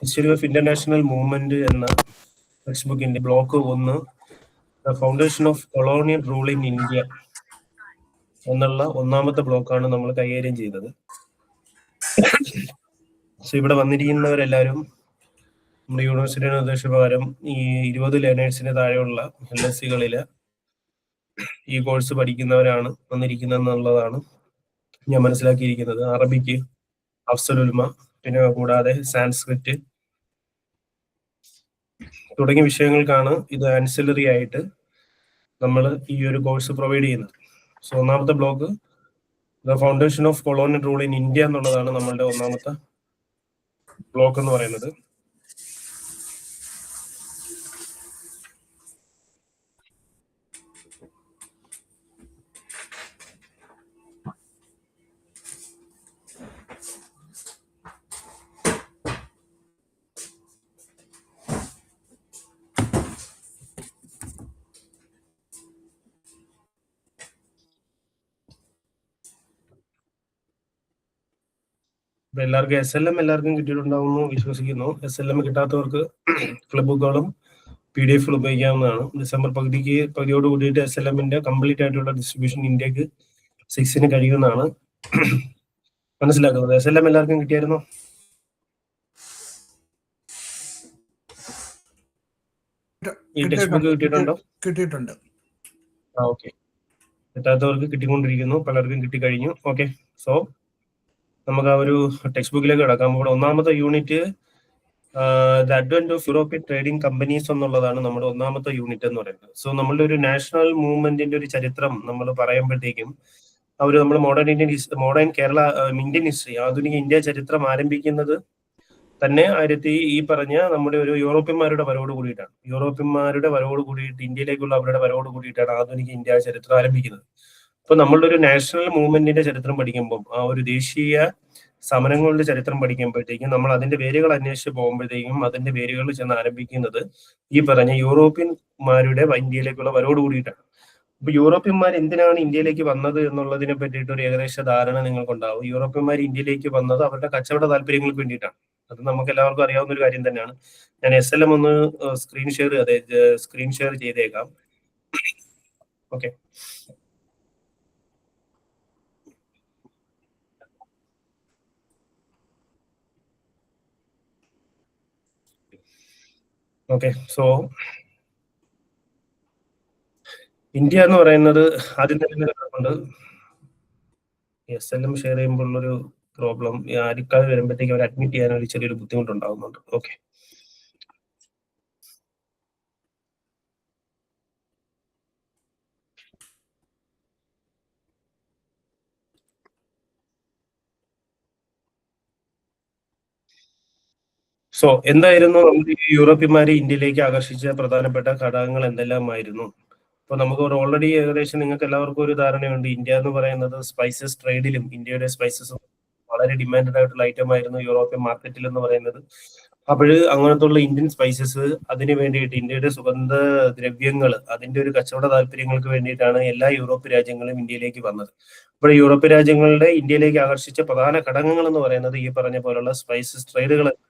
History of international movement എന്ന text ബുക്കിന്റെ block 1 the foundation of colonial rule in India എന്നുള്ള ഒന്നാമത്തെ ബ്ലോക്കാണ് നമ്മൾ കൈകാര്യം ചെയ്തത്. ഇവിടെ വന്നിരിക്കുന്നവരെല്ലാവരും നമ്മുടെ യൂണിവേഴ്സിറ്റിയുടെ നിർദ്ദേശപ്രകാരം ഈ 20 ലേണേഴ്സിന് താഴെയുള്ള LSC-കളില് ഈ കോഴ്സ് പഠിക്കുന്നവരാണ് വന്നിരിക്കുന്നത് എന്നുള്ളതാണ് ഞാൻ മനസ്സിലാക്കിയിരിക്കുന്നത്. അറബിക്ക്, അഫ്സൽ ഉൽമ, പിന്നെ കൂടാതെ സാൻസ്ക്രിറ്റ് തുടങ്ങിയ വിഷയങ്ങൾക്കാണ് ഇത് ആൻസിലറി ആയിട്ട് നമ്മൾ ഈ ഒരു കോഴ്സ് പ്രൊവൈഡ് ചെയ്യുന്നത്. സോ ഒന്നാമത്തെ block the foundation of colonial rule in India എന്നുള്ളതാണ് നമ്മളുടെ ഒന്നാമത്തെ ബ്ലോക്ക് എന്ന് പറയുന്നത്. എല്ലാവർക്കും SLM എല്ലാവർക്കും കിട്ടിയിട്ടുണ്ടാവുമെന്ന് വിശ്വസിക്കുന്നു. SLM കിട്ടാത്തവർക്ക് ക്ലബ് ബുക്കുകളും PDF ഉപയോഗിക്കാവുന്നതാണ്. ഡിസംബർ പകുതിയോട് കൂടിയിട്ട് SLM-ന്റെ കംപ്ലീറ്റ് ആയിട്ടുള്ള ഡിസ്ട്രിബ്യൂഷൻ ഇന്ത്യക്ക് 6-ന് കഴിയുമെന്നാണ് മനസ്സിലാക്കുന്നത്. SLM എല്ലാവർക്കും കിട്ടിയായിരുന്നോ? ഈ ടെക്സ്റ്റ് ബുക്ക് കിട്ടിയിട്ടുണ്ടോ? കിട്ടിയിട്ടുണ്ട്. ഓക്കെ. കിട്ടാത്തവർക്ക് കിട്ടിക്കൊണ്ടിരിക്കുന്നു, പലർക്കും കിട്ടിക്കഴിഞ്ഞു. ഓക്കെ, സോ നമുക്ക് ആ ഒരു ടെക്സ്റ്റ് ബുക്കിലേക്ക് കിടക്കാം. ഇവിടെ ഒന്നാമത്തെ unit the Advent of European trading companies എന്നുള്ളതാണ് നമ്മുടെ ഒന്നാമത്തെ യൂണിറ്റ് എന്ന് പറയുന്നത്. സോ നമ്മളുടെ ഒരു നാഷണൽ മൂവ്മെന്റിന്റെ ഒരു ചരിത്രം നമ്മൾ പറയുമ്പോഴത്തേക്കും നമ്മൾ മോഡേൺ കേരള ഇന്ത്യൻ ഹിസ്റ്ററി, ആധുനിക ഇന്ത്യ ചരിത്രം ആരംഭിക്കുന്നത് തന്നെ ഈ പറഞ്ഞ നമ്മുടെ ഒരു യൂറോപ്യന്മാരുടെ വരവോട് കൂടിയിട്ടാണ്. യൂറോപ്യന്മാരുടെ വരവോട് കൂടിയിട്ട് ഇന്ത്യയിലേക്കുള്ള അവരുടെ വരവോട് കൂടിയിട്ടാണ് ആധുനിക ഇന്ത്യ ചരിത്രം ആരംഭിക്കുന്നത്. അപ്പൊ നമ്മളുടെ ഒരു നാഷണൽ മൂവ്മെന്റിന്റെ ചരിത്രം പഠിക്കുമ്പോൾ, ആ ഒരു ദേശീയ സമരങ്ങളുടെ ചരിത്രം പഠിക്കുമ്പോഴത്തേക്കും നമ്മൾ അതിന്റെ വേരുകൾ അന്വേഷിച്ച് പോകുമ്പോഴത്തേക്കും അതിന്റെ വേരുകൾ ചെന്ന് ആരംഭിക്കുന്നത് ഈ പറഞ്ഞ യൂറോപ്യന്മാരുടെ ഇന്ത്യയിലേക്കുള്ള വരവോട് കൂടിയിട്ടാണ്. അപ്പൊ യൂറോപ്യന്മാർ എന്തിനാണ് ഇന്ത്യയിലേക്ക് വന്നത് എന്നുള്ളതിനെ പറ്റിയിട്ട് ഒരു ഏകദേശ ധാരണ നിങ്ങൾക്കുണ്ടാവും. യൂറോപ്യന്മാർ ഇന്ത്യയിലേക്ക് വന്നത് അവരുടെ കച്ചവട താല്പര്യങ്ങൾക്ക് വേണ്ടിയിട്ടാണ്. അത് നമുക്ക് എല്ലാവർക്കും അറിയാവുന്ന ഒരു കാര്യം തന്നെയാണ്. ഞാൻ SLM ഒന്ന് സ്ക്രീൻ ഷെയർ ചെയ്തേക്കാം. Okay, okay. സോ ഇന്ത്യ എന്ന് പറയുന്നത് ആദ്യം തന്നെ ഉണ്ട്. SLM ഷെയർ ചെയ്യുമ്പോൾ ഉള്ളൊരു പ്രോബ്ലം, ആർക്കാതെ വരുമ്പോഴത്തേക്ക് അവർ അഡ്മിറ്റ് ചെയ്യാനൊരു ചെറിയൊരു ബുദ്ധിമുട്ടുണ്ടാകുന്നുണ്ട്. ഓക്കെ, സോ എന്തായിരുന്നു നമുക്ക് ഈ യൂറോപ്യന്മാരെ ഇന്ത്യയിലേക്ക് ആകർഷിച്ച പ്രധാനപ്പെട്ട ഘടകങ്ങൾ എന്തെല്ലാമായിരുന്നു? അപ്പൊ നമുക്ക് ഓൾറെഡി ഏകദേശം നിങ്ങൾക്ക് എല്ലാവർക്കും ഒരു ധാരണയുണ്ട്. ഇന്ത്യ എന്ന് പറയുന്നത് സ്പൈസസ് ട്രേഡിലും ഇന്ത്യയുടെ സ്പൈസസ് വളരെ ഡിമാൻഡഡ് ആയിട്ടുള്ള ഐറ്റം ആയിരുന്നു യൂറോപ്യൻ മാർക്കറ്റിൽ എന്ന് പറയുന്നത്. അപ്പോൾ അങ്ങനത്തുള്ള ഇന്ത്യൻ സ്പൈസസ് അതിന് വേണ്ടിയിട്ട് ഇന്ത്യയുടെ സുഗന്ധ ദ്രവ്യങ്ങൾ അതിന്റെ ഒരു കച്ചവട താല്പര്യങ്ങൾക്ക് വേണ്ടിയിട്ടാണ് എല്ലാ യൂറോപ്യൻ രാജ്യങ്ങളും ഇന്ത്യയിലേക്ക് വന്നത്. അപ്പോൾ യൂറോപ്യൻ രാജ്യങ്ങളുടെ ഇന്ത്യയിലേക്ക് ആകർഷിച്ച പ്രധാന ഘടകങ്ങൾ എന്ന് പറയുന്നത് ഈ പറഞ്ഞ പോലുള്ള സ്പൈസസ് ട്രേഡുകളായിരുന്നു.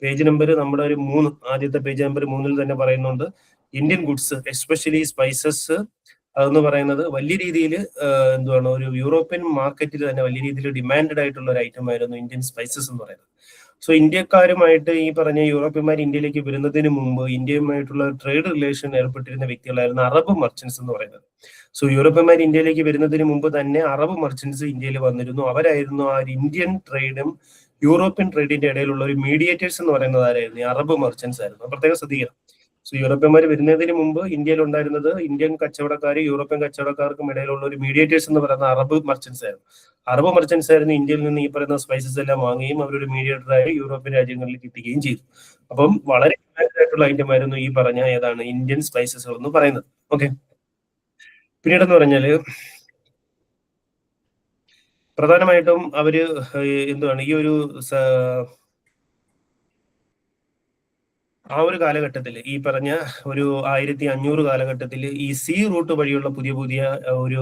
പേജ് നമ്പർ നമ്മുടെ ഒരു 3, ആദ്യത്തെ പേജ് നമ്പർ 3-ൽ തന്നെ പറയുന്നുണ്ട് ഇന്ത്യൻ ഗുഡ്സ് എസ്പെഷ്യലി സ്പൈസസ് അതെന്ന് പറയുന്നത് വലിയ രീതിയിൽ ഒരു യൂറോപ്യൻ മാർക്കറ്റിൽ തന്നെ വലിയ രീതിയിൽ ഡിമാൻഡഡ് ആയിട്ടുള്ള ഒരു ഐറ്റം ആയിരുന്നു ഇന്ത്യൻ സ്പൈസസ് എന്ന് പറയുന്നത്. സോ ഇന്ത്യക്കാരുമായിട്ട് ഈ പറഞ്ഞ യൂറോപ്യന്മാർ ഇന്ത്യയിലേക്ക് വരുന്നതിന് മുമ്പ് ഇന്ത്യയുമായിട്ടുള്ള ട്രേഡ് റിലേഷൻ ഏർപ്പെട്ടിരുന്ന വ്യക്തികളായിരുന്നു അറബ് മർച്ചൻസ് എന്ന് പറയുന്നത്. സോ യൂറോപ്യന്മാർ ഇന്ത്യയിലേക്ക് വരുന്നതിന് മുമ്പ് തന്നെ അറബ് മർച്ചൻസ് ഇന്ത്യയിൽ വന്നിരുന്നു. അവരായിരുന്നു ആ ഇന്ത്യൻ ട്രേഡും യൂറോപ്യൻ ട്രേഡിന്റെ ഇടയിലുള്ള ഒരു മീഡിയേറ്റേഴ്സ് എന്ന് പറയുന്നത് ആരായിരുന്നു? അറബ് മർച്ചൻസ് ആയിരുന്നു. പ്രത്യേകം ശ്രദ്ധിക്കണം. സോ യൂറോപ്യന്മാർ വരുന്നതിന് മുമ്പ് ഇന്ത്യയിൽ ഉണ്ടായിരുന്നത് ഇന്ത്യൻ കച്ചവടക്കാരും യൂറോപ്യൻ കച്ചവടക്കാർക്കും ഇടയിലുള്ള ഒരു മീഡിയേറ്റേഴ്സ് എന്ന് പറയുന്ന അറബ് മർച്ചൻസ് ആയിരുന്നു. അറബ് മർച്ചൻസ് ആയിരുന്നു ഇന്ത്യയിൽ നിന്ന് ഈ പറയുന്ന സ്പൈസസ് എല്ലാം വാങ്ങുകയും അവരൊരു മീഡിയേറ്ററായി യൂറോപ്യൻ രാജ്യങ്ങളിൽ കിട്ടുകയും ചെയ്തു. അപ്പം വളരെ ഡിമാൻഡഡ് ആയിട്ടുള്ള ഐറ്റം ആയിരുന്നു ഈ പറഞ്ഞ ഇന്ത്യൻ സ്പൈസസുകൾ എന്ന് പറയുന്നത്. ഓക്കെ, പിന്നീടെന്ന് പറഞ്ഞാല് പ്രധാനമായിട്ടും അവര് ഈ ഒരു ആ ഒരു കാലഘട്ടത്തിൽ ഈ പറഞ്ഞ ഒരു 1500 കാലഘട്ടത്തിൽ ഈ സീ റൂട്ട് വഴിയുള്ള പുതിയ ഒരു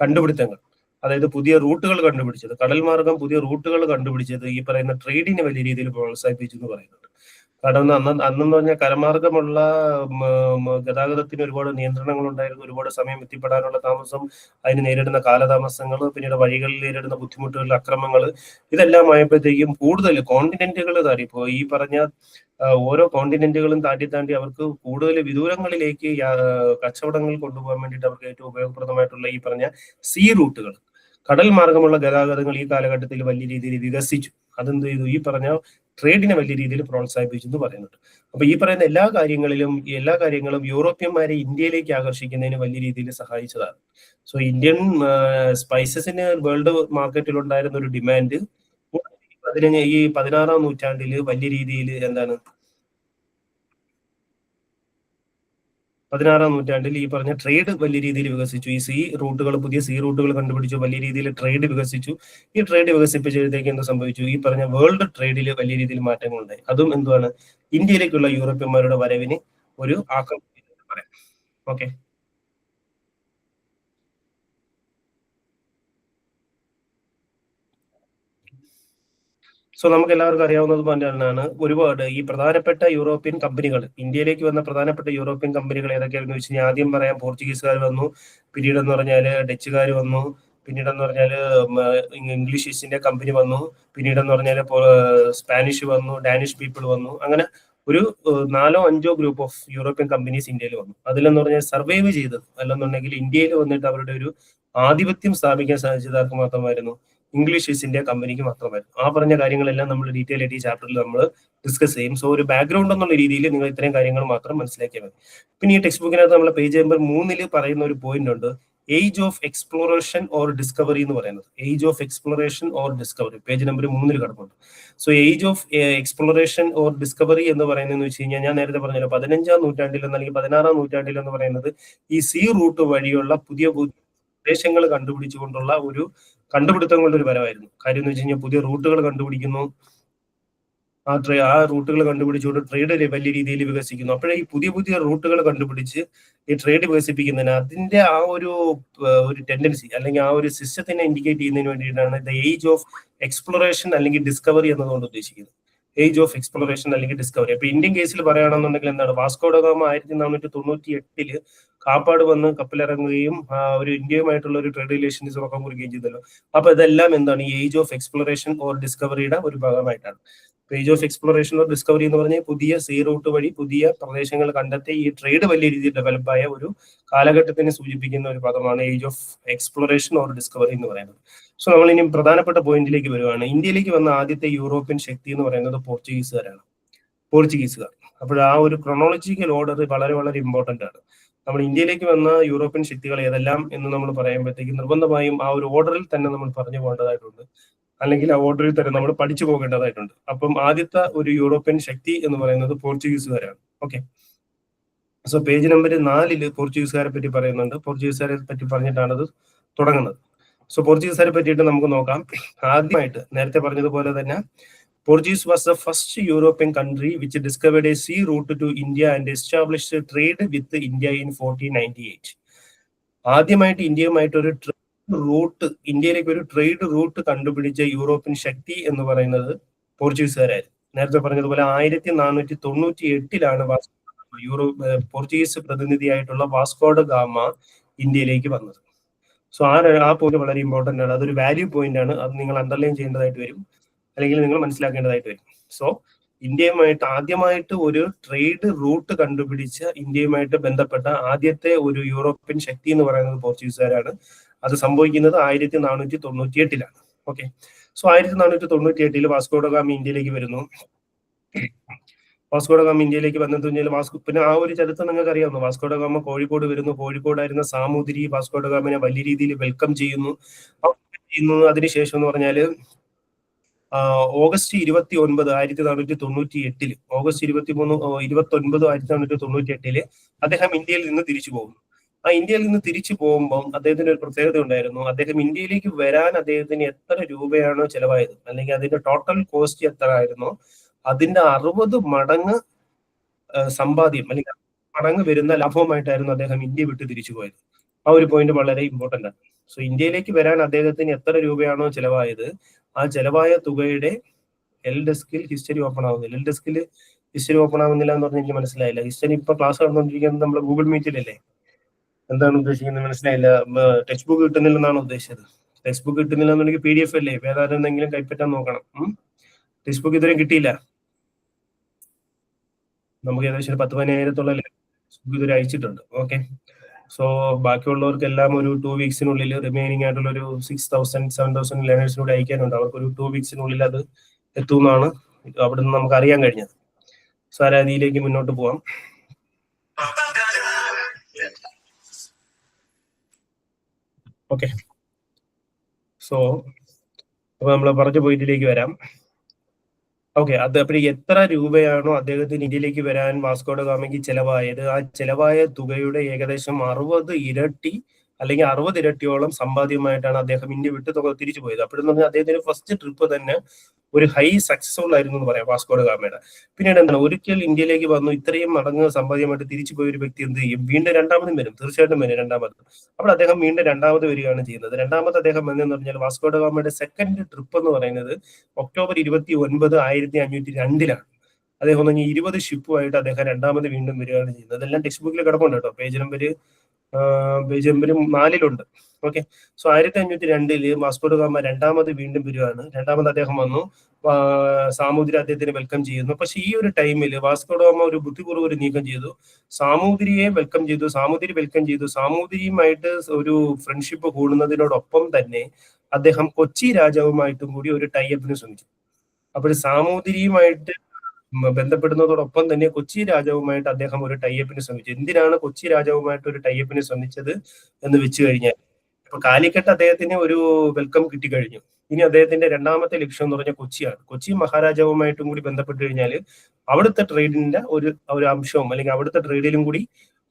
കണ്ടുപിടുത്തങ്ങൾ, അതായത് പുതിയ റൂട്ടുകൾ കണ്ടുപിടിച്ചത്, കടൽ മാർഗം പുതിയ റൂട്ടുകൾ കണ്ടുപിടിച്ചത് ഈ പറയുന്ന ട്രേഡിനെ വലിയ രീതിയിൽ പ്രോത്സാഹിപ്പിച്ചു എന്ന് പറയുന്നുണ്ട്. കാരണം അന്നെന്ന് പറഞ്ഞാൽ കരമാർഗമുള്ള ഗതാഗതത്തിന് ഒരുപാട് നിയന്ത്രണങ്ങൾ ഉണ്ടായിരുന്നു, ഒരുപാട് സമയം എത്തിപ്പെടാനുള്ള താമസം, അതിന് നേരിടുന്ന കാലതാമസങ്ങൾ, പിന്നീട് വഴികളിൽ നേരിടുന്ന ബുദ്ധിമുട്ടുകൾ, അക്രമങ്ങൾ, ഇതെല്ലാം ആയപ്പോഴത്തേക്കും കൂടുതൽ കോണ്ടിനെന്റുകൾ താണ്ടി ഇപ്പോൾ ഈ പറഞ്ഞ ഓരോ കോണ്ടിനെന്റുകളും താണ്ടി താണ്ടി അവർക്ക് കൂടുതൽ വിദൂരങ്ങളിലേക്ക് കച്ചവടങ്ങൾ കൊണ്ടുപോകാൻ വേണ്ടിയിട്ട് അവർക്ക് ഏറ്റവും ഉപയോഗപ്രദമായിട്ടുള്ള ഈ പറഞ്ഞ സീ റൂട്ടുകൾ, കടൽ മാർഗമുള്ള ഗതാഗതങ്ങൾ ഈ കാലഘട്ടത്തിൽ വലിയ രീതിയിൽ വികസിച്ചു. അതെന്ത് ചെയ്തു? ഈ പറഞ്ഞ ട്രേഡിനെ വലിയ രീതിയിൽ പ്രോത്സാഹിപ്പിച്ചു എന്ന് പറയുന്നുണ്ട്. അപ്പൊ ഈ പറയുന്ന എല്ലാ കാര്യങ്ങളും യൂറോപ്യന്മാരെ ഇന്ത്യയിലേക്ക് ആകർഷിക്കുന്നതിന് വലിയ രീതിയിൽ സഹായിച്ചതാണ്. സോ ഇന്ത്യൻ സ്പൈസസിന് വേൾഡ് മാർക്കറ്റിൽ ഉണ്ടായിരുന്ന ഒരു ഡിമാൻഡ് ഈ 16-ാം നൂറ്റാണ്ടിൽ വലിയ രീതിയിൽ എന്താണ് 16-ാം നൂറ്റാണ്ടിൽ ഈ പറഞ്ഞ ട്രേഡ് വലിയ രീതിയിൽ വികസിച്ചു. ഈ പുതിയ സീ റൂട്ടുകൾ കണ്ടുപിടിച്ചു, വലിയ രീതിയിൽ ട്രേഡ് വികസിച്ചു. ഈ ട്രേഡ് വികസിപ്പിച്ചതിലേക്ക് എന്ത് സംഭവിച്ചു? ഈ പറഞ്ഞ വേൾഡ് ട്രേഡിൽ വലിയ രീതിയിൽ മാറ്റങ്ങൾ ഉണ്ടായി. അതും എന്തുവാണ്? ഇന്ത്യയിലേക്കുള്ള യൂറോപ്യന്മാരുടെ വരവിന് ഒരു ആക്കം പറയാം. ഓക്കെ, സോ നമുക്ക് എല്ലാവർക്കും അറിയാവുന്നത് തന്നെയാണ് ഒരുപാട് ഈ പ്രധാനപ്പെട്ട യൂറോപ്യൻ കമ്പനികൾ, ഇന്ത്യയിലേക്ക് വന്ന പ്രധാനപ്പെട്ട യൂറോപ്യൻ കമ്പനികൾ ഏതൊക്കെയാണെന്ന് വെച്ച് കഴിഞ്ഞാൽ ആദ്യം പറയാം പോർച്ചുഗീസുകാർ വന്നു, പിന്നീടെന്ന് പറഞ്ഞാൽ ഡച്ചുകാർ വന്നു, പിന്നീടെന്ന് പറഞ്ഞാൽ ഇംഗ്ലീഷ് ഈസ്റ്റ് ഇന്ത്യ കമ്പനി വന്നു, പിന്നീടെന്ന് പറഞ്ഞാൽ സ്പാനിഷ് വന്നു, ഡാനിഷ് പീപ്പിൾ വന്നു. അങ്ങനെ ഒരു 4-5 ഗ്രൂപ്പ് ഓഫ് യൂറോപ്യൻ കമ്പനീസ് ഇന്ത്യയിൽ വന്നു. അതിലെന്ന് പറഞ്ഞാൽ സർവൈവ് ചെയ്തത് അല്ലെന്നുണ്ടെങ്കിൽ ഇന്ത്യയിൽ വന്നിട്ട് അവരുടെ ഒരു ആധിപത്യം സ്ഥാപിക്കാൻ സാധിച്ചത് ആർക്ക് മാത്രമായിരുന്നു? ഇംഗ്ലീഷ് ഈസ്റ്റ് ഇന്ത്യ കമ്പനിക്ക് മാത്രമായിരുന്നു. ആ പറഞ്ഞ കാര്യങ്ങളെല്ലാം നമ്മൾ ഡീറ്റെയിൽ ആയിട്ട് ഈ ചാപ്റ്ററിൽ നമ്മൾ ഡിസ്കസ് ചെയ്യും. സോ ഒരു ബാക്ക്ഗ്രൗണ്ട് എന്നുള്ള രീതിയിൽ നിങ്ങൾ ഇത്രയും കാര്യങ്ങൾ മാത്രം മനസ്സിലാക്കിയാൽ മതി. പിന്നെ ഈ ടെക്സ്റ്റ് ബുക്കിനകത്ത് നമ്മൾ പേജ് നമ്പർ 3 പറയുന്ന ഒരു പോയിന്റ് ഉണ്ട്, age of exploration or discovery എന്ന് പറയുന്നത്. Age of exploration or discovery page number 3 കിടപ്പുണ്ട്. So age of exploration or discovery എന്ന് പറയുന്നത് വെച്ച് കഴിഞ്ഞാൽ ഞാൻ നേരത്തെ പറഞ്ഞല്ലോ 15-ാം നൂറ്റാണ്ടിൽ അല്ലെങ്കിൽ 16-ാം നൂറ്റാണ്ടിൽ എന്ന് പറയുന്നത് ഈ സീ റൂട്ട് വഴിയുള്ള പുതിയ പ്രദേശങ്ങൾ കണ്ടുപിടിച്ചുകൊണ്ടുള്ള ഒരു കണ്ടുപിടുത്തങ്ങളുടെ ഒരു വരവായിരുന്നു. കാര്യം എന്ന് വെച്ച് കഴിഞ്ഞാൽ പുതിയ റൂട്ടുകൾ കണ്ടുപിടിക്കുന്നു, ആ റൂട്ടുകൾ കണ്ടുപിടിച്ചുകൊണ്ട് ട്രേഡ് വലിയ രീതിയിൽ വികസിക്കുന്നു. അപ്പോഴേ ഈ പുതിയ പുതിയ റൂട്ടുകൾ കണ്ടുപിടിച്ച് ഈ ട്രേഡ് വികസിപ്പിക്കുന്നതിന് അതിന്റെ ആ ഒരു ടെൻഡൻസി അല്ലെങ്കിൽ ആ ഒരു സിസ്റ്റത്തിനെ ഇൻഡിക്കേറ്റ് ചെയ്യുന്നതിന് വേണ്ടിയിട്ടാണ് ദ ഏജ് ഓഫ് എക്സ്പ്ലോറേഷൻ അല്ലെങ്കിൽ ഡിസ്കവറി എന്നതുകൊണ്ട് ഉദ്ദേശിക്കുന്നത്. ഏജ് ഓഫ് എക്സ്പ്ലോറേഷൻ അല്ലെങ്കിൽ ഡിസ്കവറി. അപ്പൊ ഇന്ത്യൻ കേസിൽ പറയുകയാണെന്നുണ്ടെങ്കിൽ എന്താണ്, വാസ്കോ ഡ ഗാമ 1498 കാപ്പാട് വന്ന് കപ്പലിറങ്ങുകയും ഒരു ഇന്ത്യയുമായിട്ടുള്ള ഒരു ട്രേഡ് റിലേഷൻസ് ഉറക്കം കുറിക്കുകയും ചെയ്തല്ലോ. അപ്പൊ ഇതെല്ലാം എന്താണ്? ഈ ഏജ് ഓഫ് എക്സ്പ്ലോറേഷൻ ഓർ ഡിസ്കവറിയുടെ ഒരു ഭാഗമായിട്ടാണ്. Age of exploration or discovery എന്ന് പറഞ്ഞാൽ പുതിയ സീ റൂട്ട് വഴി പുതിയ പ്രദേശങ്ങൾ കണ്ടെത്തി ഈ ട്രേഡ് വലിയ രീതിയിൽ ഡെവലപ്പായ ഒരു കാലഘട്ടത്തിനെ സൂചിപ്പിക്കുന്ന ഒരു പദമാണ് age of exploration or discovery എന്ന് പറയുന്നത്. സോ നമ്മൾ ഇനി പ്രധാനപ്പെട്ട പോയിന്റിലേക്ക് വരുവാണ്. ഇന്ത്യയിലേക്ക് വന്ന ആദ്യത്തെ യൂറോപ്യൻ ശക്തി എന്ന് പറയുന്നത് പോർച്ചുഗീസുകാരാണ്. അപ്പോൾ ആ ഒരു ക്രൊണോളജിക്കൽ ഓർഡർ വളരെ വളരെ ഇമ്പോർട്ടന്റ് ആണ്. നമ്മൾ ഇന്ത്യയിലേക്ക് വന്ന യൂറോപ്യൻ ശക്തികൾ ഏതെല്ലാം എന്ന് നമ്മൾ പറയുമ്പോഴത്തേക്ക് നിർബന്ധമായും ആ ഒരു ഓർഡറിൽ തന്നെ നമ്മൾ പറഞ്ഞു പോകേണ്ടതായിട്ടുണ്ട്, അല്ലെങ്കിൽ ആ ഓർഡറിൽ തന്നെ നമ്മൾ പഠിച്ചു പോകേണ്ടതായിട്ടുണ്ട്. അപ്പം ആദ്യത്തെ ഒരു യൂറോപ്യൻ ശക്തി എന്ന് പറയുന്നത് പോർച്ചുഗീസുകാരാണ്. ഓക്കെ, സോ പേജ് നമ്പർ 4 പോർച്ചുഗീസുകാരെ പറ്റി പറയുന്നുണ്ട്. പോർച്ചുഗീസുകാരെ പറ്റി പറഞ്ഞിട്ടാണ് അത് തുടങ്ങുന്നത്. സോ പോർച്ചുഗീസുകാരെ പറ്റിയിട്ട് നമുക്ക് നോക്കാം. ആദ്യമായിട്ട് നേരത്തെ പറഞ്ഞതുപോലെ തന്നെ Portuguese was the first European country which discovered a sea route to India and established trade with India in 1498. ആദ്യമായിട്ട് ഇന്ത്യയുമായിട്ട് ഒരു ഇന്ത്യയിലേക്ക് ഒരു ട്രേഡ് റൂട്ട് കണ്ടുപിടിച്ച യൂറോപ്യൻ ശക്തി എന്ന് പറയുന്നത് പോർച്ചുഗീസുകാരായിരുന്നു. നേരത്തെ പറഞ്ഞതുപോലെ 1498 പോർച്ചുഗീസ് പ്രതിനിധിയായിട്ടുള്ള വാസ്കോ ഡ ഗാമ ഇന്ത്യയിലേക്ക് വന്നത്. സോ ആ പോയിന്റ് വളരെ ഇമ്പോർട്ടന്റ് ആണ്. അതൊരു വാല്യൂ പോയിന്റ് ആണ്. അത് നിങ്ങൾ അണ്ടർലൈൻ ചെയ്യേണ്ടതായിട്ട് വരും, അല്ലെങ്കിൽ നിങ്ങൾ മനസ്സിലാക്കേണ്ടതായിട്ട് വരും. സോ ഇന്ത്യയുമായിട്ട് ആദ്യമായിട്ട് ഒരു ട്രേഡ് റൂട്ട് കണ്ടുപിടിച്ച ഇന്ത്യയുമായിട്ട് ബന്ധപ്പെട്ട ആദ്യത്തെ ഒരു യൂറോപ്യൻ ശക്തി എന്ന് പറയുന്നത് പോർച്ചുഗീസുകാരാണ്. അത് സംഭവിക്കുന്നത് 1498 okay, so 1498 Vasco da Gama ഇന്ത്യയിലേക്ക് വരുന്നു. വാസ്കോ ഡ ഗാമ ഇന്ത്യയിലേക്ക് വന്നത് പിന്നെ ആ ഒരു ചരിത്രം നിങ്ങൾക്ക് അറിയാവുന്നു. വാസ്കോ ഡ ഗാമ കോഴിക്കോട് വരുന്നു. കോഴിക്കോടായിരുന്ന സാമൂതിരി വാസ്കോ ഡ ഗാമനെ വലിയ രീതിയിൽ വെൽക്കം ചെയ്യുന്നു. അതിനുശേഷം എന്ന് പറഞ്ഞാല് ഓഗസ്റ്റ് 29, 1498 ഓഗസ്റ്റ് 29, 1498 അദ്ദേഹം ഇന്ത്യയിൽ നിന്ന് തിരിച്ചു പോകുന്നു. ആ ഇന്ത്യയിൽ നിന്ന് തിരിച്ചു പോകുമ്പോൾ അദ്ദേഹത്തിന് ഒരു പ്രത്യേകത ഉണ്ടായിരുന്നു. അദ്ദേഹം ഇന്ത്യയിലേക്ക് വരാൻ അദ്ദേഹത്തിന് എത്ര രൂപയാണോ ചെലവായത്, അല്ലെങ്കിൽ അതിന്റെ ടോട്ടൽ കോസ്റ്റ് എത്ര ആയിരുന്നോ അതിന്റെ 60 മടങ്ങ് സമ്പാദ്യം അല്ലെങ്കിൽ മടങ്ങ് വരുന്ന ലാഭവുമായിട്ടായിരുന്നു അദ്ദേഹം ഇന്ത്യ വിട്ട് തിരിച്ചു പോയത്. ആ ഒരു പോയിന്റ് വളരെ ഇമ്പോർട്ടന്റ് ആണ്. സോ ഇന്ത്യയിലേക്ക് വരാൻ അദ്ദേഹത്തിന് എത്ര രൂപയാണോ ചെലവായത്, ആ ചെലവായ തുകയുടെ എൽ ഡെസ്കിൽ ഹിസ്റ്ററി ഓപ്പൺ ആവുന്നില്ല. എൽ ഡെസ്കിൽ ഹിസ്റ്ററി ഓപ്പൺ ആവുന്നില്ല എന്ന് പറഞ്ഞാൽ എനിക്ക് മനസ്സിലായില്ല. ഹിസ്റ്ററി ഇപ്പൊ ക്ലാസ് നടന്നുകൊണ്ടിരിക്കുന്നത് നമ്മൾ ഗൂഗിൾ മീറ്റിലല്ലേ? എന്താണ് ഉദ്ദേശിക്കുന്നത് മനസ്സിലായില്ല. ടെക്സ്റ്റ് ബുക്ക് കിട്ടുന്നില്ലെന്നാണ് ഉദ്ദേശിച്ചത്. ടെക്സ്റ്റ് ബുക്ക് കിട്ടുന്നില്ല എന്നുണ്ടെങ്കിൽ PDF അല്ലേ, വേറെ എന്തെങ്കിലും കൈപ്പറ്റാൻ നോക്കണം. ടെക്സ്റ്റ് ബുക്ക് ഇതുവരെ കിട്ടിയില്ല. നമുക്ക് ഏകദേശം 10,000-15,000 ഇതുവരെ അയച്ചിട്ടുണ്ട്. ഓക്കെ, സോ ബാക്കിയുള്ളവർക്കെല്ലാം ഒരു 2 വീക്സിനുള്ളിൽ റിമൈനിങ് ആയിട്ടുള്ള ഒരു 6,000-7,000 ലേണേഴ്സിനൂടെ അയക്കാനുണ്ട്. അവർക്ക് ഒരു 2 വീക്സിനുള്ളിൽ അത് എത്തുമെന്നാണ് അവിടെ നിന്ന് നമുക്ക് അറിയാൻ കഴിഞ്ഞത്. സോ ആ രീതിയിലേക്ക് മുന്നോട്ട് പോവാം. ഓക്കെ, സോ അപ്പൊ നമ്മൾ പറഞ്ഞ പോയിന്റിലേക്ക് വരാം. ഓക്കെ, അത് അപ്പോൾ എത്ര രൂപയാണോ അദ്ദേഹത്തിന് ഇന്ത്യയിലേക്ക് വരാൻ വാസ്കോ ഡ ഗാമയ്ക്ക് ചെലവായത്, ആ ചെലവായ തുകയുടെ ഏകദേശം 60 ഇരട്ടി അല്ലെങ്കിൽ 60 ഇരട്ടിയോളം സമ്പാദ്യമായിട്ടാണ് അദ്ദേഹം ഇന്ത്യ വിട്ട് തിരിച്ചു പോയത്. അപ്പോഴെന്ന് പറഞ്ഞാൽ അദ്ദേഹത്തിന് ഫസ്റ്റ് ട്രിപ്പ് തന്നെ ഒരു ഹൈ സക്സസ്ഫുൾ ആയിരുന്നു എന്ന് പറയാം വാസ്കോ ഡ ഗാമയുടെ. പിന്നീട് എന്താണ്, ഒരിക്കൽ ഇന്ത്യയിലേക്ക് വന്നു ഇത്രയും മടങ്ങ് സമ്പാദ്യമായിട്ട് തിരിച്ചു പോയ ഒരു വ്യക്തി എന്ത് ചെയ്യും? വീണ്ടും രണ്ടാമതും വരും, തീർച്ചയായിട്ടും വരും രണ്ടാമത്. അപ്പോൾ അദ്ദേഹം വീണ്ടും രണ്ടാമത് വരികയാണ് ചെയ്യുന്നത്. രണ്ടാമത് അദ്ദേഹം വന്നെന്ന് പറഞ്ഞാൽ വാസ്കോ ഡ ഗാമയുടെ സെക്കൻഡ് ട്രിപ്പ് എന്ന് പറയുന്നത് ഒക്ടോബർ 29, 1502 അദ്ദേഹം 20 ഷിപ്പുമായിട്ട് അദ്ദേഹം രണ്ടാമത് വീണ്ടും വരികയാണ് ചെയ്യുന്നത്. അതെല്ലാം ടെക്സ്റ്റ് ബുക്കിൽ കിടപ്പുണ്ട് കേട്ടോ, page number 4 okay, so 1502 Vasco da Gama രണ്ടാമത് വീണ്ടും വരികയാണ്. രണ്ടാമത് അദ്ദേഹം വന്നു, സാമൂതിരി അദ്ദേഹത്തിന് വെൽക്കം ചെയ്യുന്നു. പക്ഷെ ഈ ഒരു ടൈമിൽ വാസ്കോ ഡ ഗാമ ഒരു ബുദ്ധിപൂർവ്വം ഒരു നീക്കം ചെയ്തു. സാമൂതിരിയെ വെൽക്കം ചെയ്തു, സാമൂതിരി വെൽക്കം ചെയ്തു. സാമൂതിരിയുമായിട്ട് ഒരു ഫ്രണ്ട്ഷിപ്പ് കൂടുന്നതിനോടൊപ്പം തന്നെ അദ്ദേഹം കൊച്ചി രാജാവുമായിട്ടും കൂടി ഒരു ടൈഅപ്പിന് ശ്രമിച്ചു. അപ്പോൾ സാമൂതിരിയുമായിട്ട് ബന്ധപ്പെടുന്നതോടൊപ്പം തന്നെ കൊച്ചി രാജാവുമായിട്ട് അദ്ദേഹം ഒരു ടൈഅപ്പിന് ശ്രമിച്ചു. എന്തിനാണ് കൊച്ചി രാജാവുമായിട്ട് ഒരു ടൈഅപ്പിന് ശ്രമിച്ചത് എന്ന് വെച്ച് കഴിഞ്ഞാൽ, ഇപ്പൊ കാലിക്കട്ട് അദ്ദേഹത്തിന് ഒരു വെൽക്കം കിട്ടിക്കഴിഞ്ഞു. ഇനി അദ്ദേഹത്തിന്റെ രണ്ടാമത്തെ ലക്ഷ്യം എന്ന് പറഞ്ഞാൽ കൊച്ചിയാണ്. കൊച്ചി മഹാരാജാവുമായിട്ടും കൂടി ബന്ധപ്പെട്ട് കഴിഞ്ഞാൽ അവിടുത്തെ ട്രേഡിന്റെ ഒരു അംശവും അല്ലെങ്കിൽ അവിടുത്തെ ട്രേഡിലും കൂടി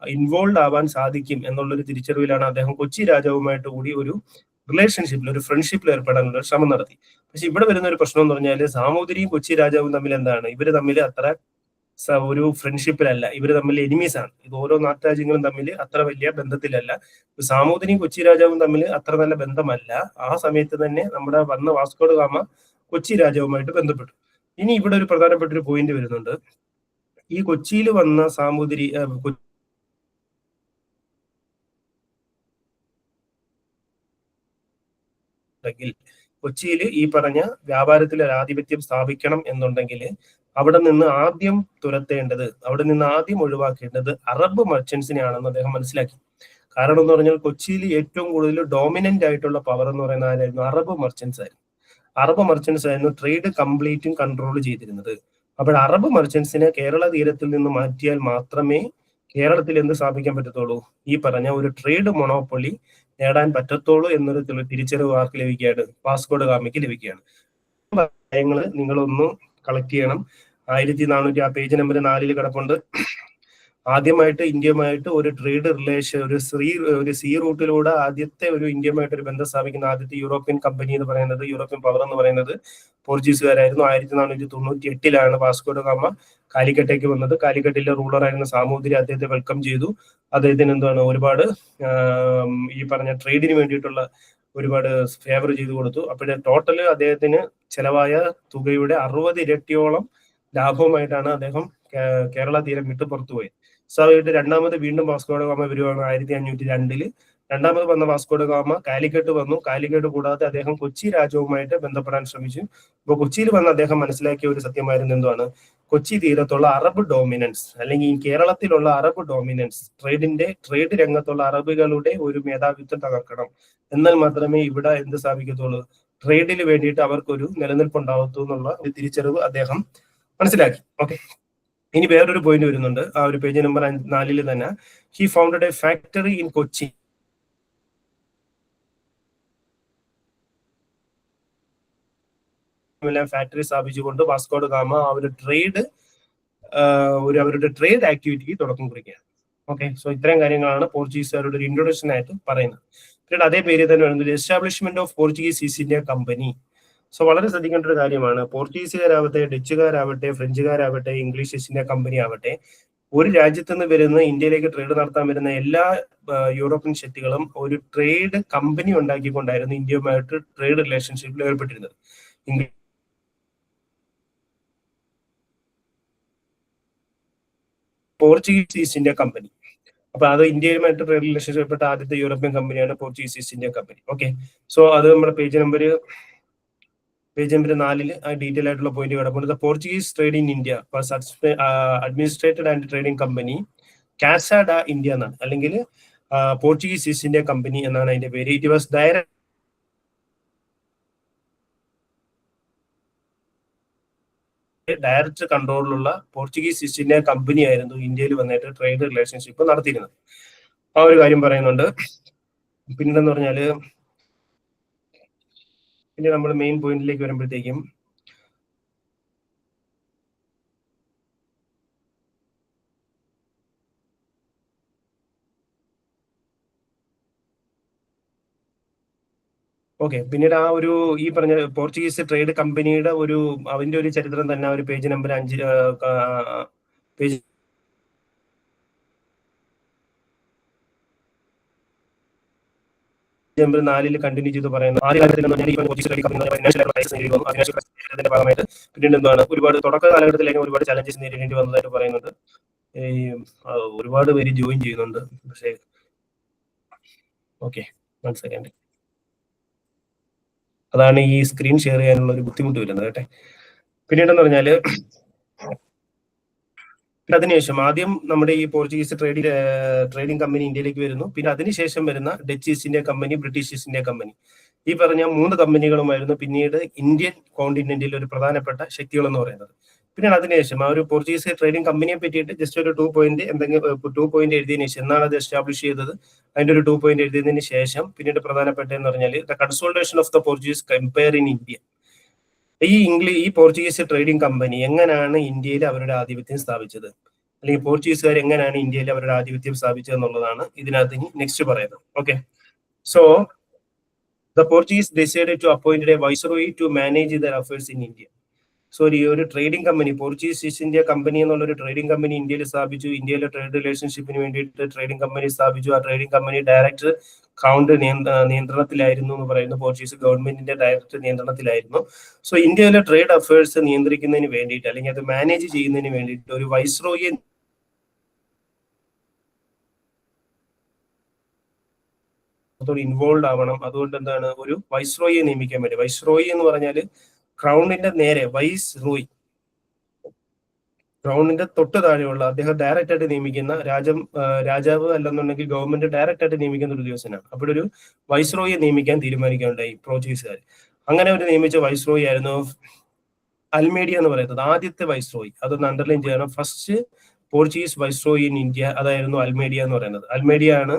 ഇൻവോൾവ് ആവാൻ സാധിക്കും എന്നുള്ളൊരു തിരിച്ചറിവിലാണ് അദ്ദേഹം കൊച്ചി രാജാവുമായിട്ട് കൂടി ഒരു റിലേഷൻഷിപ്പിൽ, ഒരു ഫ്രണ്ട്ഷിപ്പിൽ ഏർപ്പെടാനുള്ള ശ്രമം നടത്തി. പക്ഷെ ഇവിടെ വരുന്ന ഒരു പ്രശ്നം എന്ന് പറഞ്ഞാൽ സാമൂതിരിയും കൊച്ചി രാജാവും തമ്മിൽ എന്താണ്, ഇവര് തമ്മിൽ അത്ര ഒരു ഫ്രണ്ട്ഷിപ്പിലല്ല, ഇവര് തമ്മിൽ എനിമീസ് ആണ്. ഇത് ഓരോ നാട്ടുരാജ്യങ്ങളും തമ്മിൽ അത്ര വലിയ ബന്ധത്തിലല്ല. സാമൂതിരിയും കൊച്ചി രാജാവും തമ്മിൽ അത്ര നല്ല ബന്ധമല്ല. ആ സമയത്ത് തന്നെ നമ്മുടെ വന്ന വാസ്കോ ഡ ഗാമ കൊച്ചി രാജാവുമായിട്ട് ബന്ധപ്പെട്ടു. ഇനി ഇവിടെ ഒരു പ്രധാനപ്പെട്ട ഒരു പോയിന്റ് വരുന്നുണ്ട്. ഈ കൊച്ചിയിൽ വന്ന സാമൂതിരി കൊച്ചിയിൽ ഈ പറഞ്ഞ വ്യാപാരത്തിൽ ഒരു ആധിപത്യം സ്ഥാപിക്കണം എന്നുണ്ടെങ്കിൽ അവിടെ നിന്ന് ആദ്യം തുരത്തേണ്ടത്, അവിടെ നിന്ന് ആദ്യം ഒഴിവാക്കേണ്ടത് അറബ് മർച്ചൻസിനെയാണെന്ന് അദ്ദേഹം മനസ്സിലാക്കി. കാരണം എന്ന് പറഞ്ഞാൽ കൊച്ചിയിൽ ഏറ്റവും കൂടുതൽ ഡോമിനന്റ് ആയിട്ടുള്ള പവർ എന്ന് പറയുന്ന ആരായിരുന്നു? അറബ് മർച്ചൻസ് ആയിരുന്നു. അറബ് മർച്ചൻസ് ആയിരുന്നു ട്രേഡ് കംപ്ലീറ്റും കൺട്രോൾ ചെയ്തിരുന്നത്. അപ്പോൾ അറബ് മർച്ചൻസിനെ കേരള തീരത്തിൽ നിന്ന് മാറ്റിയാൽ മാത്രമേ കേരളത്തിൽ എന്ത് സ്ഥാപിക്കാൻ പറ്റത്തുള്ളൂ? ഈ പറഞ്ഞ ഒരു ട്രേഡ് മൊണോപ്പൊളി നേടാൻ പറ്റത്തുള്ളൂ എന്നൊരു തിരിച്ചറിവ് ആർക്ക് ലഭിക്കുകയാണ്? വാസ്കോ ഡ ഗാമയ്ക്ക് ലഭിക്കുകയാണ്. കാര്യങ്ങൾ നിങ്ങളൊന്ന് കളക്ട് ചെയ്യണം. 1400 ആ പേജ് നമ്പർ 4 കിടപ്പുണ്ട്. ആദ്യമായിട്ട് ഇന്ത്യയുമായിട്ട് ഒരു ട്രേഡ് റിലേഷൻ, ഒരു സീ റൂട്ടിലൂടെ ആദ്യത്തെ ഒരു ഇന്ത്യയുമായിട്ട് ഒരു ബന്ധം സ്ഥാപിക്കുന്ന ആദ്യത്തെ യൂറോപ്യൻ കമ്പനി എന്ന് പറയുന്നത്, യൂറോപ്യൻ പവർ എന്ന് പറയുന്നത് പോർച്ചുഗീസുകാരായിരുന്നു. 1498 വാസ്കോ ഡ ഗാമ കാലിക്കട്ടേക്ക് വന്നത്. കാലിക്കട്ടിലെ റൂളറായിരുന്ന സാമൂതിരി അദ്ദേഹത്തെ വെൽക്കം ചെയ്തു. അദ്ദേഹത്തിന് എന്താണ് ഒരുപാട് ഈ പറഞ്ഞ ട്രേഡിന് വേണ്ടിയിട്ടുള്ള ഒരുപാട് ഫേവർ ചെയ്തു കൊടുത്തു. അപ്പോഴേ ടോട്ടല് അദ്ദേഹത്തിന് ചെലവായ തുകയുടെ 60 ഇരട്ടിയോളം ലാഭവുമായിട്ടാണ് അദ്ദേഹം കേരള തീരം വിട്ട് പുറത്തുപോയത്. സ്വാഭാവികമായിട്ട് രണ്ടാമത് വീണ്ടും വാസ്കോ ഡ ഗാമ വരുവാണ് 1502. രണ്ടാമത് വന്ന വാസ്കോ ഡ ഗാമ കാലിക്കട്ട് വന്നു. കാലിക്കട്ട് കൂടാതെ അദ്ദേഹം കൊച്ചി രാജാവുമായിട്ട് ബന്ധപ്പെടാൻ ശ്രമിച്ചു. അപ്പോൾ കൊച്ചിയിൽ വന്ന് അദ്ദേഹം മനസ്സിലാക്കിയ ഒരു സത്യമായിരുന്നു എന്താണ്? കൊച്ചി തീരത്തുള്ള അറബ് ഡോമിനൻസ് അല്ലെങ്കിൽ കേരളത്തിലുള്ള അറബ് ഡോമിനൻസ്, ട്രേഡ് രംഗത്തുള്ള അറബികളുടെ ഒരു മേധാവിത്വം തകർക്കണം. എന്നാൽ മാത്രമേ ഇവിടെ എന്ത് സ്ഥാപിക്കത്തുള്ളൂ? ട്രേഡിന് വേണ്ടിയിട്ട് അവർക്കൊരു നിലനിൽപ്പ് ഉണ്ടാവത്തു എന്നുള്ള ഒരു തിരിച്ചറിവ് അദ്ദേഹം മനസ്സിലാക്കി. ഓക്കെ, ഇനി വേറൊരു പോയിന്റ് വരുന്നുണ്ട്. ആ ഒരു പേജ് നമ്പർ 4 തന്നെ. He founded a factory in Kochi. Factory സ്ഥാപിച്ചുകൊണ്ട് വാസ്കോ ഡ ഗാമ അവരുടെ ട്രേഡ് ആക്ടിവിറ്റിക്ക് തുടക്കം കുറിക്കുകയാണ്. ഓക്കെ, സോ ഇത്രയും കാര്യങ്ങളാണ് പോർച്ചുഗീസുകാരുടെ ഒരു ഇൻട്രൊഡക്ഷൻ ആയിട്ട് പറയുന്നത്. പിന്നീട് അതേ പേര് തന്നെ വരുന്നത് establishment of Portuguese East India company. So വളരെ ശ്രദ്ധിക്കേണ്ട ഒരു കാര്യമാണ്, പോർച്ചുഗീസുകാരാവട്ടെ, ഡച്ചുകാരാവട്ടെ, ഫ്രഞ്ചുകാരാവട്ടെ, ഇംഗ്ലീഷ് ഈസ്റ്റ് ഇന്ത്യ കമ്പനി ആവട്ടെ, ഒരു രാജ്യത്ത് നിന്ന് വരുന്ന ഇന്ത്യയിലേക്ക് ട്രേഡ് നടത്താൻ വരുന്ന എല്ലാ യൂറോപ്യൻ ശക്തികളും ഒരു ട്രേഡ് കമ്പനി ഉണ്ടാക്കിക്കൊണ്ടായിരുന്നു ഇന്ത്യയുമായിട്ട് ട്രേഡ് റിലേഷൻഷിപ്പിൽ ഏർപ്പെട്ടിരുന്നത്. Portuguese East India company. അപ്പൊ അത് ഇന്ത്യയുമായിട്ട് ട്രേഡ് റിലേഷൻഷിപ്പ് പെട്ട ആദ്യത്തെ യൂറോപ്യൻ കമ്പനിയാണ് Portuguese East India company. Okay, so അത് നമ്മുടെ പേജ് നമ്പർ 4 ഡീറ്റെയിൽ ആയിട്ടുള്ള പോയിന്റ് കിടപ്പുണ്ട്. Portuguese trade in India administered and trading company Casa da India എന്നാണ്, അല്ലെങ്കിൽ പോർച്ചുഗീസ് ഈസ്റ്റ് ഇന്ത്യ കമ്പനി എന്നാണ് അതിന്റെ പേര്. ഇറ്റ് വാസ് ഡയറക്റ്റ് കൺട്രോളിലുള്ള പോർച്ചുഗീസ് ഈസ്റ്റ് ഇന്ത്യ കമ്പനി ആയിരുന്നു ഇന്ത്യയിൽ വന്നിട്ട് ട്രേഡ് റിലേഷൻഷിപ്പ് നടത്തിയിരുന്നത്. ആ ഒരു കാര്യം പറയുന്നുണ്ട്. പിന്നെന്ന് പറഞ്ഞാല് പിന്നെ നമ്മൾ മെയിൻ പോയിന്റിലേക്ക് വരുമ്പോഴത്തേക്കും ഓക്കെ, പിന്നീട് ആ ഒരു ഈ പറഞ്ഞ പോർച്ചുഗീസ് ട്രേഡ് കമ്പനിയുടെ അതിന്റെ ഒരു ചരിത്രം തന്നെ ഒരു page number 5 page number 4 continue ചെയ്ത് പറയുന്നത് ആദ്യകാലത്തിൽ ഭാഗമായിട്ട് പിന്നീട് എന്താണ് ഒരുപാട് തുടക്ക കാലഘട്ടത്തിലേക്ക് ഒരുപാട് ചലഞ്ചസ് നേരിടേണ്ടി വന്നതായിട്ട് പറയുന്നുണ്ട്. ഒരുപാട് പേര് ജോയിൻ ചെയ്യുന്നുണ്ട്, പക്ഷേ ഓക്കെ, 1 സെക്കൻഡ്. അതാണ് ഈ സ്ക്രീൻ ഷെയർ ചെയ്യാനുള്ള ഒരു ബുദ്ധിമുട്ട് വരുന്നത് കേട്ടെ. പിന്നീടെന്ന് പറഞ്ഞാല് അതിനുശേഷം ആദ്യം നമ്മുടെ ഈ പോർച്ചുഗീസ് ട്രേഡിംഗ് കമ്പനി ഇന്ത്യയിലേക്ക് വരുന്നു. പിന്നെ അതിനുശേഷം വരുന്ന Dutch East India company, British East India company, ഈ പറഞ്ഞ 3 കമ്പനികളുമായിരുന്നു പിന്നീട് ഇന്ത്യൻ കോണ്ടിനെന്റിൽ ഒരു പ്രധാനപ്പെട്ട ശക്തികൾ എന്ന് പറയുന്നത്. പിന്നീട് അതിനുശേഷം ആ ഒരു പോർച്ചുഗീസ് ട്രേഡിംഗ് കമ്പനിയെ പറ്റിയിട്ട് ജസ്റ്റ് ഒരു 2 പോയിന്റ് എഴുതിയതിനു ശേഷം എന്നാണ് അത് എസ്റ്റാബ്ലിഷ് ചെയ്തത്. അതിന്റെ ഒരു 2 പോയിന്റ് എഴുതിയതിനു ശേഷം പിന്നീട് പ്രധാനപ്പെട്ട എന്ന് പറഞ്ഞാൽ the consolidation of the Portuguese empire in India. ഈ പോർച്ചുഗീസ് ട്രേഡിംഗ് കമ്പനി എങ്ങനെയാണ് ഇന്ത്യയിൽ അവരുടെ ആധിപത്യം സ്ഥാപിച്ചത്, അല്ലെങ്കിൽ പോർച്ചുഗീസുകാർ എങ്ങനെയാണ് ഇന്ത്യയിൽ അവരുടെ ആധിപത്യം സ്ഥാപിച്ചത് എന്നുള്ളതാണ് ഇതിനകത്ത് ഇനി നെക്സ്റ്റ് പറയുന്നത്. Okay, so the Portuguese decided to appoint a viceroy to manage their affairs in India. So ഈ ഒരു trading company, Portuguese East India company എന്നുള്ള ഒരു ട്രേഡിംഗ് കമ്പനി ഇന്ത്യയിൽ സ്ഥാപിച്ചു. ഇന്ത്യയിലെ ട്രേഡ് റിലേഷൻഷിപ്പിന് വേണ്ടിയിട്ട് ട്രേഡിംഗ് കമ്പനി സ്ഥാപിച്ചു. ആ ട്രേഡിംഗ് കമ്പനി ഡയറക്ടർ കൗണ്ട് നിയന്ത്രണത്തിലായിരുന്നു എന്ന് പറയുന്നു. പോർച്ചുഗീസ് ഗവൺമെന്റിന്റെ ഡയറക്ടർ നിയന്ത്രണത്തിലായിരുന്നു. സോ ഇന്ത്യയിലെ ട്രേഡ് അഫയേഴ്സ് നിയന്ത്രിക്കുന്നതിന് വേണ്ടിയിട്ട്, അല്ലെങ്കിൽ അത് മാനേജ് ചെയ്യുന്നതിന് വേണ്ടിയിട്ട് ഒരു വൈസ്രോയെ ഇൻവോൾവ് ആവണം. അതുകൊണ്ട് എന്താണ് ഒരു വൈസ്രോയെ നിയമിക്കാൻ വേണ്ടി, വൈസ്രോയി എന്ന് പറഞ്ഞാല് ക്രൗണിന്റെ നേരെ ക്രൗണിന്റെ തൊട്ട് താഴെയുള്ള അദ്ദേഹം ഡയറക്റ്റ് ആയിട്ട് നിയമിക്കുന്ന രാജാവ് അല്ലെന്നുണ്ടെങ്കിൽ ഗവൺമെന്റ് ഡയറക്റ്റ് ആയിട്ട് നിയമിക്കുന്ന ഒരു ഉദ്യോഗസ്ഥനാണ്. അപ്പോഴൊരു വൈസ്രോയെ നിയമിക്കാൻ തീരുമാനിക്കുകയുണ്ടായി പോർച്ചുഗീസുകാർ. അങ്ങനെ അവർ നിയമിച്ച വൈസ്രോയി ആയിരുന്നു അൽമേഡിയ എന്ന് പറയുന്നത്. ആദ്യത്തെ വൈസ്രോയി, അതൊന്ന് അണ്ടർലൈൻ ചെയ്യണം. First Portuguese viceroy in India അതായിരുന്നു അൽമേഡിയ എന്ന് പറയുന്നത്. അൽമേഡിയ ആണ്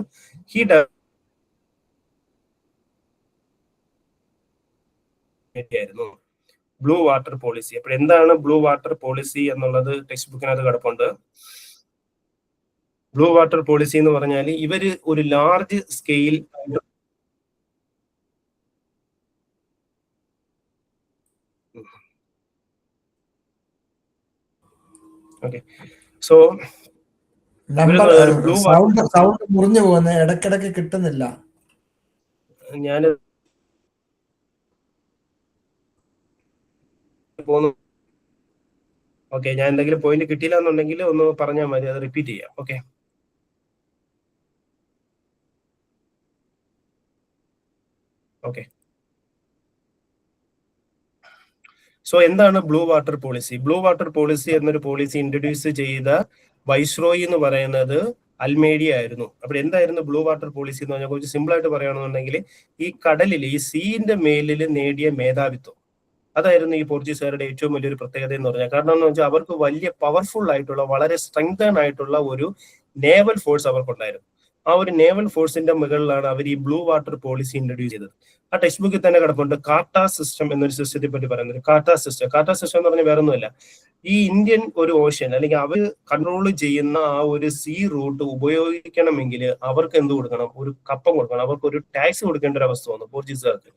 ആയിരുന്നു ബ്ലൂ വാട്ടർ പോളിസി. അപ്പോൾ എന്താണ് ബ്ലൂ വാട്ടർ പോളിസി എന്നുള്ളത് ടെക്സ്റ്റ് ബുക്കിനകത്ത് കിടപ്പുണ്ട്. ബ്ലൂ വാട്ടർ പോളിസി എന്ന് പറഞ്ഞാൽ ഇവര് ഒരു ലാർജ് സ്കെയിൽ ഓക്കെ, സോ മുറിഞ്ഞു പോകുന്ന ഇടക്കിടക്ക് കിട്ടുന്നില്ല. ഞാൻ പോന്നു. ഓക്കെ, ഞാൻ എന്തെങ്കിലും പോയിന്റ് കിട്ടിയില്ല എന്നുണ്ടെങ്കിൽ ഒന്ന് പറഞ്ഞാൽ മതി, അത് റിപ്പീറ്റ് ചെയ്യാം. ഓക്കെ, ഓക്കെ, സോ എന്താണ് blue water policy? Blue water policy എന്നൊരു പോളിസി ഇൻട്രൊഡ്യൂസ് ചെയ്ത വൈസ്രോയി എന്ന് പറയുന്നത് അൽമേഡിയ ആയിരുന്നു. അപ്പോൾ എന്തായിരുന്നു ബ്ലൂ വാട്ടർ പോളിസി എന്ന് പറഞ്ഞാൽ കുറച്ച് സിമ്പിൾ ആയിട്ട് പറയുകയാണെന്നുണ്ടെങ്കിൽ ഈ കടലിൽ, ഈ സീന്റെ മേലിൽ നേടിയ മേധാവിത്വം, അതായിരുന്നു ഈ പോർച്ചുഗീസുകാരുടെ ഏറ്റവും വലിയൊരു പ്രത്യേകത എന്ന് പറഞ്ഞാൽ. കാരണം എന്ന് വെച്ചാൽ അവർക്ക് വലിയ പവർഫുൾ ആയിട്ടുള്ള, വളരെ സ്ട്രെങ്തേൺ ആയിട്ടുള്ള ഒരു നേവൽ ഫോഴ്സ് അവർക്കുണ്ടായിരുന്നു. ആ ഒരു നേവൽ ഫോഴ്സിന്റെ മുകളിലാണ് അവർ ഈ ബ്ലൂ വാട്ടർ പോളിസി ഇൻട്രൊഡ്യൂസ് ചെയ്തത്. ആ ടെക്സ്റ്റ് ബുക്കിൽ തന്നെ കിടപ്പുണ്ട് കാർട്ടാ സിസ്റ്റം എന്നൊരു സിസ്റ്റത്തെ പറ്റി പറയുന്നത്. കാർട്ടാ സിസ്റ്റം എന്ന് പറഞ്ഞാൽ വേറൊന്നുമല്ല, ഈ ഇന്ത്യൻ ഒരു ഓഷ്യൻ, അല്ലെങ്കിൽ അവർ കൺട്രോൾ ചെയ്യുന്ന ആ ഒരു സീ റൂട്ട് ഉപയോഗിക്കണമെങ്കിൽ അവർക്ക് എന്ത് കൊടുക്കണം? ഒരു കപ്പം കൊടുക്കണം. അവർക്ക് ഒരു ടാക്സ് കൊടുക്കേണ്ട ഒരു അവസ്ഥ വന്നു പോർച്ചുഗീസുകാർക്ക്.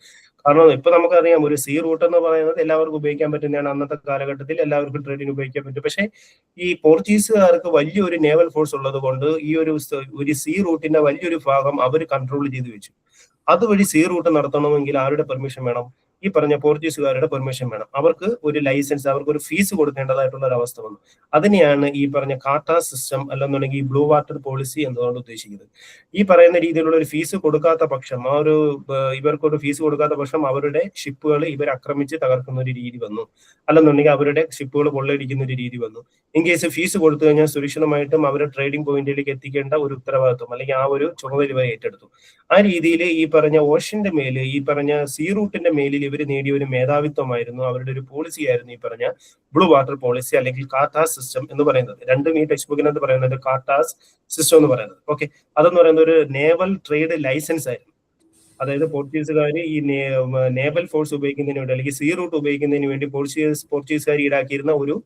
കാരണം ഇപ്പൊ നമുക്കറിയാം ഒരു സീ റൂട്ട് എന്ന് പറയുന്നത് എല്ലാവർക്കും ഉപയോഗിക്കാൻ പറ്റുന്നതാണ്. അന്നത്തെ കാലഘട്ടത്തിൽ എല്ലാവർക്കും ട്രേഡിന് ഉപയോഗിക്കാൻ പറ്റും. പക്ഷേ ഈ പോർച്ചുഗീസുകാർക്ക് വലിയൊരു നേവൽ ഫോഴ്സ് ഉള്ളത് കൊണ്ട് ഈ ഒരു സീ റൂട്ടിന്റെ വലിയൊരു ഭാഗം അവർ കൺട്രോൾ ചെയ്ത് വെച്ചു. അതുവഴി സീ റൂട്ട് നടത്തണമെങ്കിൽ ആരുടെ പെർമിഷൻ വേണം? ഈ പറഞ്ഞ പോർച്ചുഗീസുകാരുടെ പെർമിഷൻ വേണം. അവർക്ക് ഒരു ലൈസൻസ്, അവർക്ക് ഒരു ഫീസ് കൊടുക്കേണ്ടതായിട്ടുള്ള ഒരു അവസ്ഥ വന്നു. അതിനെയാണ് ഈ പറഞ്ഞ കാർട്ടാ സിസ്റ്റം അല്ലെന്നുണ്ടെങ്കിൽ ബ്ലൂ വാട്ടർ പോളിസി എന്നതുകൊണ്ട് ഉദ്ദേശിക്കുന്നത്. ഈ പറയുന്ന രീതിയിലുള്ള ഒരു ഫീസ് കൊടുക്കാത്ത പക്ഷം, ഇവർക്കൊരു ഫീസ് കൊടുക്കാത്ത പക്ഷം അവരുടെ ഷിപ്പുകൾ ഇവർ ആക്രമിച്ച് തകർക്കുന്ന ഒരു രീതി വന്നു, അല്ലെന്നുണ്ടെങ്കിൽ അവരുടെ ഷിപ്പുകൾ കൊള്ളയടിക്കുന്ന ഒരു രീതി വന്നു. ഇൻ കേസ് ഫീസ് കൊടുത്തു കഴിഞ്ഞാൽ സുരക്ഷിതമായിട്ടും അവരുടെ ട്രേഡിംഗ് പോയിന്റിലേക്ക് എത്തിക്കേണ്ട ഒരു ഉത്തരവാദിത്വം അല്ലെങ്കിൽ ആ ഒരു ചുമതല ഇവർ ഏറ്റെടുത്തു. ആ രീതിയിൽ ഈ പറഞ്ഞ ഓഷ്യന്റെ മേല്, ഈ പറഞ്ഞ സീ റൂട്ടിന്റെ മേലിൽ ഇവർ നേടിയ ഒരു മേധാവിത്വമായിരുന്നു, അവരുടെ ഒരു പോളിസി ആയിരുന്നു ഈ പറഞ്ഞ ബ്ലൂ വാട്ടർ പോളിസി അല്ലെങ്കിൽ കാർട്ടാസ് സിസ്റ്റം എന്ന് പറയുന്നത്. രണ്ടും ഈ ടെക്സ്റ്റ് ബുക്കിനകത്ത് പറയുന്നത് കാർട്ടാസ് സിസ്റ്റം എന്ന് പറയുന്നത്. ഓക്കെ, അതെന്ന് പറയുന്നത് ഒരു നേവൽ ട്രേഡ് ലൈസൻസ് ആയിരുന്നു. അതായത് പോർച്ചുഗീസുകാർ ഈ നേവൽ ഫോഴ്സ് ഉപയോഗിക്കുന്നതിന് വേണ്ടി അല്ലെങ്കിൽ സീ റൂട്ട് ഉപയോഗിക്കുന്നതിന് വേണ്ടി പോർച്ചുഗീസുകാർ ഈടാക്കിയിരുന്ന ഒരു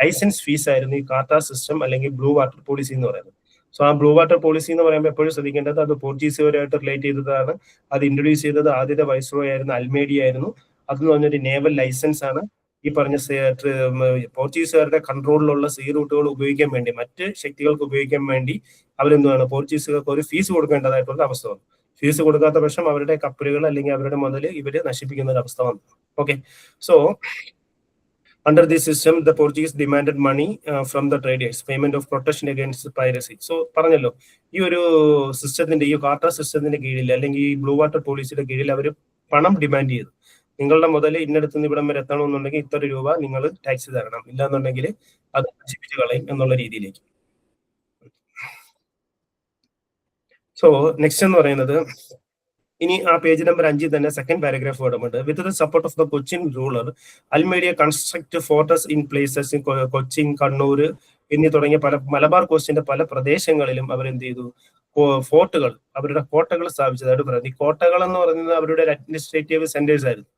ലൈസൻസ് ഫീസ് ആയിരുന്നു ഈ കാർട്ടാസ് സിസ്റ്റം അല്ലെങ്കിൽ ബ്ലൂ വാട്ടർ പോളിസി എന്ന് പറയുന്നത്. സോ ആ ബ്ലൂ വാട്ടർ പോളിസി എന്ന് പറയുമ്പോൾ എപ്പോഴും ശ്രദ്ധിക്കേണ്ടത് അത് പോർച്ചുഗീസുകാരായിട്ട് റിലേറ്റ് ചെയ്തതാണ്. അത് ഇൻട്രൊഡ്യൂസ് ചെയ്തത് ആദ്യത്തെ വൈസ്രോയി ആയിരുന്നു അൽമേഡി ആയിരുന്നു. അതെന്ന് പറഞ്ഞൊരു നേവൽ ലൈസൻസ് ആണ്. ഈ പറഞ്ഞ പോർച്ചുഗീസുകാരുടെ കൺട്രോളിലുള്ള സീ റൂട്ടുകൾ ഉപയോഗിക്കാൻ വേണ്ടി, മറ്റ് ശക്തികൾക്ക് ഉപയോഗിക്കാൻ വേണ്ടി അവരെന്താണ് പോർച്ചുഗീസുകാർക്ക് ഒരു ഫീസ് കൊടുക്കേണ്ടതായിട്ടുള്ള അവസ്ഥ വന്നു. ഫീസ് കൊടുക്കാത്ത പക്ഷം അവരുടെ കപ്പലുകൾ അല്ലെങ്കിൽ അവരുടെ മുതൽ ഇവര് നശിപ്പിക്കുന്ന ഒരു അവസ്ഥ വന്നു. Okay, so under this system, the Portuguese demanded money from the traders, payment of protection against piracy. So പറഞ്ഞല്ലോ, ഈ ഒരു സിസ്റ്റത്തിന്റെ, ഈ കാർട്ടാ സിസ്റ്റത്തിന്റെ കീഴിൽ അല്ലെങ്കിൽ ഈ ബ്ലൂ വാട്ടർ പോളിസിയുടെ കീഴിൽ അവർ പണം ഡിമാൻഡ് ചെയ്തു. നിങ്ങളുടെ മുതൽ ഇന്നടത്ത് നിന്ന് ഇവിടം വരെ എത്തണമെന്നുണ്ടെങ്കിൽ ഇത്ര രൂപ നിങ്ങൾ ടാക്സ് തരണം, ഇല്ലാന്നുണ്ടെങ്കിൽ അത് നശിപ്പിച്ച് കളയും എന്നുള്ള രീതിയിലേക്ക്. സോ നെക്സ്റ്റ് എന്ന് പറയുന്നത്, ഇനി ആ പേജ് നമ്പർ 5 തന്നെ സെക്കൻഡ് പാരഗ്രാഫ് വേർഡുണ്ട്. With the support of the Cochin ruler Almeida construct forts in places, Cochin, Kannur എന്നീ തുടങ്ങിയ പല മലബാർ കോസ്റ്റിന്റെ പല പ്രദേശങ്ങളിലും അവരെന്ത് ചെയ്തു, ഫോർട്ടുകൾ, അവരുടെ കോട്ടകൾ സ്ഥാപിച്ചതായിട്ട് പറയുന്നത്. ഈ കോട്ടകൾ എന്ന് പറയുന്നത് അവരുടെ അഡ്മിനിസ്ട്രേറ്റീവ് സെന്റേഴ്സ് ആയിരുന്നു.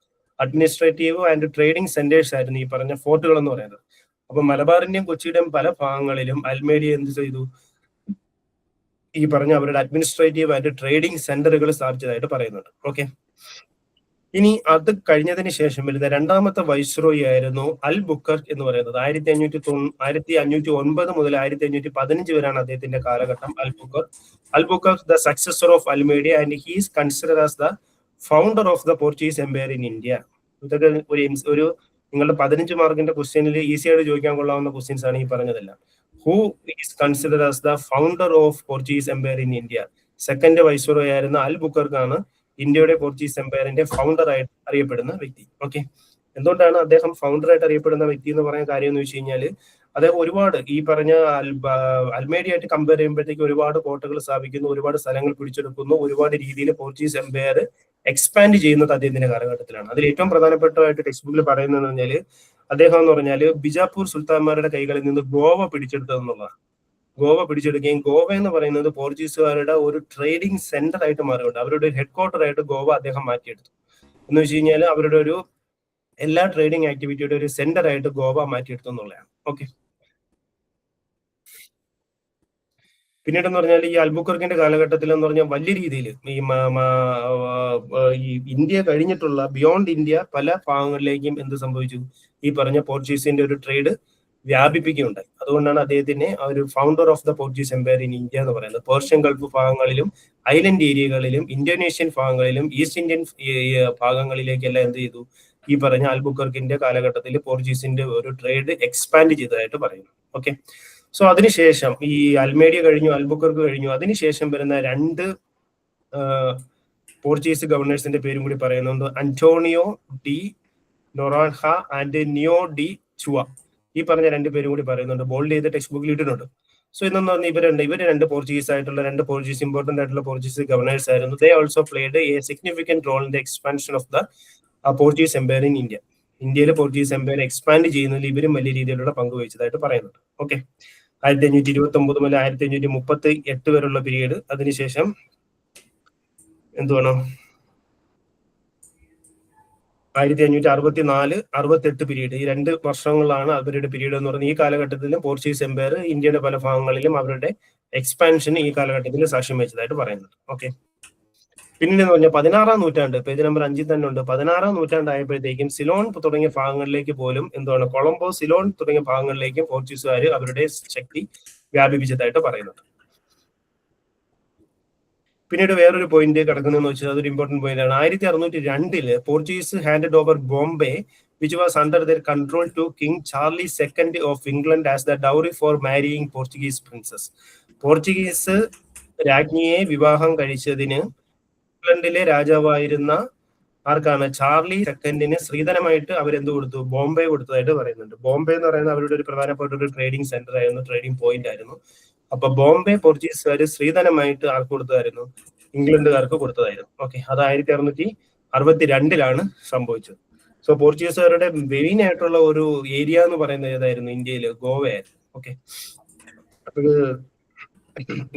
അഡ്മിനിസ്ട്രേറ്റീവ് ആൻഡ് ട്രേഡിംഗ് സെന്റേഴ്സ് ആയിരുന്നു ഈ പറഞ്ഞ ഫോർട്ടുകൾ എന്ന് പറയുന്നത്. അപ്പൊ മലബാറിന്റെയും കൊച്ചിയുടെയും പല ഭാഗങ്ങളിലും അൽമേഡിയ എന്ത് ചെയ്തു, ഈ പറഞ്ഞ അവരുടെ അഡ്മിനിസ്ട്രേറ്റീവ് ആൻഡ് ട്രേഡിംഗ് സെന്ററുകൾ സ്ഥാപിച്ചതായിട്ട് പറയുന്നുണ്ട്. ഓക്കെ, ഇനി അത് കഴിഞ്ഞതിന് ശേഷം വരുന്ന രണ്ടാമത്തെ വൈസ്രോയി ആയിരുന്നു അൽ ബുക്കർക്ക് എന്ന് പറയുന്നത്. 1509 മുതൽ 1515 വരെയാണ് അദ്ദേഹത്തിന്റെ കാലഘട്ടം. Albuquerque the successor of Almeida and he is considered as the founder of the Portuguese empire in India. ഇതൊക്കെ ഒരു നിങ്ങളുടെ 15 മാർക്കിന്റെ ക്വസ്റ്റ്യനിൽ ഈസി ആയിട്ട് ചോദിക്കാൻ കൊള്ളാവുന്ന ക്വസ്റ്റ്യൻസ് ആണ് ഈ പറഞ്ഞതെല്ലാം. Who is considered as the founder of Portuguese Empire in India? Second viceroy ആയിരുന്ന അൽ ബുക്കർക്കാണ് ഇന്ത്യയുടെ പോർച്ചുഗീസ് എംപയറിന്റെ ഫൗണ്ടർ ആയിട്ട് അറിയപ്പെടുന്ന വ്യക്തി. ഓക്കെ, എന്തുകൊണ്ടാണ് അദ്ദേഹം ഫൗണ്ടർ ആയിട്ട് അറിയപ്പെടുന്ന വ്യക്തി എന്ന് പറയുന്ന കാര്യം എന്ന് വെച്ച് കഴിഞ്ഞാൽ, അദ്ദേഹം ഒരുപാട് ഈ പറഞ്ഞ അൽമേഡിയ ആയിട്ട് കമ്പയർ ചെയ്യുമ്പോഴത്തേക്ക് ഒരുപാട് കോട്ടകൾ സ്ഥാപിക്കുന്നു, ഒരുപാട് സ്ഥലങ്ങൾ പിടിച്ചെടുക്കുന്നു, ഒരുപാട് രീതിയിൽ പോർച്ചുഗീസ് എംപയർ എക്സ്പാൻഡ് ചെയ്യുന്നത് അദ്ദേഹത്തിന്റെ കാലഘട്ടത്തിലാണ്. അതിൽ ഏറ്റവും പ്രധാനപ്പെട്ടതായിട്ട് ടെക്സ്റ്റ് ബുക്കിൽ പറയുന്നത് പറഞ്ഞാൽ, അദ്ദേഹം എന്ന് പറഞ്ഞാൽ ബിജാപ്പൂർ സുൽത്താൻമാരുടെ കൈകളിൽ നിന്ന് ഗോവ പിടിച്ചെടുത്തതെന്നുള്ളതാണ്. ഗോവ പിടിച്ചെടുക്കുകയും ഗോവ എന്ന് പറയുന്നത് പോർച്ചുഗീസുകാരുടെ ഒരു ട്രേഡിംഗ് സെന്റർ ആയിട്ട് മാറിയുണ്ട്. അവരുടെ ഹെഡ് ക്വാർട്ടർ ആയിട്ട് ഗോവ അദ്ദേഹം മാറ്റിയെടുത്തു. എന്ന് വെച്ച് കഴിഞ്ഞാൽ അവരുടെ ഒരു എല്ലാ ട്രേഡിംഗ് ആക്ടിവിറ്റിയുടെ ഒരു സെന്റർ ആയിട്ട് ഗോവ മാറ്റിയെടുത്തു എന്നുള്ളതാണ്. ഓക്കെ, പിന്നീട് എന്ന് പറഞ്ഞാൽ ഈ അൽബുക്കർക്കിന്റെ കാലഘട്ടത്തിൽ എന്ന് പറഞ്ഞാൽ വലിയ രീതിയിൽ ഈ ഇന്ത്യ കഴിഞ്ഞിട്ടുള്ള ബിയോണ്ട് ഇന്ത്യ പല ഭാഗങ്ങളിലേക്കും എന്ത് സംഭവിച്ചു, ഈ പറഞ്ഞ പോർച്ചുഗീസിന്റെ ഒരു ട്രേഡ് വ്യാപിപ്പിക്കുകയുണ്ടായി. അതുകൊണ്ടാണ് അദ്ദേഹത്തിനെ ഒരു founder of the Portuguese empire in India എന്ന് പറയുന്നത്. പേർഷ്യൻ ഗൾഫ് ഭാഗങ്ങളിലും ഐലൻഡ് ഏരിയകളിലും ഇന്തോനേഷ്യൻ ഭാഗങ്ങളിലും ഈസ്റ്റ് ഇന്ത്യൻ ഭാഗങ്ങളിലേക്കെല്ലാം എന്ത് ചെയ്തു, ഈ പറഞ്ഞ അൽബുക്കർക്കിന്റെ കാലഘട്ടത്തിൽ പോർച്ചുഗീസിന്റെ ഒരു ട്രേഡ് എക്സ്പാൻഡ് ചെയ്തതായിട്ട് പറയുന്നു. ഓക്കെ, സോ അതിനുശേഷം ഈ അൽമേഡിയ കഴിഞ്ഞു, അൽബുക്കർക്ക് കഴിഞ്ഞു, അതിനുശേഷം വരുന്ന രണ്ട് പോർച്ചുഗീസ് ഗവർണേഴ്സിന്റെ പേരും കൂടി പറയുന്നുണ്ട്. Antonio de Noronha and Nuno da ചുവ. ഈ പറഞ്ഞ രണ്ട് പേരും കൂടി പറയുന്നുണ്ട്, ബോൾഡ് ചെയ്ത് ടെക്സ്റ്റ് ബുക്കിൽ ഇട്ടിട്ടുണ്ട്. സോ ഇതെന്ന് പറഞ്ഞാൽ ഇവർ രണ്ട് പോർച്ചുഗീസ് ആയിട്ടുള്ള ഇമ്പോർട്ടന്റ് ആയിട്ടുള്ള പോർച്ചുഗീസ് ഗവർണേഴ്സ് ആയിരുന്നു. They also played a significant role in the expansion of the Portuguese empire in India. ഇന്ത്യയിൽ പോർച്ചുഗീസ് എംപയർ എക്സ്പാൻഡ് ചെയ്യുന്നതിൽ ഇവരും വലിയ രീതിയിലുള്ള പങ്ക് വഹിച്ചതായിട്ട് പറയുന്നുണ്ട്. ഓക്കെ, 1529 മുതൽ 1538 വരെയുള്ള പീരീഡ്. അതിനുശേഷം എന്തുവാണ് 1564-68 പീരീഡ്. ഈ 2 വർഷങ്ങളാണ് അവരുടെ പീരീഡ് എന്ന് പറയുന്നത്. ഈ കാലഘട്ടത്തിലും പോർച്ചുഗീസ് എംപയർ ഇന്ത്യയുടെ പല ഭാഗങ്ങളിലും അവരുടെ എക്സ്പാൻഷൻ ഈ കാലഘട്ടത്തിൽ സാക്ഷ്യം വഹിച്ചതായിട്ട് പറയുന്നുണ്ട്. ഓക്കെ, പിന്നീട് എന്ന് പറഞ്ഞാൽ 16-ാം നൂറ്റാണ്ട്, പേജ് നമ്പർ 5 തന്നെ ഉണ്ട്. 16-ാം നൂറ്റാണ്ടായപ്പോഴത്തേക്കും സിലോൺ തുടങ്ങിയ ഭാഗങ്ങളിലേക്ക് പോലും എന്താണ് കൊളംബോ, സിലോൺ തുടങ്ങിയ ഭാഗങ്ങളിലേക്കും പോർച്ചുഗീസുകാർ അവരുടെ ശക്തി വ്യാപിപ്പിച്ചതായിട്ട് പറയുന്നുണ്ട്. പിന്നീട് വേറൊരു പോയിന്റ് കിടക്കുന്നതെന്ന് വെച്ചാൽ അതൊരു ഇമ്പോർട്ടന്റ് പോയിന്റ് ആണ്. 1602 Portuguese handed over Bombay which was under their control to king Charlie II of England as the dowry for marrying Portuguese princess. Portuguese രാജ്ഞിയെ വിവാഹം കഴിച്ചതിന് ഇംഗ്ലണ്ടിലെ രാജാവായിരുന്ന ആർക്കാണ്, ചാർലി II സ്ത്രീധനമായിട്ട് അവരെന്ത് കൊടുത്തു, ബോംബെ കൊടുത്തതായിട്ട് പറയുന്നുണ്ട്. ബോംബെ എന്ന് പറയുന്നത് അവരുടെ ഒരു പ്രധാനപ്പെട്ട ഒരു ട്രേഡിംഗ് സെന്റർ ആയിരുന്നു, ട്രേഡിംഗ് പോയിന്റ് ആയിരുന്നു. അപ്പൊ ബോംബെ പോർച്ചുഗീസുകാർ സ്ത്രീധനമായിട്ട് ആർക്ക് കൊടുത്തതായിരുന്നു, ഇംഗ്ലണ്ടുകാർക്ക് കൊടുത്തതായിരുന്നു. ഓക്കെ, അത് 1662 സംഭവിച്ചത്. സോ പോർച്ചുഗീസുകാരുടെ മെയിൻ ആയിട്ടുള്ള ഒരു ഏരിയ എന്ന് പറയുന്നത് ഏതായിരുന്നു, ഇന്ത്യയിൽ ഗോവയായിരുന്നു. ഓക്കെ, അപ്പൊ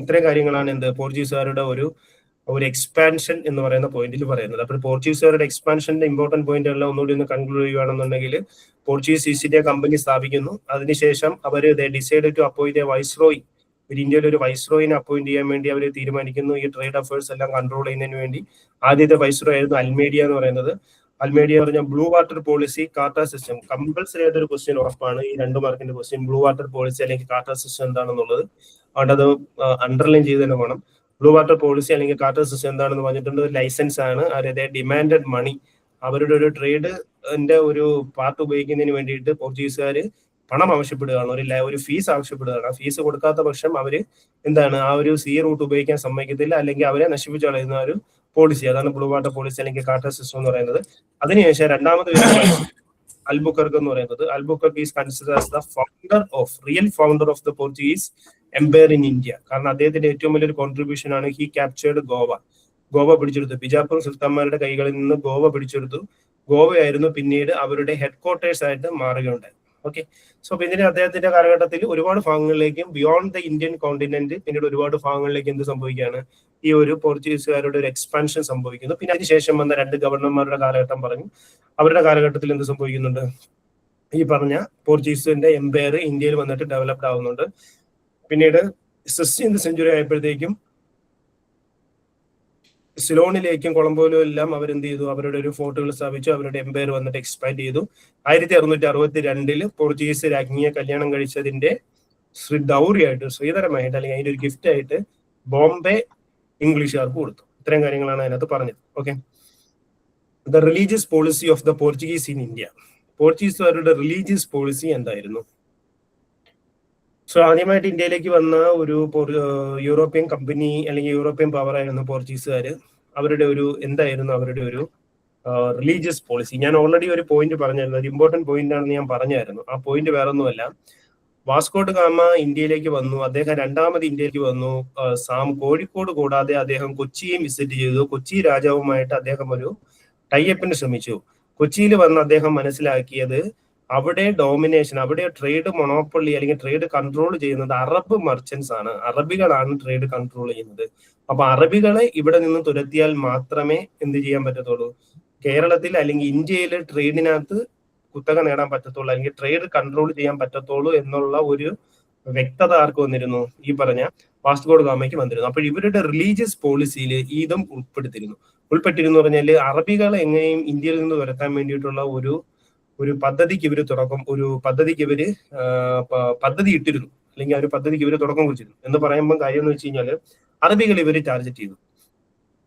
ഇത്രയും കാര്യങ്ങളാണ് എന്ത് പോർച്ചുഗീസുകാരുടെ ഒരു എക്സ്പാൻഷൻ എന്ന് പറയുന്ന പോയിന്റിൽ പറയുന്നത്. അപ്പോൾ പോർച്ചുഗീസുകാരുടെ എക്സ്പാൻഷന്റെ ഇമ്പോർട്ടന്റ് പോയിന്റ് എല്ലാം ഒന്നുകൂടി ഒന്ന് കൺക്ലൂഡ് ചെയ്യുകയാണെന്നുണ്ടെങ്കിൽ, പോർച്ചുഗീസ് ഈസ്റ്റ് ഇന്ത്യ കമ്പനി സ്ഥാപിക്കുന്നു. അതിനുശേഷം അവർ decide to appoint a viceroy, ഒരു ഇന്ത്യയിൽ ഒരു വൈസ്രോയിനെ അപ്പോയിന്റ് ചെയ്യാൻ വേണ്ടി അവർ തീരുമാനിക്കുന്നു. ഈ ട്രേഡ് അഫയേഴ്സ് എല്ലാം കൺട്രോൾ ചെയ്യുന്നതിന് വേണ്ടി ആദ്യത്തെ വൈസ്രോയി ആയിരുന്നു അൽമേഡിയ എന്ന് പറയുന്നത്. അൽമേഡിയ പറഞ്ഞ blue water policy, Carta system. Compulsory ആയിട്ട് ഒരു ക്വസ്റ്റ്യൻ ഉറപ്പാണ്, ഈ 2 മാർക്കിന്റെ ക്വസ്റ്റ്യൻ. ബ്ലൂ വാട്ടർ പോളിസി അല്ലെങ്കിൽ കാർട്ട സിസ്റ്റം എന്താണെന്നുള്ളത് അതുകൊണ്ട് അത് അണ്ടർലൈൻ ചെയ്ത് തന്നെ വേണം. ബ്ലൂ വാട്ടർ പോളിസി അല്ലെങ്കിൽ കാർട്ടർ സിസ്റ്റം എന്താണെന്ന് പറഞ്ഞിട്ടുണ്ട്, ലൈസൻസ് ആണ്. അവരുടെ ഡിമാൻഡഡ് മണി, അവരുടെ ഒരു ട്രേഡിന്റെ ഒരു പാർട്ട് ഉപയോഗിക്കുന്നതിന് വേണ്ടിയിട്ട് പോർച്ചുഗീസുകാർ പണം ആവശ്യപ്പെടുകയാണ്, ഒരു ഫീസ് ആവശ്യപ്പെടുകയാണ്. ആ ഫീസ് കൊടുക്കാത്ത പക്ഷം അവര് എന്താണ് ആ ഒരു സീ റൂട്ട് ഉപയോഗിക്കാൻ സമ്മതിക്കത്തില്ല, അല്ലെങ്കിൽ അവരെ നശിപ്പിച്ചു കളയുന്ന ഒരു പോളിസി. അതാണ് ബ്ലൂ വാട്ടർ പോളിസി അല്ലെങ്കിൽ കാർട്ടർ സിസ്റ്റം എന്ന് പറയുന്നത്. അതിനുശേഷം രണ്ടാമത് അൽബുക്കർക്ക് എന്ന് പറയുന്നത്, Albuquerque is consider as the real founder of the Portuguese empire in India. കാരണം അദ്ദേഹത്തിന്റെ ഏറ്റവും വലിയൊരു കോൺട്രിബ്യൂഷൻ ആണ് ഹി ക്യാപ്ചേർഡ് ഗോവ പിടിച്ചെടുത്തു. ബിജാപ്പൂർ സുൽത്താന്മാരുടെ കൈകളിൽ നിന്ന് ഗോവ പിടിച്ചെടുത്തു. ഗോവയായിരുന്നു പിന്നീട് അവരുടെ ഹെഡ് ക്വാർട്ടേഴ്സ് ആയിട്ട് മാറുകയുണ്ടായി. ഓക്കെ, സോ പിന്നീട് അദ്ദേഹത്തിന്റെ കാലഘട്ടത്തിൽ ഒരുപാട് ഭാഗങ്ങളിലേക്കും ബിയോണ്ട് ദ ഇന്ത്യൻ കോണ്ടിനെന്റ് പിന്നീട് ഒരുപാട് ഭാഗങ്ങളിലേക്ക് എന്ത് സംഭവിക്കുകയാണ്, ഈ ഒരു പോർച്ചുഗീസുകാരുടെ ഒരു എക്സ്പാൻഷൻ സംഭവിക്കുന്നു. പിന്നെ അതിനുശേഷം വന്ന 2 ഗവർണർമാരുടെ കാലഘട്ടം പറഞ്ഞു. അവരുടെ കാലഘട്ടത്തിൽ എന്ത് സംഭവിക്കുന്നുണ്ട്, ഈ പറഞ്ഞ പോർച്ചുഗീസിന്റെ എംപയർ ഇന്ത്യയിൽ വന്നിട്ട് ഡെവലപ്ഡ് ആവുന്നുണ്ട്. പിന്നീട് 16th സെഞ്ചുറി ആയപ്പോഴത്തേക്കും സിലോണിലേക്കും കൊളംബോയിലും എല്ലാം അവരെന്ത് ചെയ്തു, അവരുടെ ഒരു ഫോർട്ടുകൾ സ്ഥാപിച്ചു, അവരുടെ എംപയർ വന്നിട്ട് എക്സ്പാൻഡ് ചെയ്തു. 1662 പോർച്ചുഗീസ് രാജ്ഞിയെ കല്യാണം കഴിച്ചതിന്റെ ദൗര്യമായിട്ട്, ശ്രീധരമായിട്ട് അല്ലെങ്കിൽ അതിന്റെ ഒരു ഗിഫ്റ്റ് ആയിട്ട് ബോംബെ ഇംഗ്ലീഷുകാർക്ക് കൊടുത്തു. ഇത്രയും കാര്യങ്ങളാണ് അതിനകത്ത് പറഞ്ഞത്. Okay, the religious policy of the Portuguese in India. പോർച്ചുഗീസുകാരുടെ റിലീജിയസ് പോളിസി എന്തായിരുന്നു? സോ ആദ്യമായിട്ട് ഇന്ത്യയിലേക്ക് വന്ന ഒരു യൂറോപ്യൻ കമ്പനി അല്ലെങ്കിൽ യൂറോപ്യൻ പവർ ആയിരുന്നു പോർച്ചുഗീസുകാര്. അവരുടെ ഒരു എന്തായിരുന്നു അവരുടെ ഒരു റിലീജിയസ് പോളിസി? ഞാൻ ഓൾറെഡി ഒരു പോയിന്റ് പറഞ്ഞായിരുന്നു, ഒരു ഇമ്പോർട്ടന്റ് പോയിന്റ് ആണെന്ന് ഞാൻ പറഞ്ഞായിരുന്നു. ആ പോയിന്റ് വേറെ ഒന്നുമല്ല, വാസ്കോ ഡ ഗാമ ഇന്ത്യയിലേക്ക് വന്നു. അദ്ദേഹം 2ാമത് ഇന്ത്യയിലേക്ക് വന്നു. കോഴിക്കോട് കൂടാതെ അദ്ദേഹം കൊച്ചിയും വിസിറ്റ് ചെയ്തു. കൊച്ചി രാജാവുമായിട്ട് അദ്ദേഹം ഒരു ടൈഅപ്പിന് ശ്രമിച്ചു. കൊച്ചിയിൽ വന്ന് അദ്ദേഹം മനസ്സിലാക്കിയത് അവിടെ ഡോമിനേഷൻ, അവിടെ ട്രേഡ് മൊണോപ്പൊളി അല്ലെങ്കിൽ ട്രേഡ് കൺട്രോൾ ചെയ്യുന്നത് അറബ് മർച്ചന്റ്സ് ആണ്. അറബികളാണ് ട്രേഡ് കൺട്രോൾ ചെയ്യുന്നത്. അപ്പൊ അറബികളെ ഇവിടെ നിന്ന് തുരത്തിയാൽ മാത്രമേ എന്ത് ചെയ്യാൻ പറ്റത്തുള്ളൂ, കേരളത്തിൽ അല്ലെങ്കിൽ ഇന്ത്യയിൽ ട്രേഡിനകത്ത് കുത്തക നേടാൻ പറ്റത്തുള്ളൂ, അല്ലെങ്കിൽ ട്രേഡ് കൺട്രോൾ ചെയ്യാൻ പറ്റത്തുള്ളൂ എന്നുള്ള ഒരു വ്യക്തത ആർക്ക് വന്നിരുന്നു, ഈ പറഞ്ഞ വാസ്കോ ഡ ഗാമയ്ക്ക് വന്നിരുന്നു. അപ്പോൾ ഇവരുടെ റിലീജിയസ് പോളിസിയിൽ ഇതും ഉൾപ്പെട്ടിരുന്നു പറഞ്ഞാൽ അറബികളെ എങ്ങനെയും ഇന്ത്യയിൽ നിന്ന് തുരത്താൻ വേണ്ടിയിട്ടുള്ള ഒരു പദ്ധതിക്ക് ഇവർ പദ്ധതി ഇട്ടിരുന്നു, അല്ലെങ്കിൽ ആ ഒരു പദ്ധതിക്ക് ഇവർ തുടക്കം കുറിച്ചിരുന്നു. എന്ന് പറയുമ്പോൾ കാര്യം എന്ന് വെച്ച് കഴിഞ്ഞാൽ അറബികൾ ഇവർ ടാർഗറ്റ് ചെയ്തു,